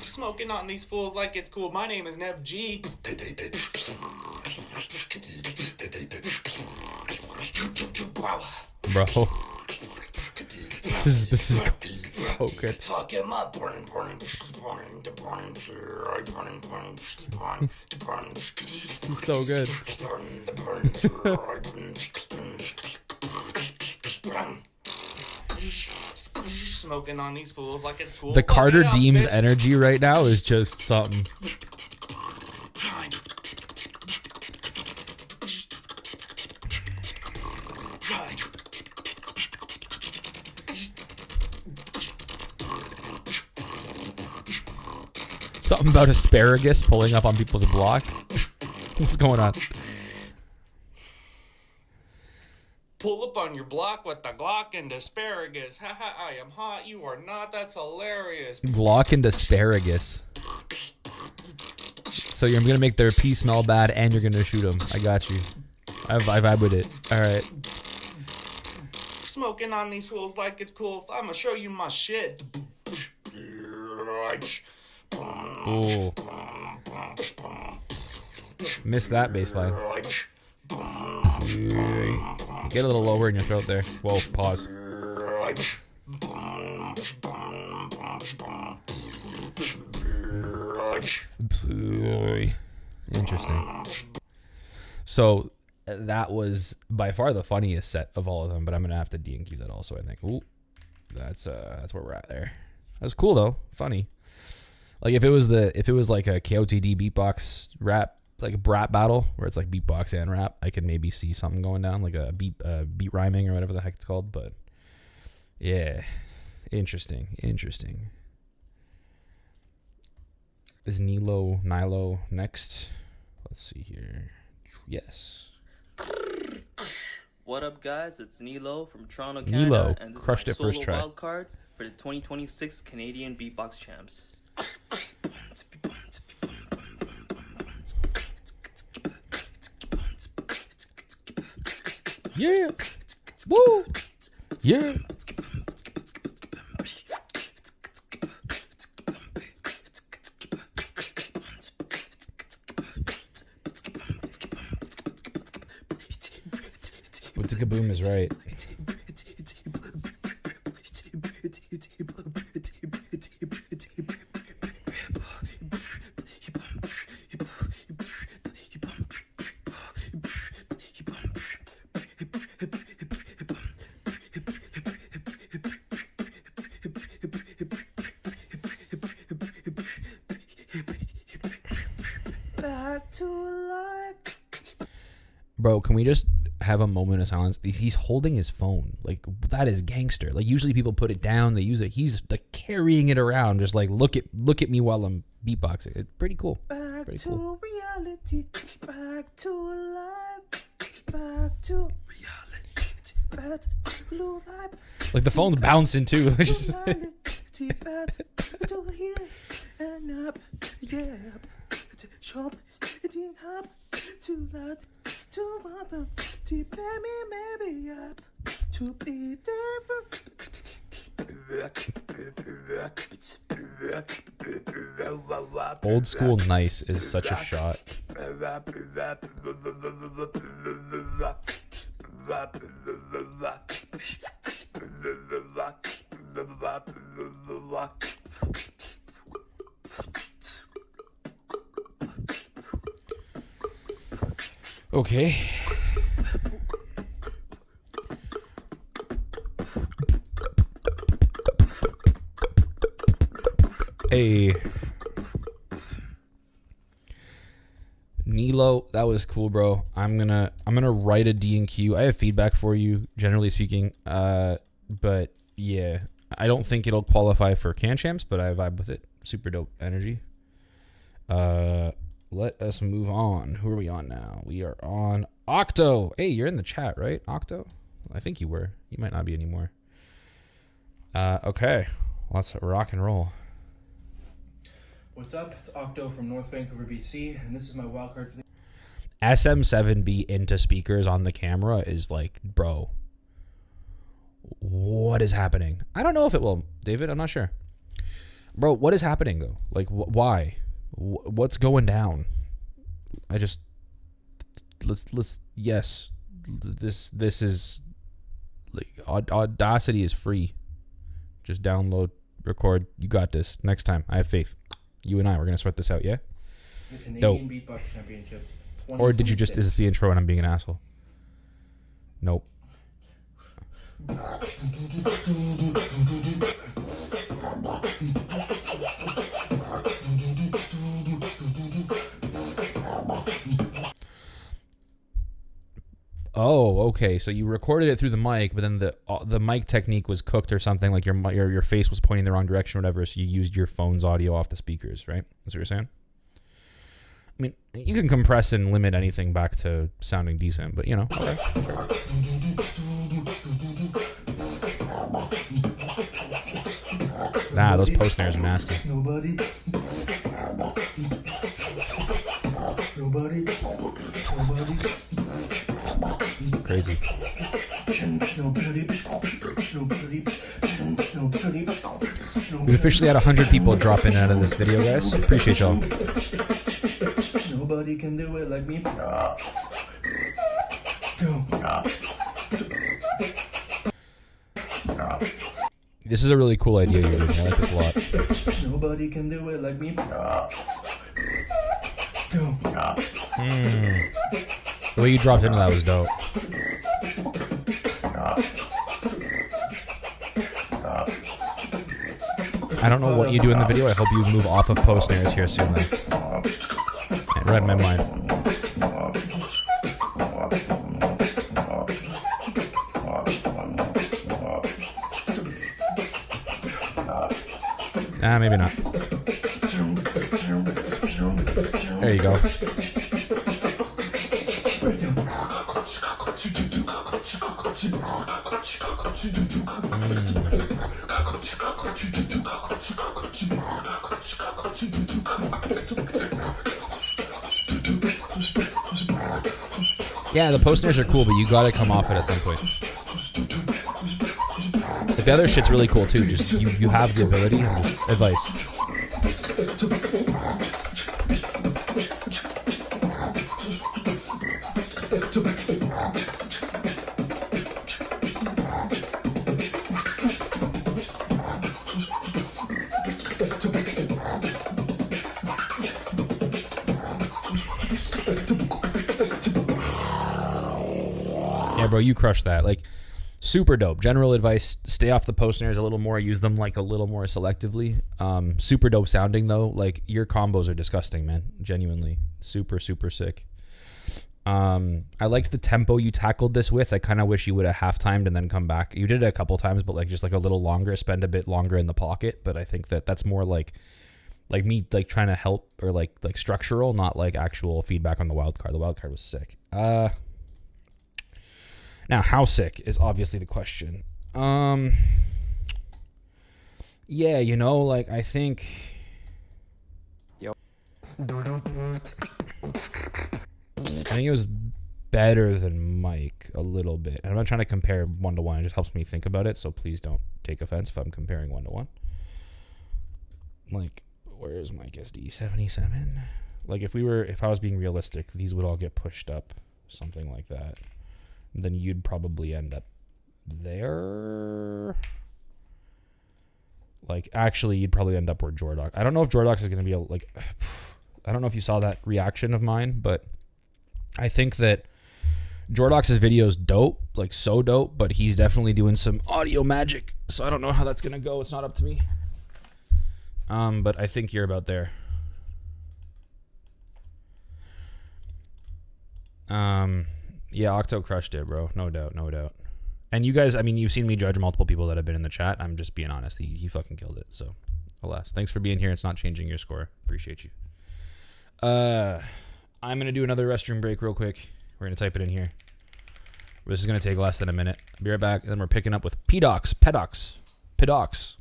Smoking on these fools like it's cool. My name is Neb G.
Bro. This is so good.
Fuck him up.
This is so good.
Smoking on these fools like it's cool.
The Carter
Fuck it up,
Deems
bitch.
energy right now is just something. Something about asparagus pulling up on people's block. What's going on?
Pull up on your block with the Glock and asparagus. Haha, I am hot. You are not. That's hilarious.
Glock and asparagus. So you're gonna make their pee smell bad, and you're gonna shoot them. I got you. I vibe with it. All right.
Smoking on these fools like it's cool. I'ma show you my shit.
Ooh. Missed that bass line. Get a little lower in your throat there. Whoa, pause. Interesting. So that was by far the funniest set of all of them, but I'm gonna have to DNQ that also, I think. Ooh, that's where we're at there. That's cool though, funny. Like if it was like a KOTD beatbox rap, like a rap battle where it's like beatbox and rap, I could maybe see something going down, like a beat rhyming or whatever the heck it's called. But yeah, interesting. Is Nilo next? Let's see here. Yes.
What up, guys? It's Nilo from Toronto,
Nilo
Canada, and this
crushed
is
it
my
first
solo
try.
wild card for the 2026 Canadian Beatbox Champs.
Yeah. Woo. Yeah. What's a kaboom is right.
Back to life.
Bro, can we just have a moment of silence? He's holding his phone. Like, that is gangster. Like, usually people put it down, they use it. He's like carrying it around, just like look at me while I'm beatboxing. It's pretty cool.
Back
Pretty
to
cool.
reality. Back to life. Back to reality.
Like the phone's bouncing too. It's just old school nice is such a shot. Okay. Hey. Nilo, that was cool, bro. I'm gonna write a D&Q. I have feedback for you, generally speaking. But yeah, I don't think it'll qualify for Can Champs, but I vibe with it. Super dope energy. Let us move on. Who are we on now? We are on Octo. Hey, you're in the chat, right, Octo? I think you were. You might not be anymore. Okay, let's rock and roll.
What's up? It's Octo from North Vancouver, BC, and this is my wildcard for the
SM7B into speakers on the camera is like, bro, what is happening? I don't know if it will, David. I'm not sure. Bro, what is happening though? Like, why? What's going down? Let's yes, this is like Audacity is free. Just download, record. You got this. Next time, I have faith. You and I, we're gonna sort this out, yeah?
The Canadian Beatbox Championships.
Or did you just, is this the intro and I'm being an asshole? Nope. Oh, okay. So you recorded it through the mic, but then the mic technique was cooked or something, like your face was pointing the wrong direction or whatever, so you used your phone's audio off the speakers, right? That's what you're saying? I mean, you can compress and limit anything back to sounding decent, but you know, okay. Nah, those post snares are nasty.
Nobody.
Crazy. We officially had 100 people drop in out of this video, guys. Appreciate y'all.
Nobody can do it like me. Go.
This is a really cool idea you're doing. I like this a lot.
Nobody can do it like me. Go.
The way you dropped into that was dope. I don't know what you do in the video. I hope you move off of post snares here soon, though. It read my mind. Ah, maybe not. There you go. Yeah, the post snares are cool, but you gotta come off it at some point. Like, the other shit's really cool too. Just you have the ability. And just advice. Yeah, bro, you crushed that. Like, super dope. General advice: stay off the post snares a little more. Use them like a little more selectively. Super dope sounding though. Like, your combos are disgusting, man. Genuinely, super sick. I liked the tempo you tackled this with. I kind of wish you would have half-timed and then come back. You did it a couple times, but like just like a little longer. Spend a bit longer in the pocket. But I think that's more like me like trying to help, or like structural, not like actual feedback on the wild card. The wild card was sick. Now, how sick is obviously the question. Yeah, you know, like, I think...
Yo.
I think it was better than Mike a little bit. And I'm not trying to compare 1-to-1. It just helps me think about it, so please don't take offense if I'm comparing 1-to-1. Like, where's Mike SD? 77? Like, if I was being realistic, these would all get pushed up, something like that. Then you'd probably end up there. Like, actually, you'd probably end up where Jordox. I don't know if Jordox is going to be I don't know if you saw that reaction of mine, but I think that Jordox's video is dope, like so dope, but he's definitely doing some audio magic. So I don't know how that's going to go. It's not up to me. But I think you're about there. Yeah, Octo crushed it, bro. No doubt, no doubt. And you guys, I mean, you've seen me judge multiple people that have been in the chat. I'm just being honest. He fucking killed it. So, alas. Thanks for being here. It's not changing your score. Appreciate you. I'm going to do another restroom break real quick. We're going to type it in here. This is going to take less than a minute. I'll be right back. And then we're picking up with P-Docs. P-Docs.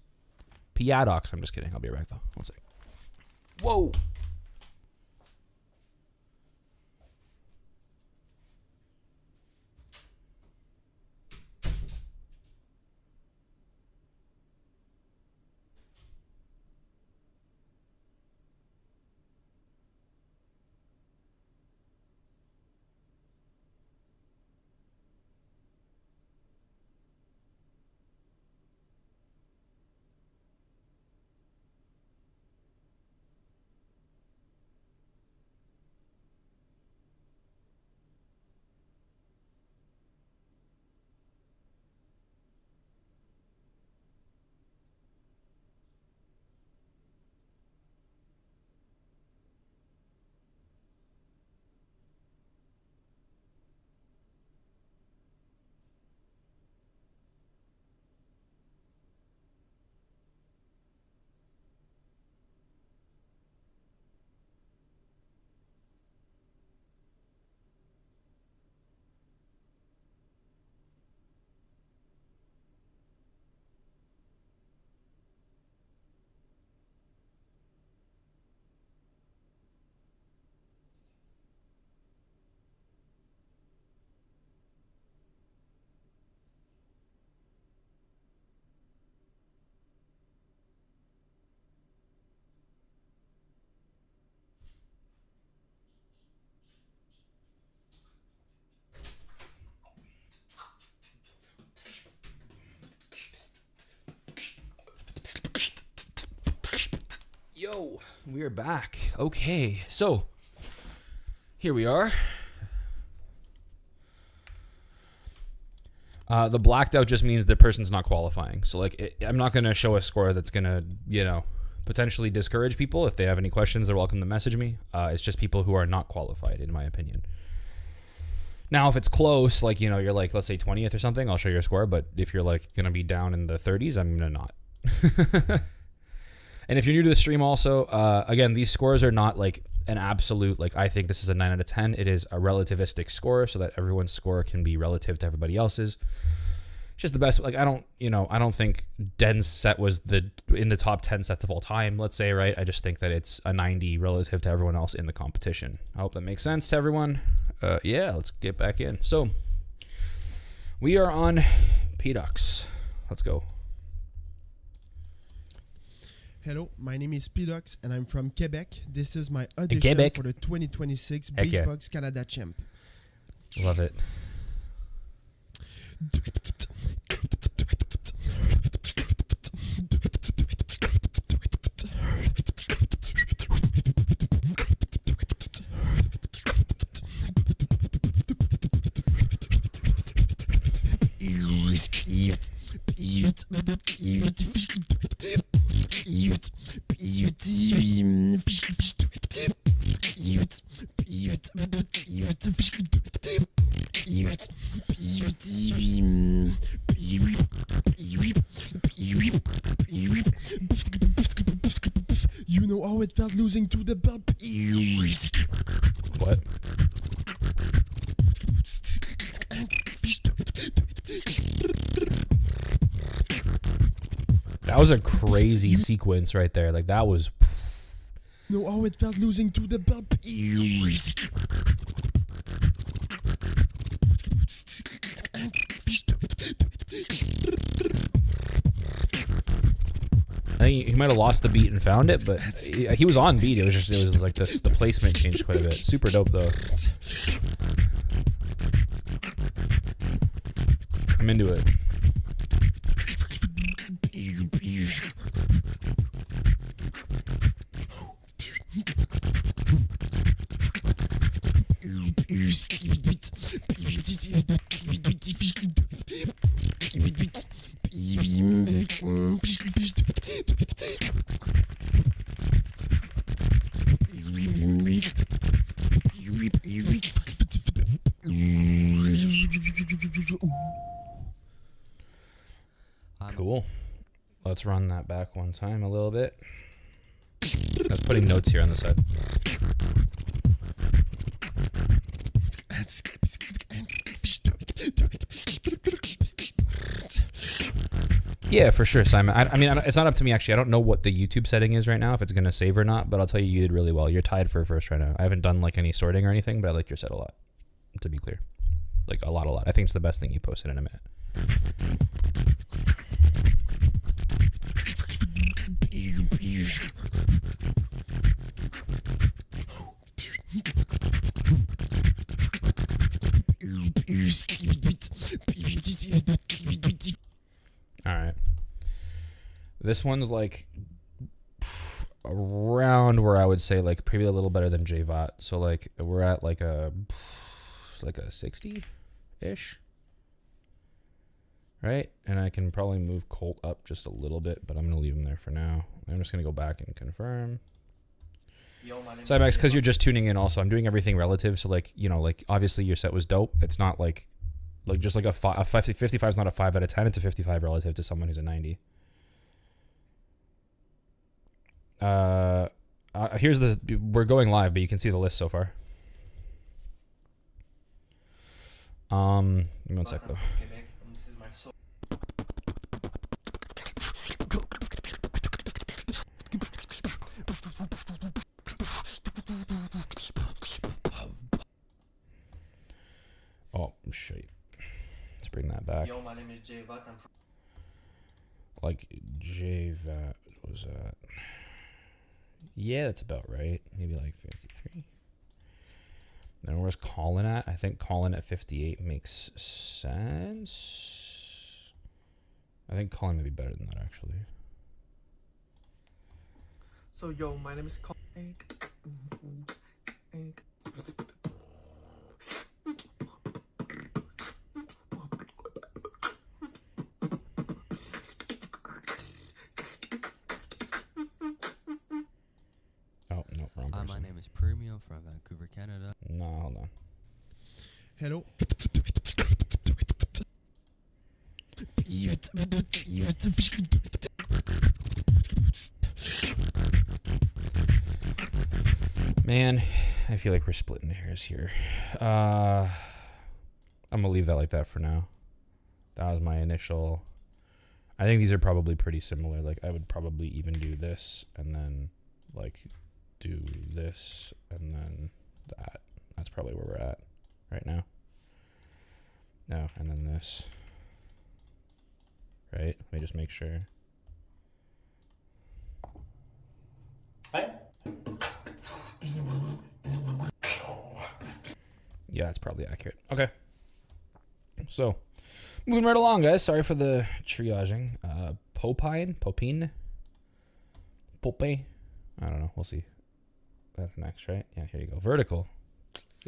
I'm just kidding. I'll be right back, though. One sec. Whoa. Yo, we are back. Okay, so here we are. The blacked out just means the person's not qualifying. So, like, I'm not going to show a score that's going to, you know, potentially discourage people. If they have any questions, they're welcome to message me. It's just people who are not qualified, in my opinion. Now, if it's close, like, you know, you're like, let's say 20th or something, I'll show your score. But if you're, like, going to be down in the 30s, I'm going to not. And if you're new to the stream also, again, these scores are not like an absolute, like I think this is a 9 out of 10. It is a relativistic score so that everyone's score can be relative to everybody else's. It's just the best. Like, I don't think Den's set was in the top 10 sets of all time, let's say, right? I just think that it's a 90 relative to everyone else in the competition. I hope that makes sense to everyone. Yeah, let's get back in. So we are on P-Docs. Let's go.
Hello, my name is P-Docs and I'm from Quebec. This is my audition for the 2026 Beatbox Canada Champ.
Love it.
You know how it felt losing to the belt.
What? That was a crazy sequence right there. Like that was.
No, oh, it felt losing to the belt.
I think he might have lost the beat and found it, but he was on beat. It was like this. The placement changed quite a bit. Super dope though. I'm into it. Cool. Let's run that back one time a little bit. I was putting notes here on the side. Yeah, for sure, Simon. I mean, it's not up to me, actually. I don't know what the YouTube setting is right now, if it's going to save or not, but I'll tell you, you did really well. You're tied for first right now. I haven't done, like, any sorting or anything, but I liked your set a lot, to be clear. Like, a lot. I think it's the best thing you posted in a minute. Alright. This one's like around where I would say like maybe a little better than JVOT. So like we're at like a 60-ish. Right? And I can probably move Colt up just a little bit, but I'm going to leave him there for now. I'm just going to go back and confirm. Cymax, because you're just tuning in also, I'm doing everything relative. So like, you know, like obviously your set was dope. It's not like just like a 55 is not a 5 out of 10. It's a 55 relative to someone who's a 90. Here's we're going live, but you can see the list so far. Give me one sec though. Oh shit. Let's bring that back.
Yo, my name is JVAT.
Like JVAT was that? Yeah, that's about right. Maybe like 53. Then where's Colin at? I think Colin at 58 makes sense. I think Colin may be better than that actually.
So yo, my name is Colin.
Oh, no, wrong person.
My name is Premio from Vancouver, Canada.
No, hold on.
Hello.
Man, I feel like we're splitting hairs here. I'm gonna leave that like that for now. That was my initial. I think these are probably pretty similar. Like I would probably even do this and then like do this and then that. That's probably where we're at right now. No, and then this. Right? Let me just make sure.
Hi.
Yeah, that's probably accurate. Okay. So, moving right along, guys. Sorry for the triaging. Popine? I don't know. We'll see. That's next, right? Yeah, here you go. Vertical.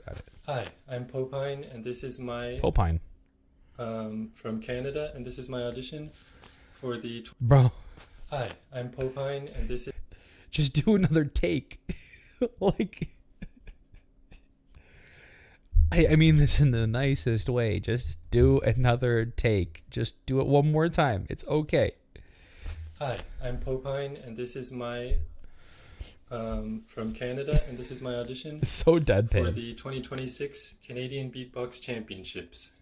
Got it.
Hi, I'm Popine, and this is my...
Popine.
From Canada, and this is my audition for the...
Bro.
Hi, I'm Popine, and this is...
Just do another take. Like... I mean this in the nicest way. Just do another take. Just do it one more time. It's okay.
Hi, I'm Popine, and this is my... from Canada, and this is my audition
It's so deadpan.
for the 2026 Canadian Beatbox Championships.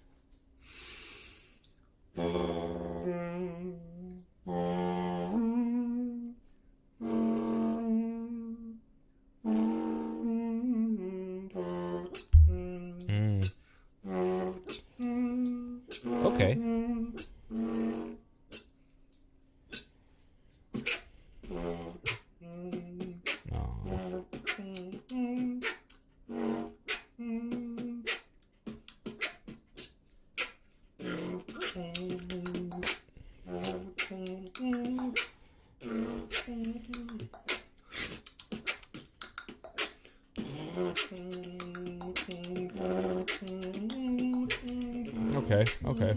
Okay. Okay, okay.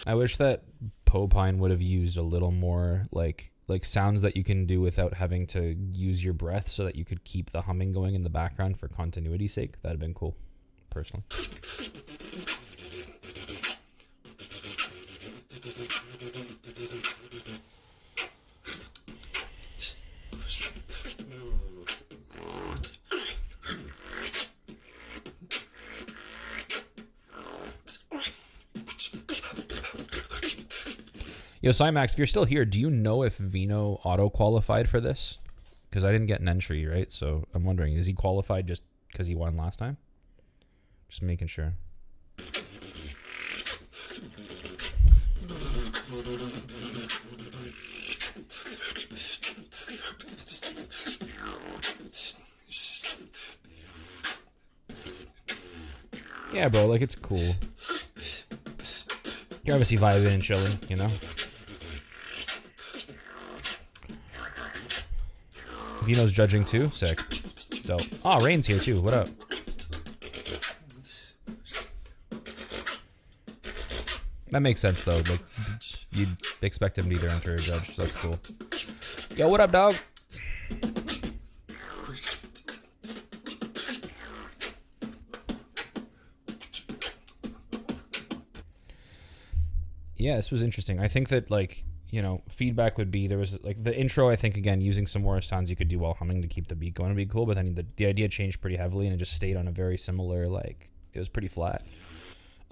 I wish that Popine would have used a little more like sounds that you can do without having to use your breath, so that you could keep the humming going in the background for continuity's sake. That'd have been cool, personally. Yo, Cymax, if you're still here, do you know if Vino auto-qualified for this? Because I didn't get an entry, right? So I'm wondering, is he qualified just because he won last time? Just making sure. Yeah, bro, like, it's cool. You're obviously vibing and chilling, you know? Vino's judging too? Sick. Dope. Oh, Rain's here too. What up? That makes sense though. Like, you'd expect him to either enter or judge, so that's cool. Yo, what up, dog? Yeah, this was interesting. I think that, like, you know, feedback would be, there was like the intro, I think, again, using some more sounds you could do while humming to keep the beat going would be cool, but then the idea changed pretty heavily and it just stayed on a very similar, like, it was pretty flat.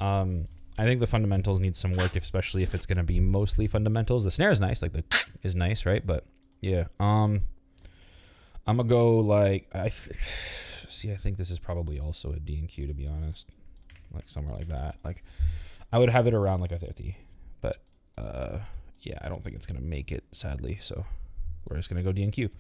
I think the fundamentals need some work, especially if it's going to be mostly fundamentals. The snare is nice, like the is nice, right? But yeah, I'm gonna go like, I think this is probably also a D&Q, to be honest, like somewhere like that. Like, I would have it around like a 50, but yeah, I don't think it's gonna make it, sadly. So we're just gonna go D&Q.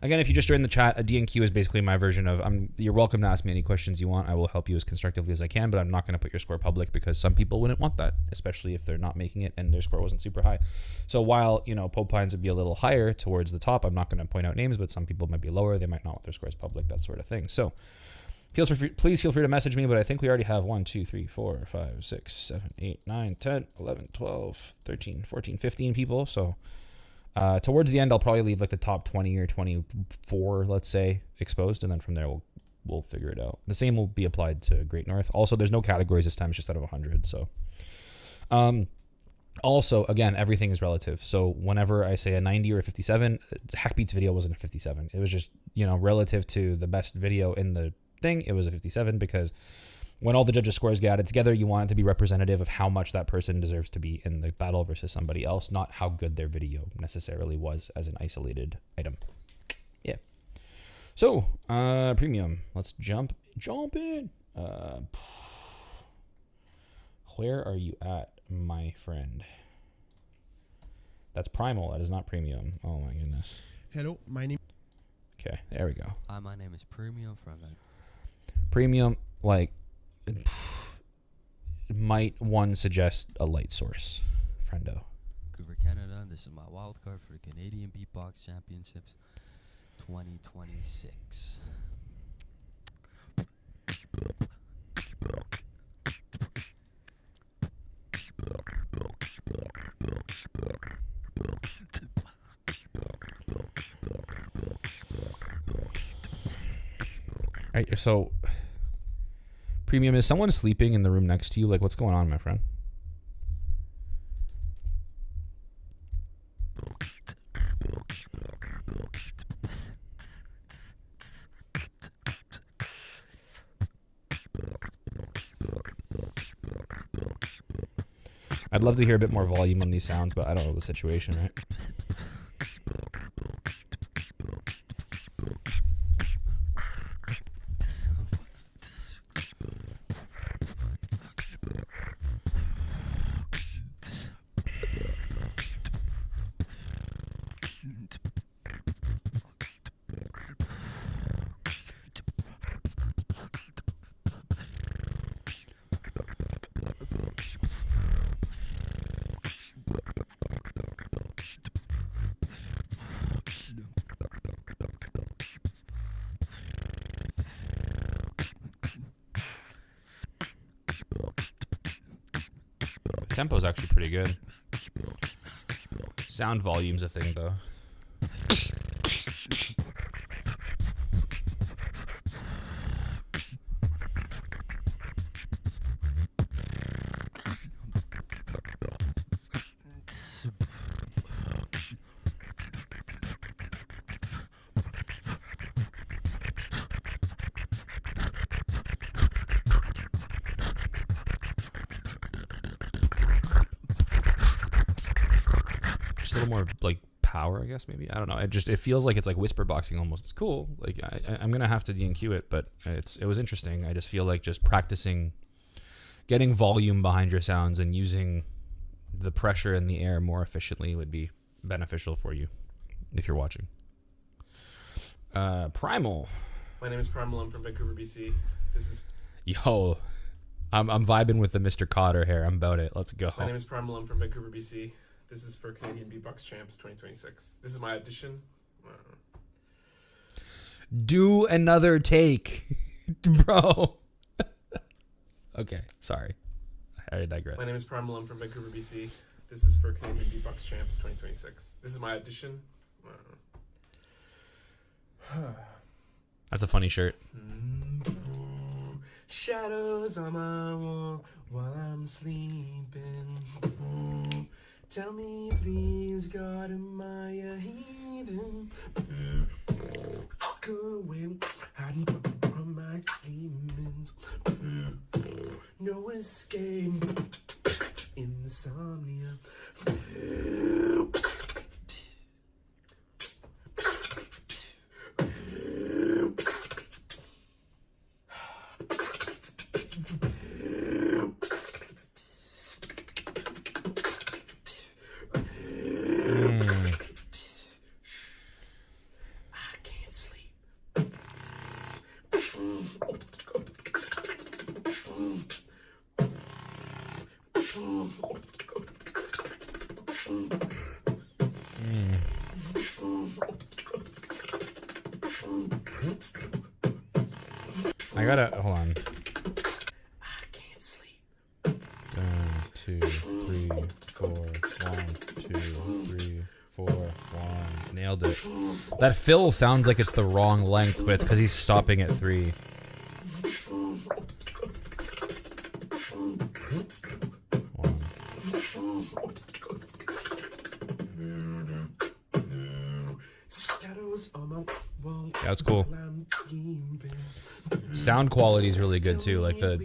Again, if you just joined the chat, a D&Q is basically my version of you're welcome to ask me any questions you want. I will help you as constructively as I can, but I'm not gonna put your score public because some people wouldn't want that, especially if they're not making it and their score wasn't super high. So while, you know, Popines would be a little higher towards the top, I'm not gonna point out names, but some people might be lower. They might not want their scores public, that sort of thing. So please feel free to message me, but I think we already have 1, 2, 3, 4, 5, 6, 7, 8, 9, 10, 11, 12, 13, 14, 15 people. So towards the end, I'll probably leave like the top 20 or 24, let's say, exposed, and then from there we'll figure it out. The same will be applied to Great North. Also, there's no categories this time; it's just out of 100. So, also, again, everything is relative. So whenever I say a 90 or a 57, Hackbeat's video wasn't a 57. It was just, you know, relative to the best video in the thing, it was a 57, because when all the judges' scores get added together, you want it to be representative of how much that person deserves to be in the battle versus somebody else, not how good their video necessarily was as an isolated item. Yeah. So, premium. Let's jump in. Where are you at, my friend? That's primal. That is not premium. Oh my goodness.
Hello, my name.
Okay, there we go.
Hi, my name is Premium from
Premium, like, might one suggest a light source, friendo?
Vancouver, Canada. This is my wild card for the Canadian Beatbox Championships 2026.
Right, so Premium, is someone sleeping in the room next to you? Like, what's going on, my friend? I'd love to hear a bit more volume on these sounds, but I don't know the situation, right? Tempo's actually pretty good. Sound volume's a thing, though. Just a little more like power, I guess, maybe. I don't know. It feels like it's like whisper boxing almost. It's cool. Like I'm gonna have to DNQ it, but it was interesting. I just feel like just practicing getting volume behind your sounds and using the pressure in the air more efficiently would be beneficial for you if you're watching. Primal.
My name is Primal. I'm from Vancouver, BC. This is.
Yo, I'm vibing with the Mr. Cotter here. I'm about it. Let's go.
My name is Primal. I'm from Vancouver, BC. This is for Canadian Beatbox Champs 2026. This is my audition.
Do another take, bro. Okay, sorry. I digress.
My name is Primal. I'm from Vancouver, BC. This is for Canadian Beatbox Champs 2026. This is my audition.
That's a funny shirt.
Shadows on my wall while I'm sleeping. Tell me, please, God, am I a heathen? Go away, hiding from my demons. No escape, insomnia.
I gotta hold on.
I can't sleep.
1, 2, 3, 4. 1, 2, 3, 4. 1. Nailed it. That fill sounds like it's the wrong length, but it's because he's stopping at 3. That's cool. Sound quality is really good too. Like I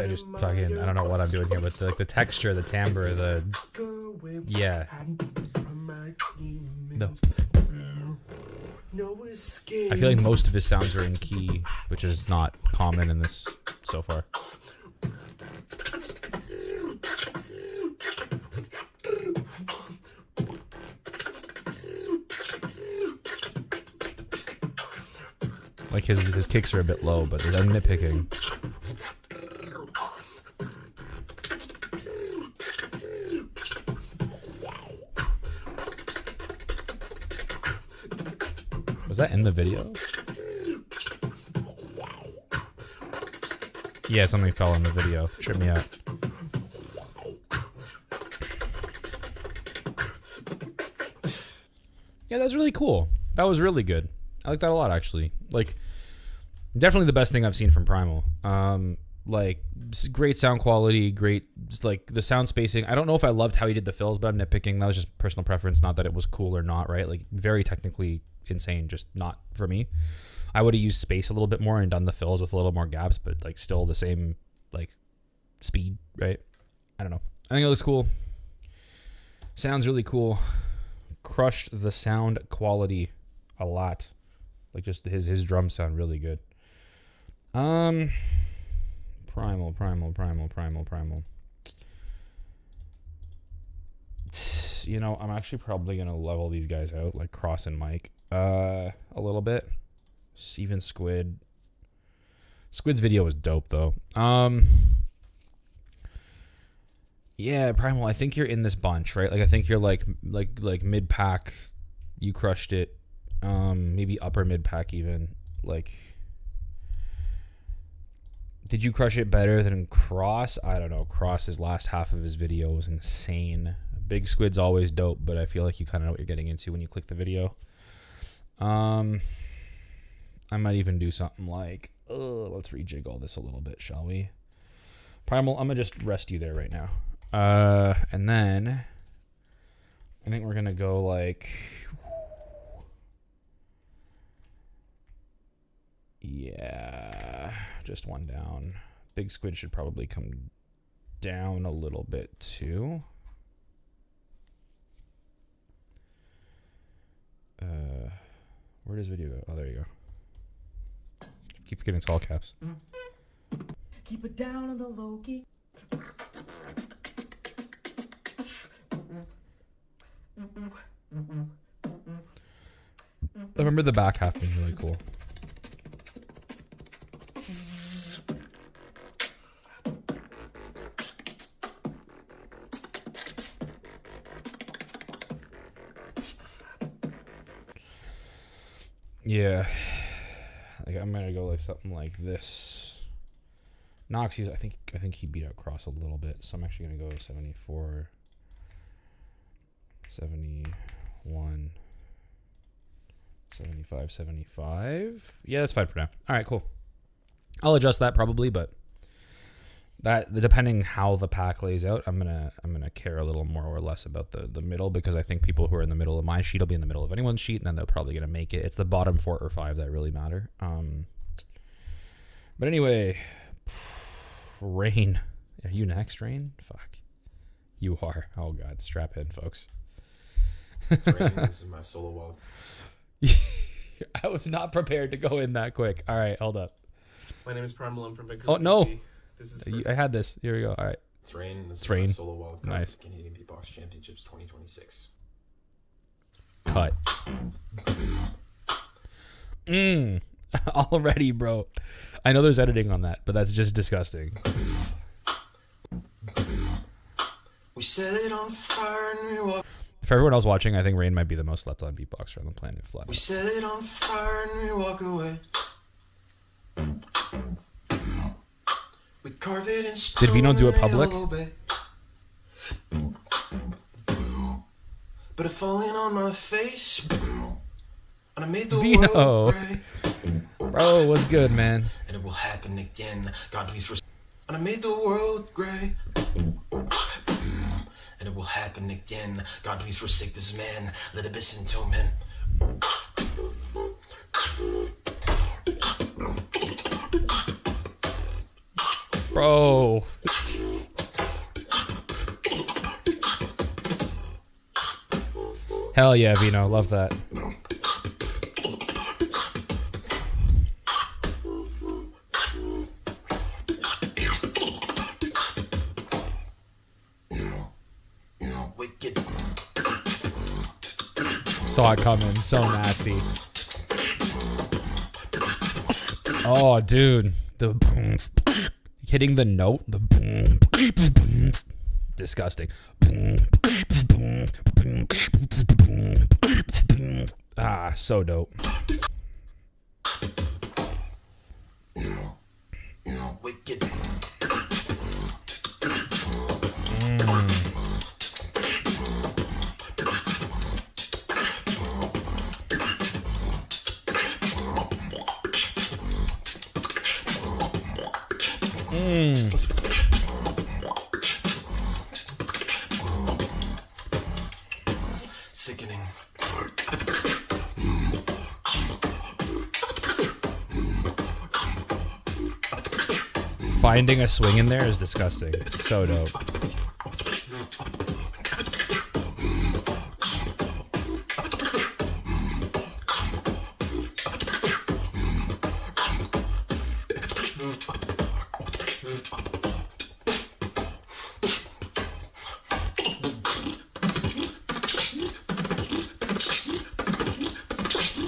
just fucking, I don't know what I'm doing here, but the texture, the timbre, yeah. No. I feel like most of his sounds are in key, which is not common in this so far. Like his kicks are a bit low, but I'm nitpicking. Was that in the video? Yeah, something fell in the video. Trip me out. Yeah, that was really cool. That was really good. I like that a lot, actually. Like, definitely the best thing I've seen from Primal. Like, great sound quality, great, like, the sound spacing. I don't know if I loved how he did the fills, but I'm nitpicking. That was just personal preference, not that it was cool or not, right? Like, very technically insane, just not for me. I would have used space a little bit more and done the fills with a little more gaps, but, like, still the same, like, speed, right? I don't know. I think it looks cool. Sounds really cool. Crushed the sound quality a lot. Like, just his drums sound really good. Primal. You know, I'm actually probably gonna level these guys out, like Cross and Mike, a little bit. Even Squid. Squid's video was dope though. Yeah, Primal. I think you're in this bunch, right? Like, I think you're like mid pack. You crushed it. Maybe upper mid pack even. Like, Did you crush it better than Cross? I don't know. Cross's last half of his video was insane. Big Squid's always dope, but I feel like you kind of know what you're getting into when you click the video. I might even do something like, let's rejig all this a little bit, shall we? Primal, I'm going to just rest you there right now. And then I think we're going to go like... Yeah, just one down. Big Squid should probably come down a little bit too. Where does video go? Oh, there you go. Keep forgetting it's all caps.
Keep it down on the low key.
I remember the back half being really cool. Yeah, like I'm gonna go like something like this. Nox, I think he beat out Cross a little bit, so I'm actually gonna go 74, 71, 75, 75. Yeah, that's fine for now. All right, cool. I'll adjust that probably, but that depending how the pack lays out, I'm gonna care a little more or less about the middle, because I think people who are in the middle of my sheet will be in the middle of anyone's sheet, and then they're probably gonna make it. It's the bottom 4 or 5 that really matter. But anyway, Rain, are you next, Rain? Fuck, you are. Oh god, strap in, folks.
It's Rain. This is my solo wild.
I was not prepared to go in that quick. All right, hold up.
My name is Primal. I'm from Vancouver.
Oh no.
BC. This is
I had this. Here we go. All right.
It's Rain. This
it's
is
Rain.
my solo wild card
Nice.
for Canadian Beatbox Championships 2026.
Cut. Already, bro. I know there's editing on that, but that's just disgusting.
We set it on fire and we walk.
For everyone else watching, I think Rain might be the most slept on beatboxer on the planet. Flat.
We set it on fire and we walk away. We carve it in stone.
Did Vino do it public?
But it falling on my face. And I made the
Vino.
world gray.
Bro, what's good, man?
And it will happen again. God, please. And I made the world gray. And it will happen again. God, please forsake this man. Let it be sent to him.
Bro. Hell yeah, Vino. Love that. Saw it coming. So nasty. Oh, dude. The hitting the note. The disgusting. Ah, so dope.
Wicked. Sickening.
Finding a swing in there is disgusting. So dope.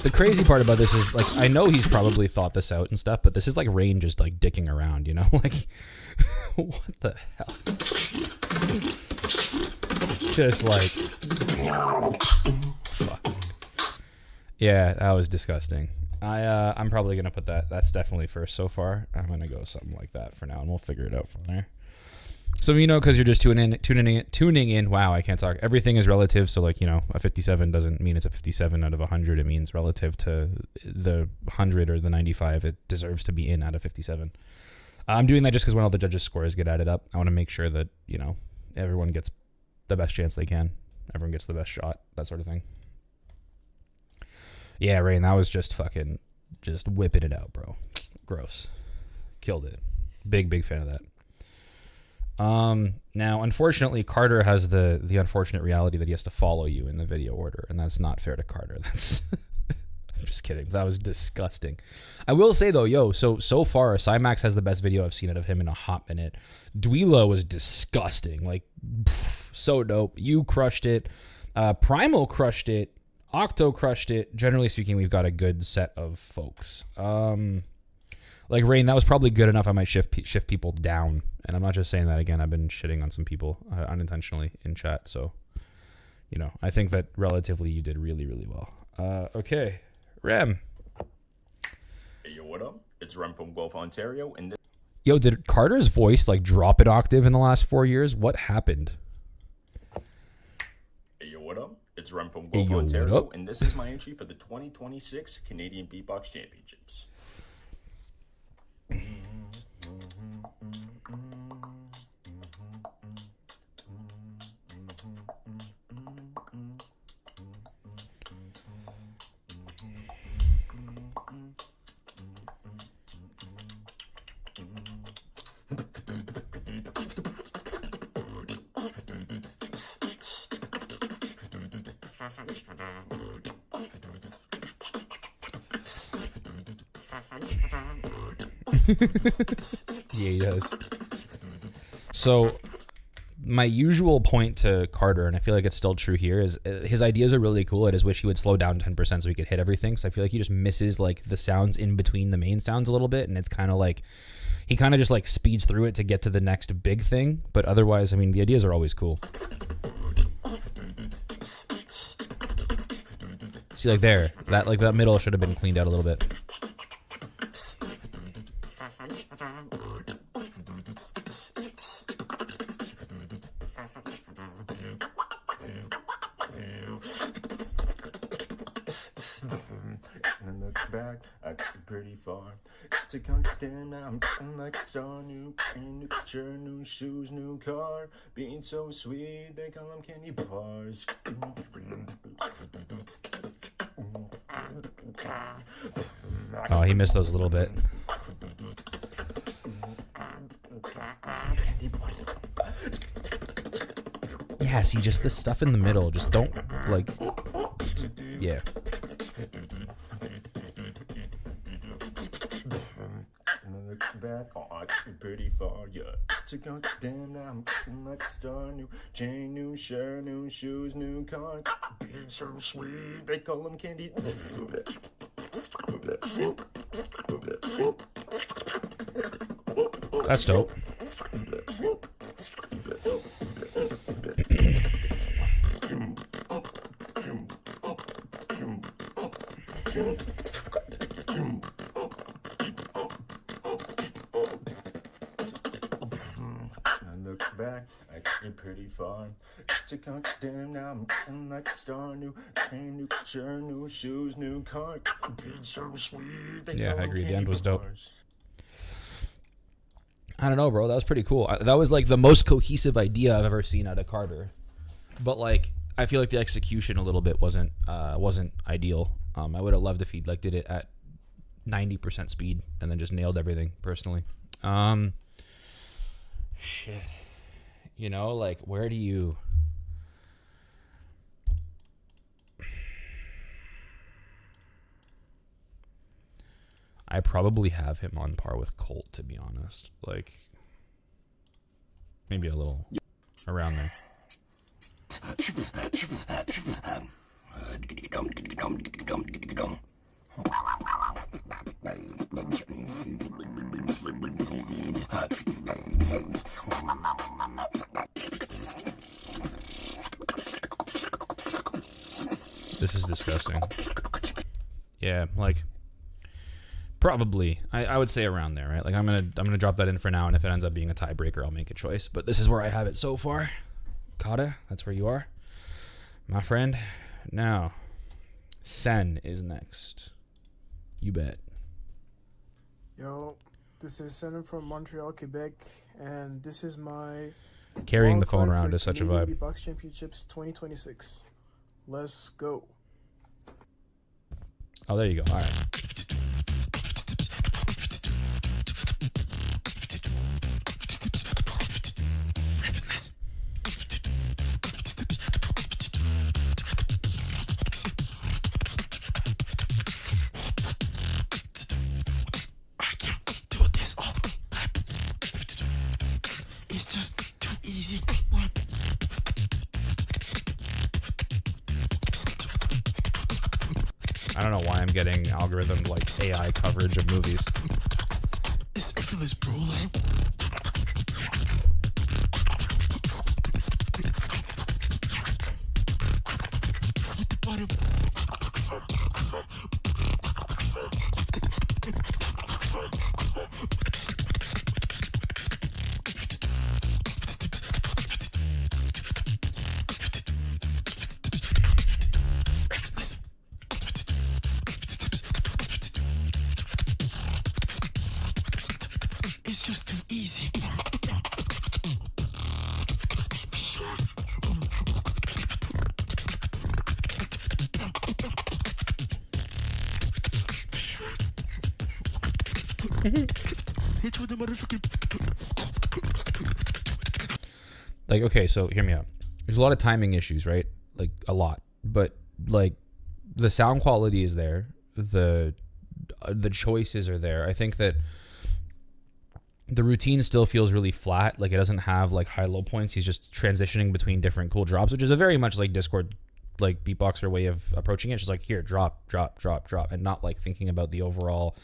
The crazy part about this is, like, I know he's probably thought this out and stuff, but this is like Rain just like dicking around, you know? Like, what the hell? Just like, fuck. Yeah, that was disgusting. I'm probably gonna put that. That's definitely first so far. I'm gonna go something like that for now, and we'll figure it out from there. So because you're just tuning in. Wow, I can't talk. Everything is relative. So like a 57 doesn't mean it's a 57 out of 100. It means relative to the 100 or the 95. It deserves to be in out of 57. I'm doing that just because when all the judges' scores get added up, I want to make sure that everyone gets the best chance they can. Everyone gets the best shot. That sort of thing. Yeah, Rain, that was just whipping it out, bro. Gross. Killed it. Big fan of that. Now, unfortunately, Carter has the unfortunate reality that he has to follow you in the video order, and that's not fair to Carter. That's I'm just kidding. That was disgusting. I will say though, so far, Cymax has the best video I've seen out of him in a hot minute. Dweela was disgusting. Like, so dope. You crushed it. Primal crushed it. Octo crushed it. Generally speaking, we've got a good set of folks. Like Rain, that was probably good enough. I might shift people down, and I'm not just saying that again. I've been shitting on some people unintentionally in chat, so I think that relatively you did really, really well. Okay, Rem.
Hey, yo, what up? It's Rem from Guelph, Ontario, and
Yo, did Carter's voice like drop an octave in the last 4 years? What happened?
Hey, yo, what up? It's Rem from Guelph, Ontario, and this is my entry for the 2026 Canadian Beatbox Championships.
Yeah, he does. So my usual point to Carter, and I feel like it's still true here, is his ideas are really cool. I just wish he would slow down 10% so he could hit everything. So I feel like he just misses like the sounds in between the main sounds a little bit, and it's kind of like he kind of just like speeds through it to get to the next big thing. But otherwise, I mean, the ideas are always cool. See, like there, that middle should have been cleaned out a little bit.
And look back, I got pretty far. To understand now, I'm getting like a star. New pen, new picture, new shoes, new car. Being so sweet, they call them candy bars.
Oh, he missed those a little bit. Yeah, see, just the stuff in the middle. Just don't, like, yeah.
Look back, oh, I got pretty far, yeah. To goddamn now, I'm getting like a star. New chain, new shirt, new shoes, new car. Being so sweet, they call them candy.
That's dope.
Look back, I get pretty far. To goddamn now, I'm getting like a star. New chain, new shirt, new shoes, new car. Being so sweet.
Yeah, I agree. The end was dope. I don't know, bro. That was pretty cool. That was like the most cohesive idea I've ever seen out of Carter. But like, I feel like the execution a little bit wasn't ideal. I would have loved if he like did it at 90% speed and then just nailed everything personally. Shit. You know, like, where do you... I probably have him on par with Colt, to be honest. Like, maybe a little around there. This is disgusting. Yeah, like, Probably. I would say around there, right? Like I'm gonna drop that in for now, and if it ends up being a tiebreaker, I'll make a choice. But this is where I have it so far. Kata, that's where you are, my friend. Now, Sen is next. You bet.
Yo, this is Sen from Montreal, Quebec, and this is my
Carrying the phone
wildcard
around
for
is such a
Canadian
vibe.
Beatbox Championships 2026. Let's go.
Oh, there you go. All right.
It's just too easy.
I don't know why I'm getting algorithm like AI coverage of movies.
It's effortless, bro. Like, with the bottom. It's just too easy. Hit with the motherfucking.
Like, okay, so hear me out. There's a lot of timing issues, right? Like a lot, but like the sound quality is there. The choices are there. I think that the routine still feels really flat. Like it doesn't have like high low points. He's just transitioning between different cool drops, which is a very much like Discord, like beatboxer way of approaching it. It's just like here, drop, drop, drop, drop, and not like thinking about the overall.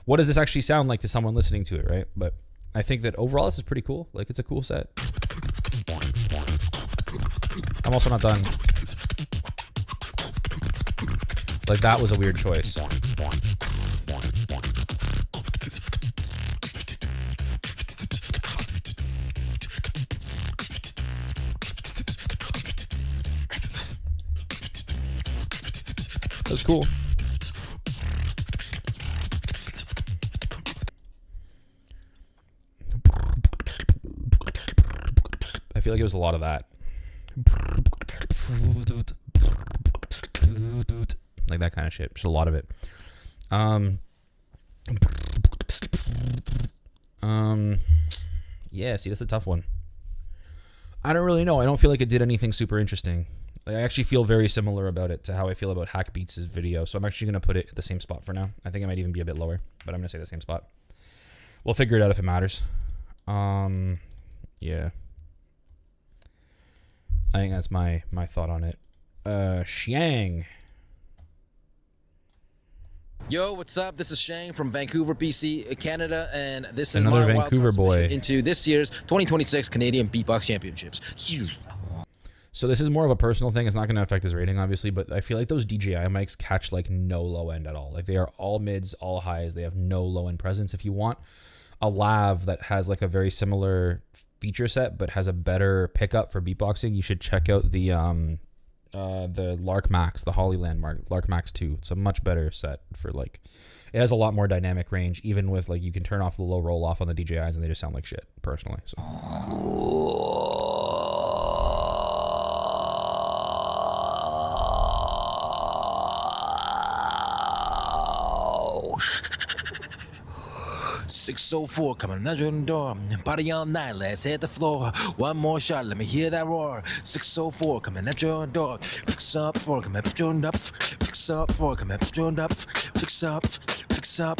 What does this actually sound like to someone listening to it, right? But I think that overall this is pretty cool. Like it's a cool set. I'm also not done. Like that was a weird choice. That was cool. I feel like it was a lot of that. Like that kind of shit. Just a lot of it. Yeah, see, that's a tough one. I don't really know. I don't feel like it did anything super interesting. Like, I actually feel very similar about it to how I feel about Hack Beats' video. So I'm actually going to put it at the same spot for now. I think it might even be a bit lower, but I'm going to say the same spot. We'll figure it out if it matters. Yeah. I think that's my thought on it. Xiang.
Yo, what's up? This is Shang from Vancouver, BC, Canada, and this is
Another
my
Vancouver
wildcard
boy
submission into this year's 2026 Canadian Beatbox Championships.
So this is more of a personal thing. It's not going to affect his rating, obviously, but I feel like those DJI mics catch like no low end at all. Like they are all mids, all highs. They have no low end presence. If you want a lav that has like a very similar feature set but has a better pickup for beatboxing, you should check out the Lark Max, the Hollyland Lark Max 2. It's a much better set for like, it has a lot more dynamic range, even with like, you can turn off the low roll off on the DJIs and they just sound like shit, personally. So.
.604 coming out your door. Party all night, let's hit the floor. One more shot, let me hear that roar. 604 coming at your door. Fix up for coming up your up. Fix up for coming up your up. Fix up, fix up.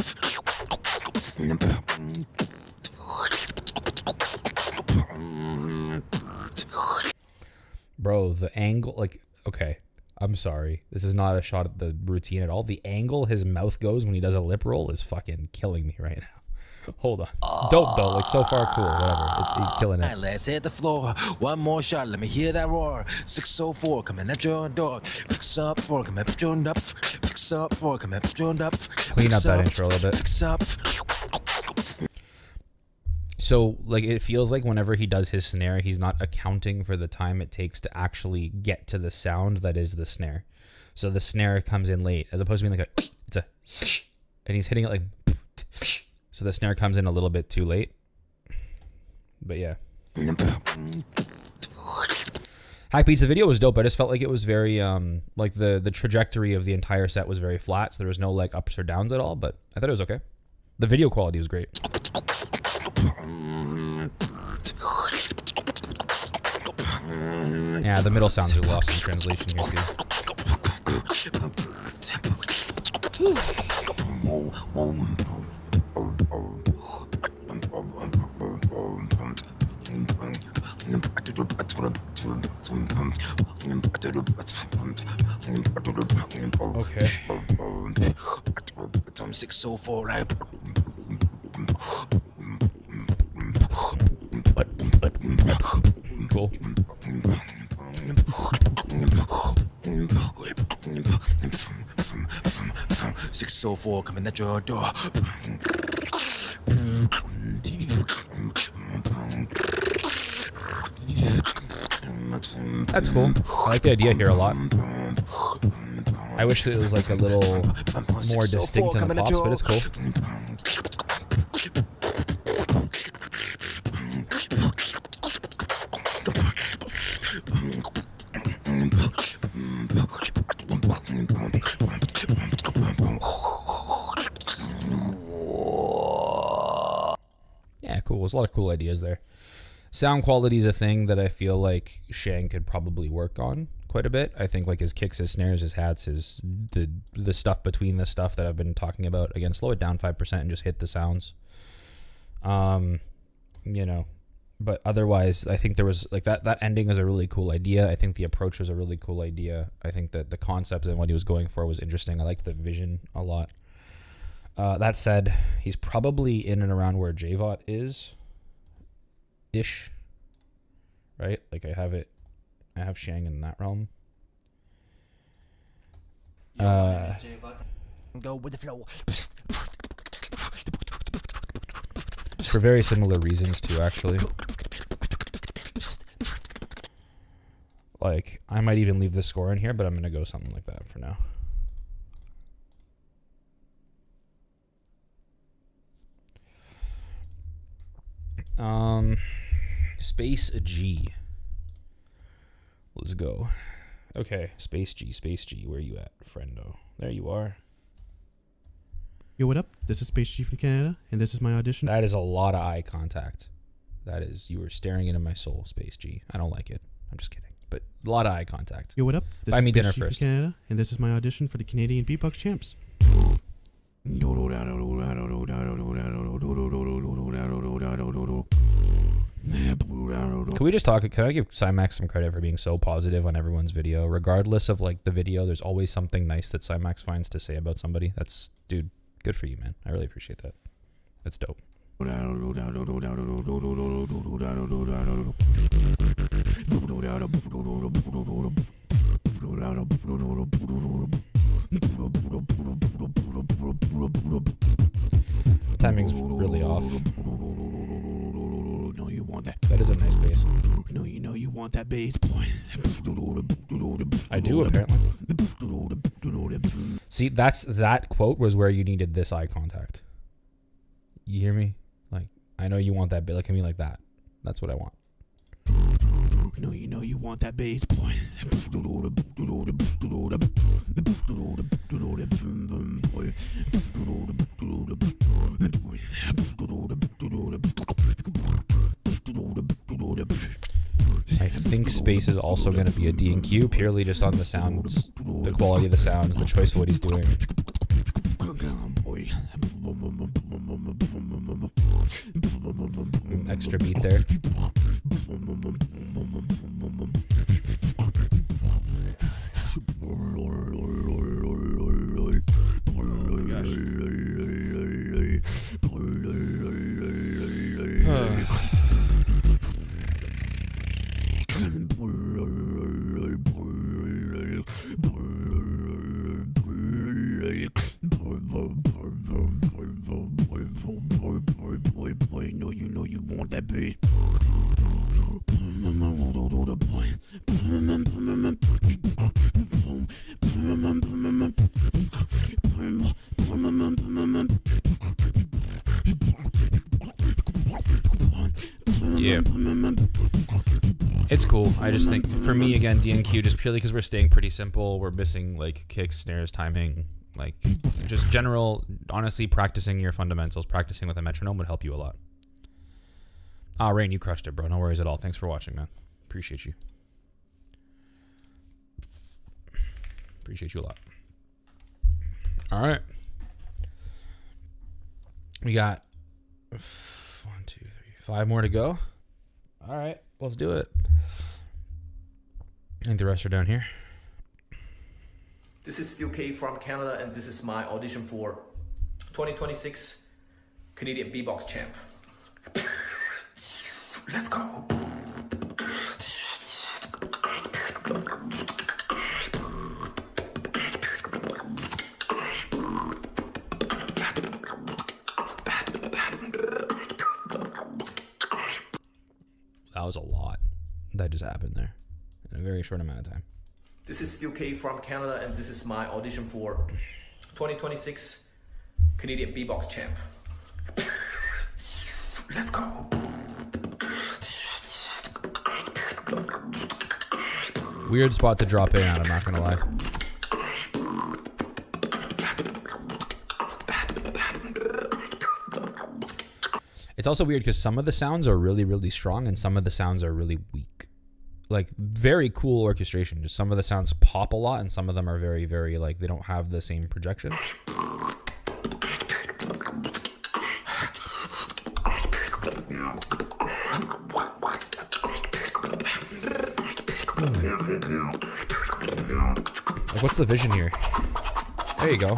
Bro, the angle, like, okay, I'm sorry. This is not a shot at the routine at all. The angle his mouth goes when he does a lip roll is fucking killing me right now. Hold on. Dope though. Like so far, cool. Whatever. He's killing it.
Let's hit the floor. One more shot. Let me hear that roar. 604 coming at your door. Fix up for coming at your up. Fix up for coming at your up.
Clean up that intro a little bit.
Fix up.
So like it feels like whenever he does his snare, he's not accounting for the time it takes to actually get to the sound that is the snare. So the snare comes in late, as opposed to being like and he's hitting it like. So the snare comes in a little bit too late. But yeah. High Pizza video was dope. I just felt like it was very like the trajectory of the entire set was very flat, so there was no like ups or downs at all, but I thought it was okay. The video quality was great. Yeah, the middle sounds are lost in translation here too. Okay.
604 right.
Cool.
604 coming at your door.
That's cool. I like the idea here a lot. I wish it was like a little more distinct in the pops, but it's cool. Yeah, cool. There's a lot of cool ideas there. Sound quality is a thing that I feel like Shang could probably work on quite a bit. I think like his kicks, his snares, his hats, his the stuff between the stuff that I've been talking about. Again, slow it down 5% and just hit the sounds. You know, but otherwise, I think there was like that ending is a really cool idea. I think the approach was a really cool idea. I think that the concept and what he was going for was interesting. I liked the vision a lot. That said, he's probably in and around where JVOT is. Ish. Right? Like I have Shang in that realm.
Go with the flow.
For very similar reasons too, actually. Like, I might even leave the score in here, but I'm gonna go something like that for now. Space G. Let's go. Okay, Space G, where you at, friendo? There you are.
Yo, what up? This is Space G from Canada, and this is my audition.
That is a lot of eye contact. That is, you were staring into my soul, Space G. I don't like it. I'm just kidding. But a lot of eye contact.
Yo, what up? This
Buy
is
me
Space
dinner
G
first.
from Canada, and this is my audition for the Canadian Beatbox Champs.
Can we just talk? Can I give Cymax some credit for being so positive on everyone's video? Regardless of like the video, there's always something nice that Cymax finds to say about somebody. That's, dude, good for you, man. I really appreciate that. That's dope. Timing's really off.
No, you want that.
That is a nice bass.
No, you know you want that bass, boy.
I do, apparently. See, that quote was where you needed this eye contact. You hear me? Like, I know you want that bit. Like, I mean, like that. That's what I want.
No, you know you want that bass, boy.
I think Space is also going to be a D&Q purely just on the sounds, the quality of the sounds, the choice of what he's doing. Extra beat there.
No, you know you want that beat.
Yeah. It's cool. I just think, for me, again, D&Q, just purely because we're staying pretty simple, we're missing, like, kicks, snares, timing, like, just general, honestly, practicing your fundamentals, practicing with a metronome would help you a lot. Ah, Rain, you crushed it, bro. No worries at all. Thanks for watching, man. Appreciate you. Appreciate you a lot. All right. We got 1, 2, 3, 5 more to go. All right, let's do it. I think the rest are down here.
This is Steel K from Canada, and this is my audition for 2026 Canadian Beatbox Champ. Let's go.
That was a lot that just happened there in a very short amount of time.
This is Steel K from Canada, and this is my audition for 2026 Canadian Beatbox Champ. Let's go.
Weird spot to drop in at, I'm not gonna lie. It's also weird because some of the sounds are really, really strong and some of the sounds are really weak. Like, very cool orchestration. Just some of the sounds pop a lot and some of them are very, very, like, they don't have the same projection. Like, what's the vision here? There you go.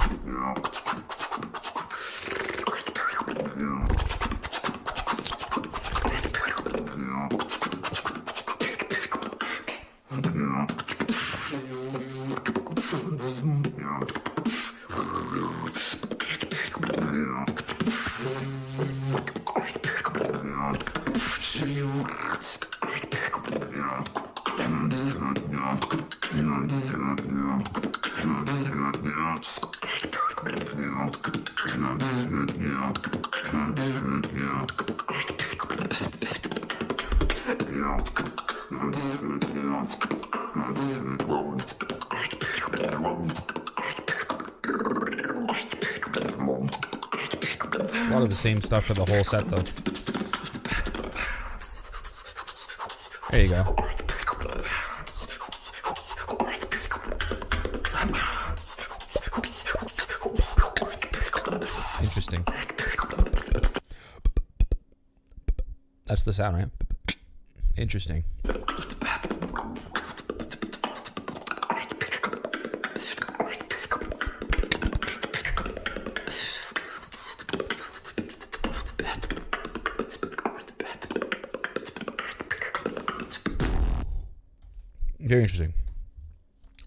A lot of the same stuff for the whole set, though. There you go. Interesting. That's the sound, right? Interesting. Very interesting.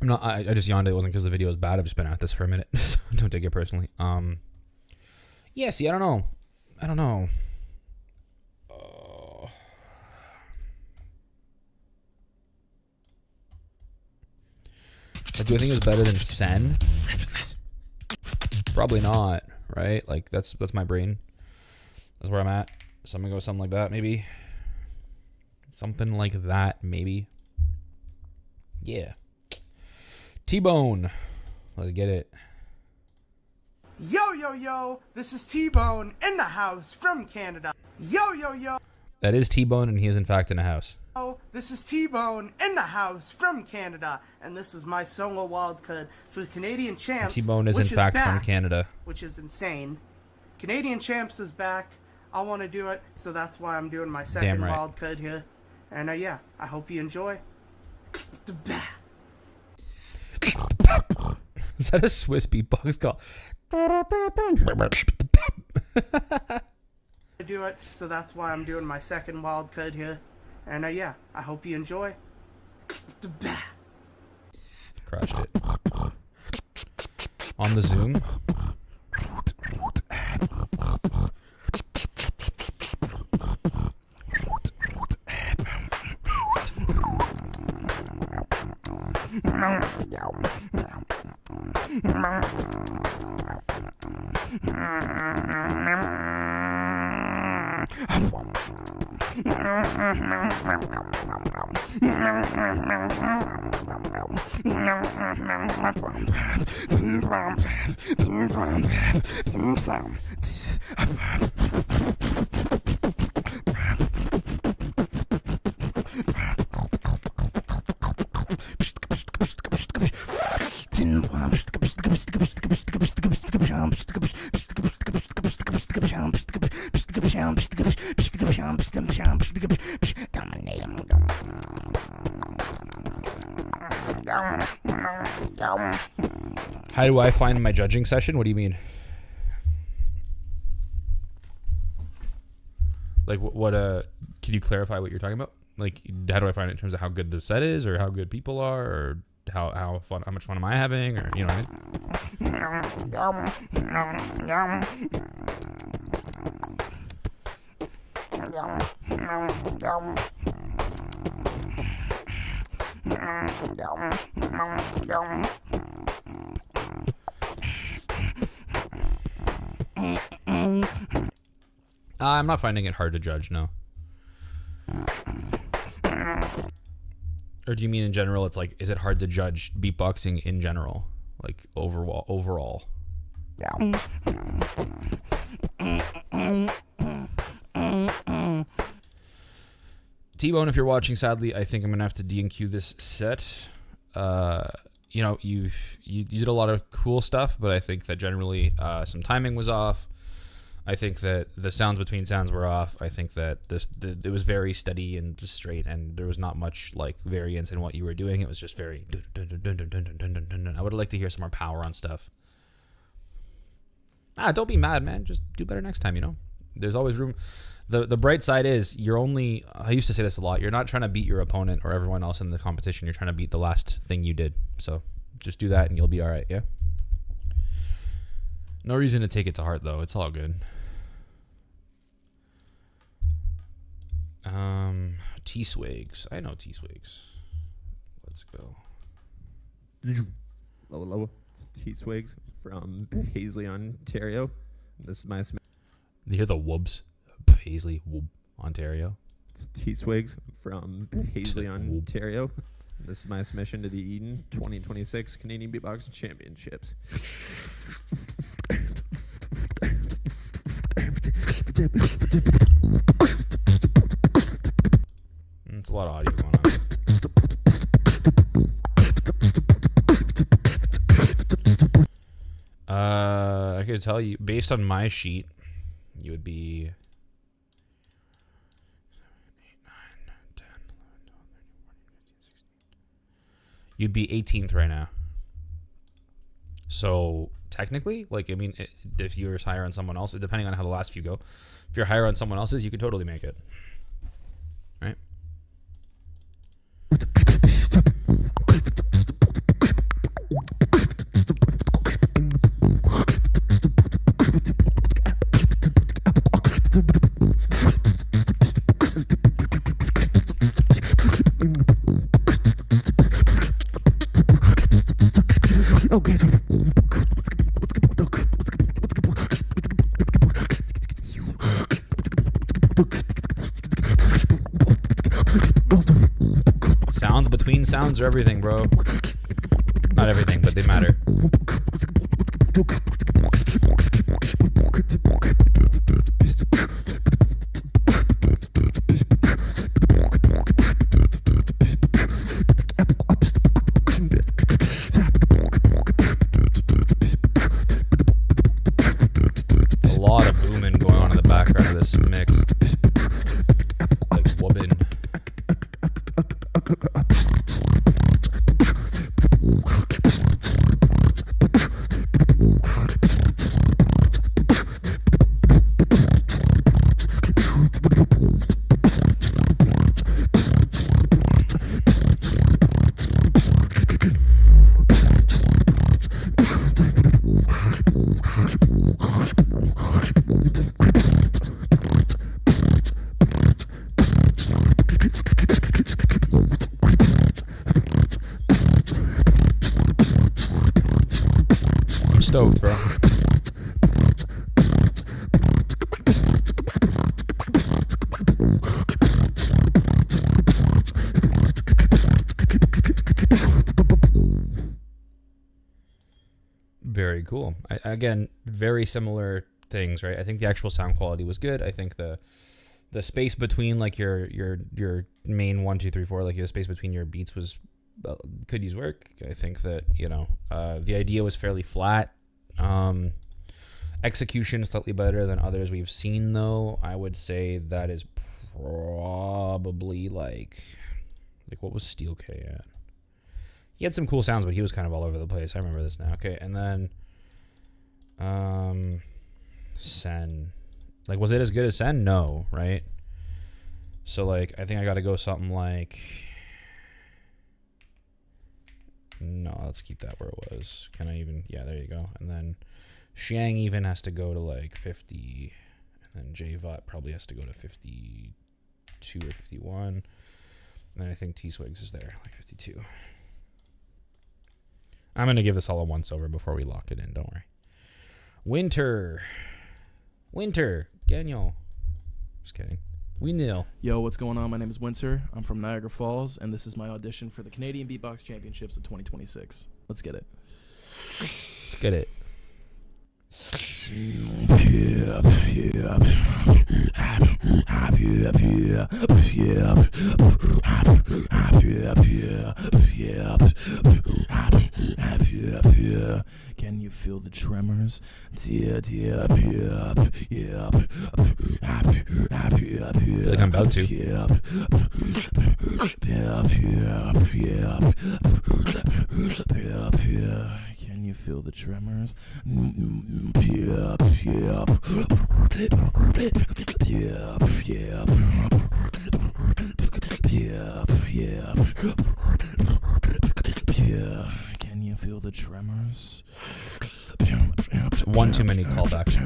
I'm not. I just yawned. It wasn't because the video was bad. I've just been at this for a minute. So don't take it personally. Yeah. See, I don't know. Like, do I think it was better than Sen? Probably not. Right? Like, that's my brain. That's where I'm at. So I'm gonna go with something like that, maybe. Something like that, maybe. Yeah. T-Bone. Let's get it.
Yo, yo, yo. This is T-Bone in the house from Canada. Yo, yo, yo.
That is T-Bone, and he is in fact in a house.
This is T-Bone in the house from Canada, and this is my solo wildcard for the Canadian Champs.
T-Bone is in fact from Canada.
Which is insane. Canadian Champs is back. I want to do it, so that's why I'm doing my second wildcard here. And yeah, I hope you enjoy.
Is that a Swiss beatbox call?
Do it, so that's why I'm doing my second wildcard here. And yeah, I hope you enjoy.
Crushed it. On the Zoom. How do I find my judging session? What do you mean? Like what can you clarify what you're talking about? Like how do I find it in terms of how good the set is, or how good people are, or how much fun am I having, or you know what I'm not finding it hard to judge, no. Or do you mean in general? It's like, is it hard to judge beatboxing in general, like overall? T-Bone, if you're watching, sadly, I think I'm gonna have to D&Q this set. You know, you did a lot of cool stuff, but I think that generally some timing was off. I think that the sounds between sounds were off. I think that it was very steady and straight, and there was not much like variance in what you were doing. It was just very. I would have liked to hear some more power on stuff. Don't be mad, man. Just do better next time. You know, there's always room. The bright side is you're only. I used to say this a lot. You're not trying to beat your opponent or everyone else in the competition. You're trying to beat the last thing you did. So just do that, and you'll be all right. Yeah. No reason to take it to heart, though. It's all good. T-Swigs. I know T-Swigs. Let's go.
Hello. It's T-Swigs from Paisley, Ontario. This is my...
You hear the whoops? Paisley, whoop, Ontario.
It's T-Swigs from Paisley, Ontario. This is my submission to the Eden 2026 Canadian Beatbox Championships.
It's a lot of audio going on. I could tell you, based on my sheet, you would be 18th right now. So technically, like, I mean, if you're higher on someone else, depending on how the last few go, if you're higher on someone else's, you could totally make it. Right?
Okay.
Sounds between sounds are everything, bro. Not everything, but they matter. A lot of booming going on in the background of this mix. Like wobbin'. stoked, bro. Very cool. Again, very similar things, right? I think the actual sound quality was good. I think the space between like your main 1, 2, 3, 4, like the space between your beats was could use work. I think that, you know, the idea was fairly flat. Execution is slightly better than others we've seen, though. I would say that is probably like what was Steel K at? He had some cool sounds, but he was kind of all over the place. I remember this now. Okay, and then Sen. Like, was it as good as Sen? No, right? So, like, I think I got to go something like... No, let's keep that where it was. Can I even... Yeah, there you go. And then Xiang even has to go to, like, 50. And then J-Vot probably has to go to 52 or 51. And then I think T-Swigs is there, like 52. I'm going to give this all a once-over before we lock it in. Don't worry. Winter. Daniel. Just kidding. We nil.
Yo, what's going on? My name is Winter. I'm from Niagara Falls, and this is my audition for the Canadian Beatbox Championships of 2026. Let's get it.
Let's get it.
Can you feel the tremors?
I feel like I'm about to.
Can you feel the tremors? Can you feel the tremors?
One too many callbacks.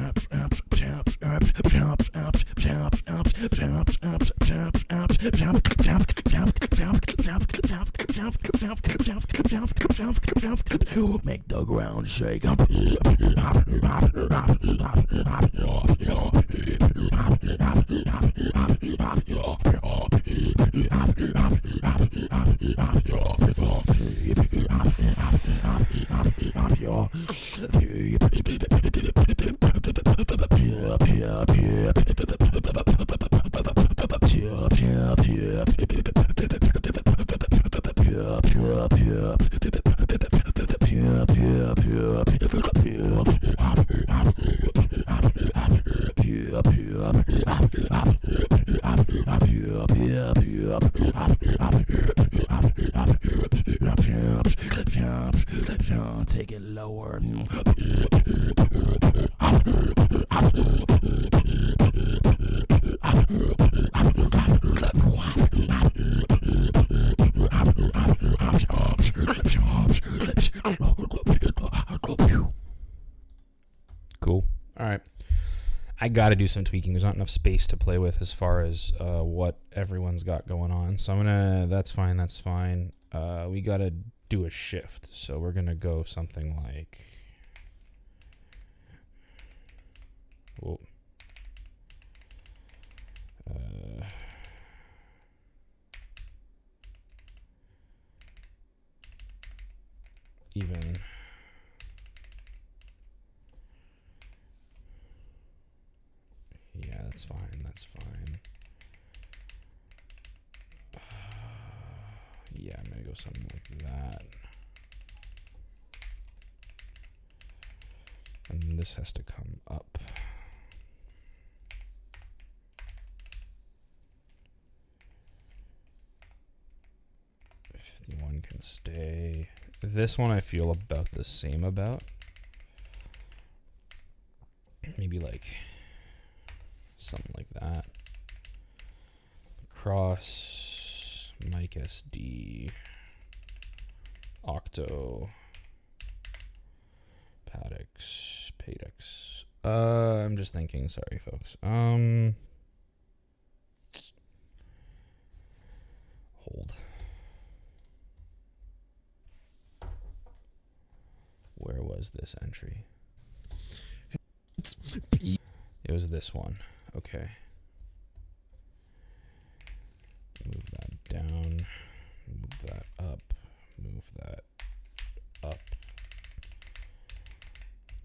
Make the ground shake. Take it lower.
Cool. All right. I got to do some tweaking. There's not enough space to play with as far as what everyone's got going on. So I'm going to... That's fine. That's fine. We got to do a shift. So we're going to go something like... Whoa. Even... Yeah, that's fine. That's fine. Yeah, I'm going to go something like that. And this has to come up. One can stay. This one I feel about the same about. Maybe like something like that. Cross, Mic SD, Octo, Padex, Padex. I'm just thinking. Sorry, folks. Hold. Where was was this entry? It was this one. Okay. Move that down. Move that up. Move that up.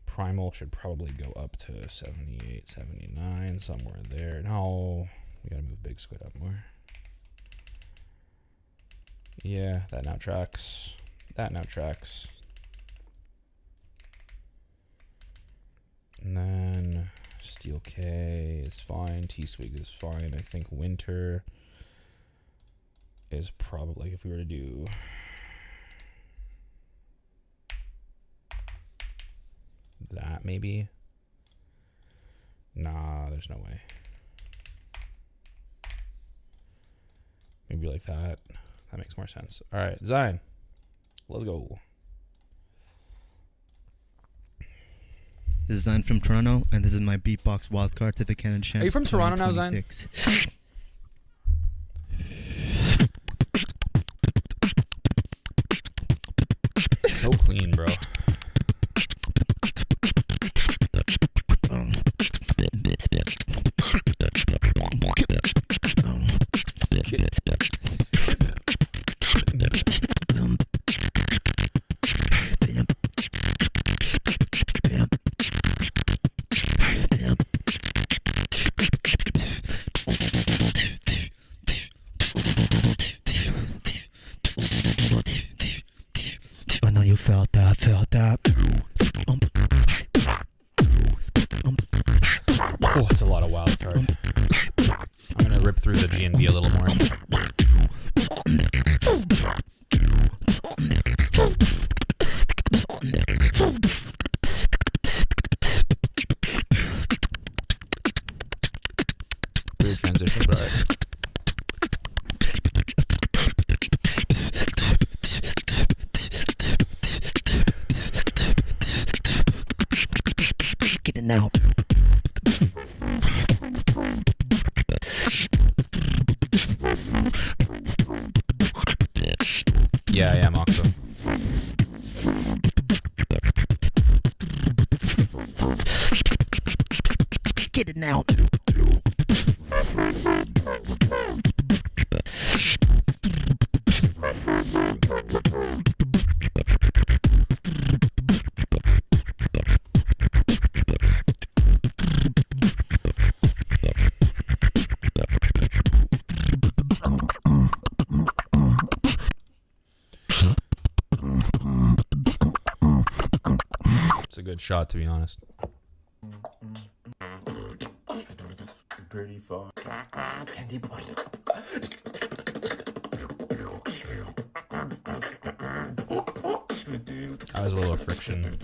Primal should probably go up to 78, 79, somewhere there. No, we gotta move Big Squid up more. Yeah, that now tracks. That now tracks. And then Steel K is fine. T-Swig is fine. I think Winter is probably, if we were to do that, maybe. Nah, there's no way. Maybe like that. That makes more sense. All right, Zion, let's go.
This is Zion from Toronto, and this is my beatbox wildcard to the Canada Champs.
Are you from Toronto now, Zion? So clean, bro.
I know you felt that,
Oh, it's a lot of wild card. I'm gonna rip through the GNB a little more. Weird transition, but alright.
Get it now.
Yeah, I am, Octo.
Get it now.
It's a good shot, to be honest.
Pretty far. Candy boy.
That was a little friction.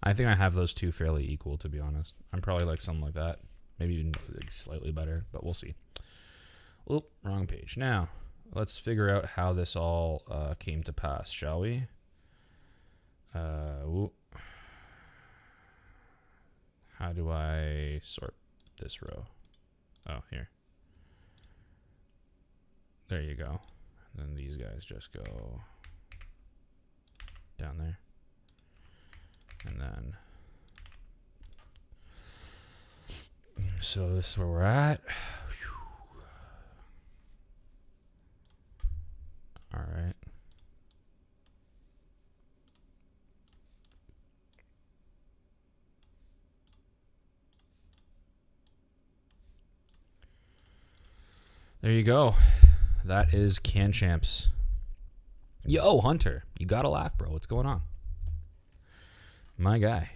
I think I have those two fairly equal, to be honest. I'm probably like something like that. Maybe even like slightly better, but we'll see. Oop, wrong page. Now, let's figure out how this all came to pass, shall we? How do I sort this row? Oh, here. There you go. And then these guys just go down there. And then, so this is where we're at. All right. There you go. That is Can Champs. Yo, Hunter, you gotta laugh, bro. What's going on? My guy.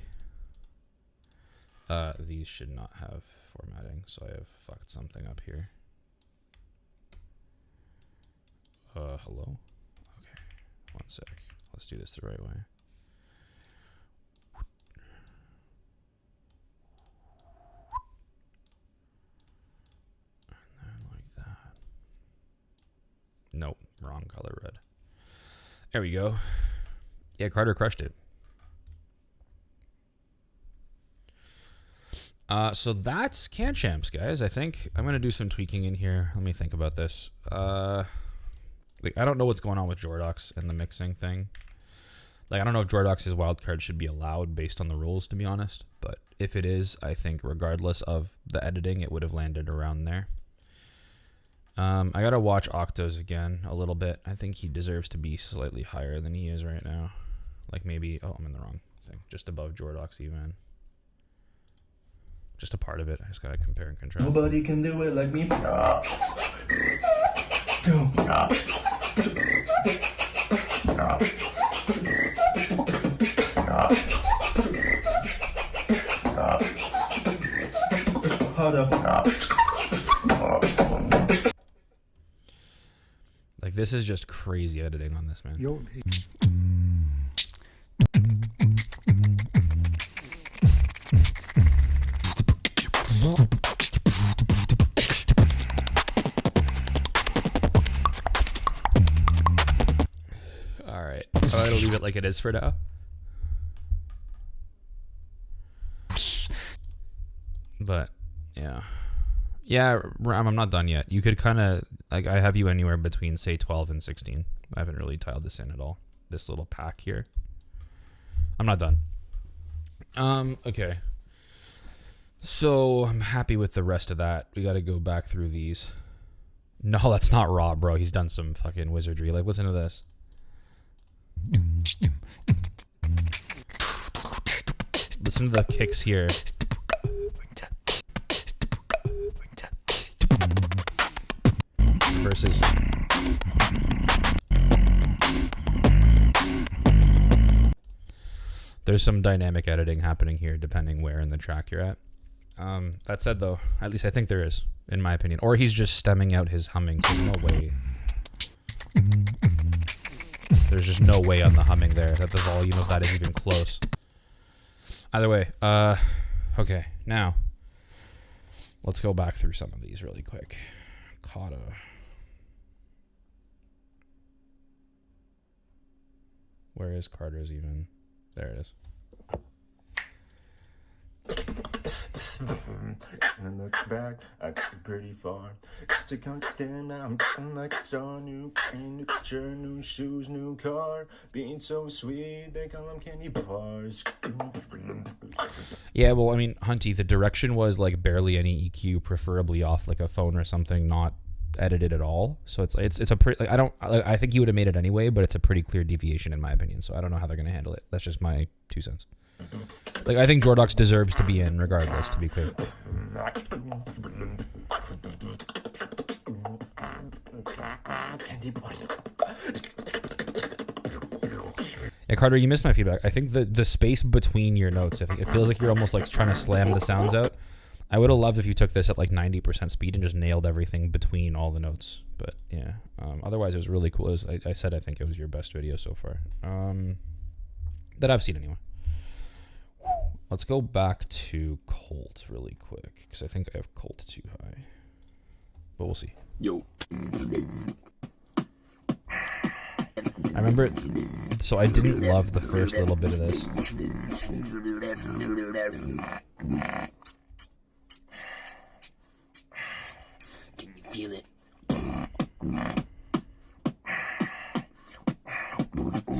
These should not have formatting, so I have fucked something up here. Hello? Okay, one sec. Let's do this the right way. And then like that. Nope, wrong color red. There we go. Yeah, Carter crushed it. So that's Can Champs, guys. I think I'm gonna do some tweaking in here. Let me think about this. Like, I don't know what's going on with Jordox and the mixing thing. Like, I don't know if Jordox's wildcard should be allowed based on the rules, to be honest. But if it is, I think regardless of the editing, it would have landed around there. I gotta watch Octo's again a little bit. I think he deserves to be slightly higher than he is right now. Like maybe, oh, I'm in the wrong thing. Just above Jordox even. Just a part of it. I just gotta compare and contrast.
Nobody can do it like me. Go.
Like, this is just crazy editing on this, man.
Yo.
All right. I'm gonna leave it like it is for now. But yeah, I'm not done yet. You could kind of, like, I have you anywhere between say 12 and 16. I haven't really tiled this in at all. This little pack here. I'm not done. Okay. So I'm happy with the rest of that. We got to go back through these. No, that's not Raw, bro. He's done some fucking wizardry. Like, listen to this. Listen to the kicks here. Versus there's some dynamic editing happening here depending where in the track you're at. That said, though, at least I think there is, in my opinion. Or he's just stemming out his humming. There's no way. There's just no way on the humming there that the volume of that is even close. Either way, okay, now let's go back through some of these really quick. Kata. Where is Carter's even? There it is.
And look back, I took pretty far. To understand I'm like a star, new pain, new picture, new shoes, new car. Being so sweet, they call them candy bars.
Yeah, well, I mean, Hunty, the direction was like barely any EQ, preferably off like a phone or something, not edited at all. So it's a pretty, like, I think he would have made it anyway, but it's a pretty clear deviation in my opinion. So I don't know how they're gonna handle it. That's just my 2 cents. Like, I think Jordox deserves to be in regardless, to be clear. Yeah, Carter, you missed my feedback. I think the space between your notes, I think it feels like you're almost like trying to slam the sounds out. I would have loved if you took this at like 90% speed and just nailed everything between all the notes. But yeah, otherwise it was really cool. I said I think it was your best video so far, that I've seen anyway. Let's go back to Colt really quick, because I think I have Colt too high. But we'll see.
Yo.
I remember, so I didn't love the first little bit of this.
Can you feel it?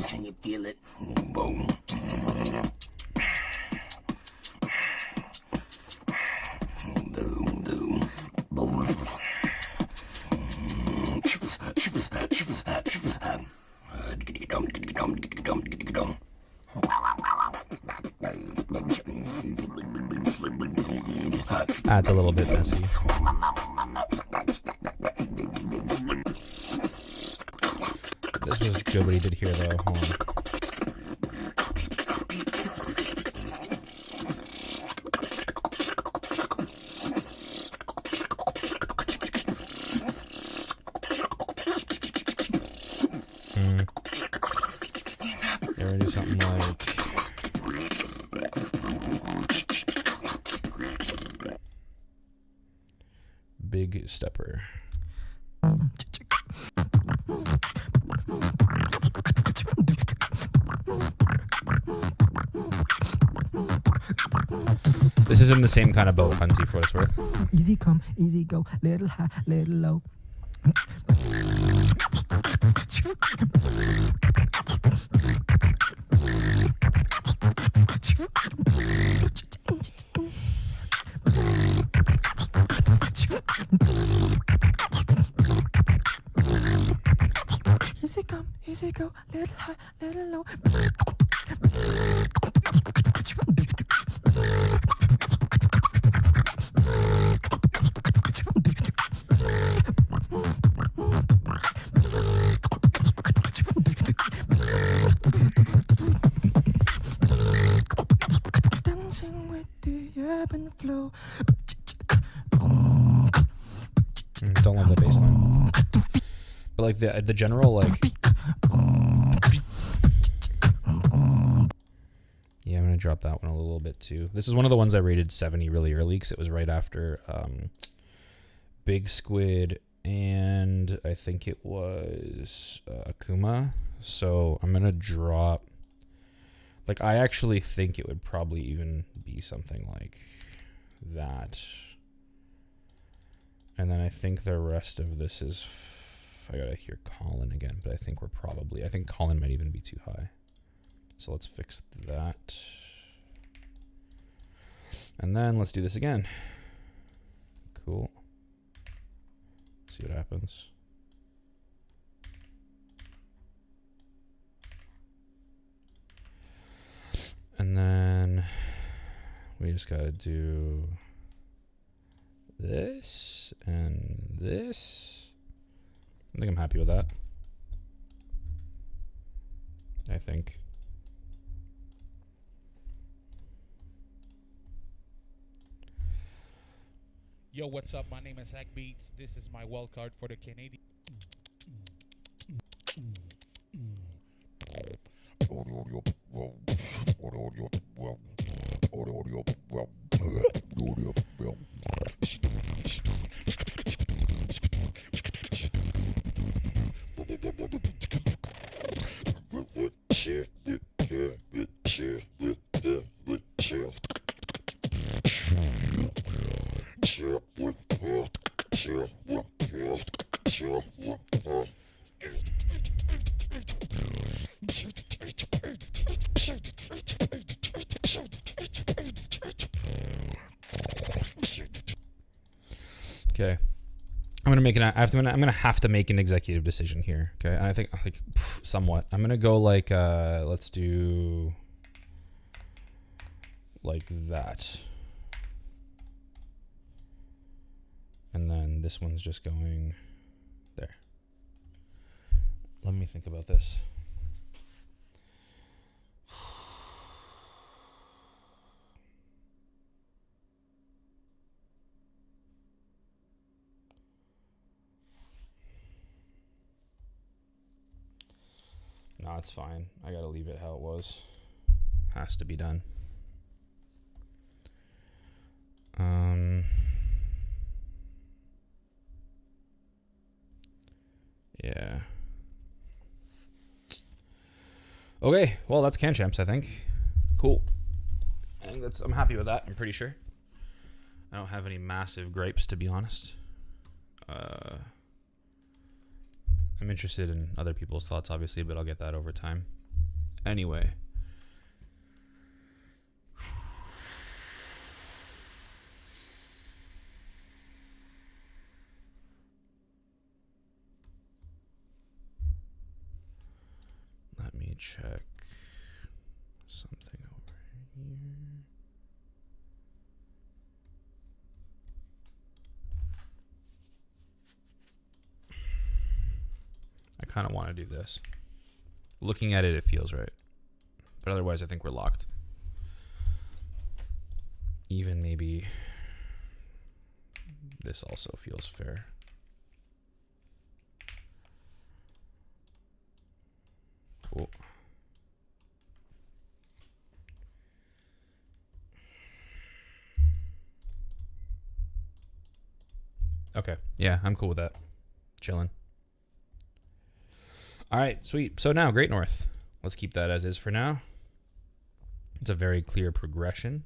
Can you feel it? Boom.
That's a little bit messy. This was good what he did here though. Hold on. They're gonna do something like Big Stepper. This is in the same kind of boat, Hunty, for what it's worth.
Easy come, easy go, little high, little low. Easy come, easy go, little high, little low. Dancing with the ebb and flow.
Don't love the bass line. But like the general like. Yeah, I'm gonna drop that one a little bit too. This is one of the ones I rated 70 really early because it was right after Big Squid and I think it was Akuma. So I'm gonna drop. Like I actually think it would probably even be something like that. And then I think the rest of this is. I gotta hear Colin again, but I think I think Colin might even be too high. So let's fix that. And then let's do this again. Cool. See what happens. And then we just gotta do this and this. I think I'm happy with that. I think.
Yo, what's up? My name is Hack Beats. This is my wild card for the Canadian.
Okay, I'm gonna have to make an executive decision here. Okay, and I think like somewhat. I'm gonna go like let's do like that, and then this one's just going there. Let me think about this. No, it's fine. I gotta leave it how it was. Has to be done. Yeah. Okay, well that's Can Champs, I think. Cool. I think I'm happy with that, I'm pretty sure. I don't have any massive gripes, to be honest. I'm interested in other people's thoughts, obviously, but I'll get that over time. Anyway. Let me check something over here. I kind of want to do this. Looking at it, it feels right. But otherwise, I think we're locked. Even maybe this also feels fair. Cool. Okay. Yeah, I'm cool with that. Chilling. All right, sweet. So now, Great North. Let's keep that as is for now. It's a very clear progression.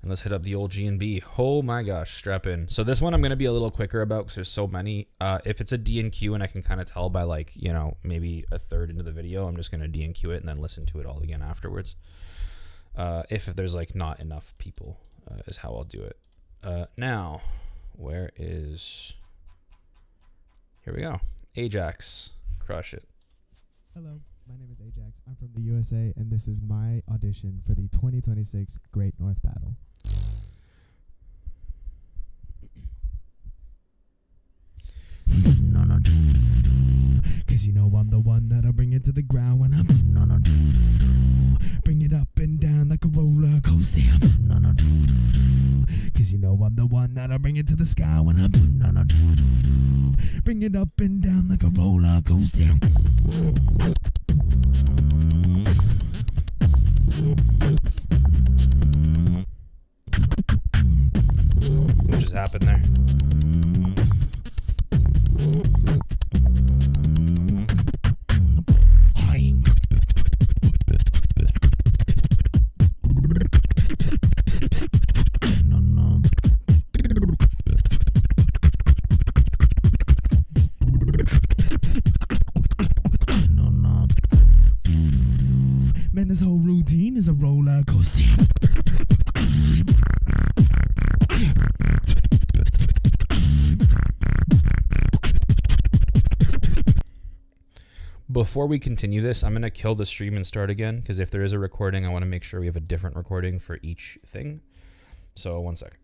And let's hit up the old G&B. Oh my gosh, strap in. So this one I'm going to be a little quicker about because there's so many. If it's a D&Q and I can kind of tell by like, you know, maybe a third into the video, I'm just going to D&Q it and then listen to it all again afterwards. If there's like not enough people is how I'll do it. Now, where is... Here we go. Ajax. Crush it.
Hello, my name is Ajax. I'm from the USA, and this is my audition for the 2026 Great North Battle. Cause you know I'm the one that'll bring it to the ground when I'm bring it up and down like a roller coaster. Cause you know I'm the one that'll bring it to the sky when I'm bring it up and down like a roller coaster.
What just happened there?
Man, this whole routine is a roller coaster.
Before we continue this, I'm going to kill the stream and start again, because if there is a recording, I want to make sure we have a different recording for each thing. So, 1 second.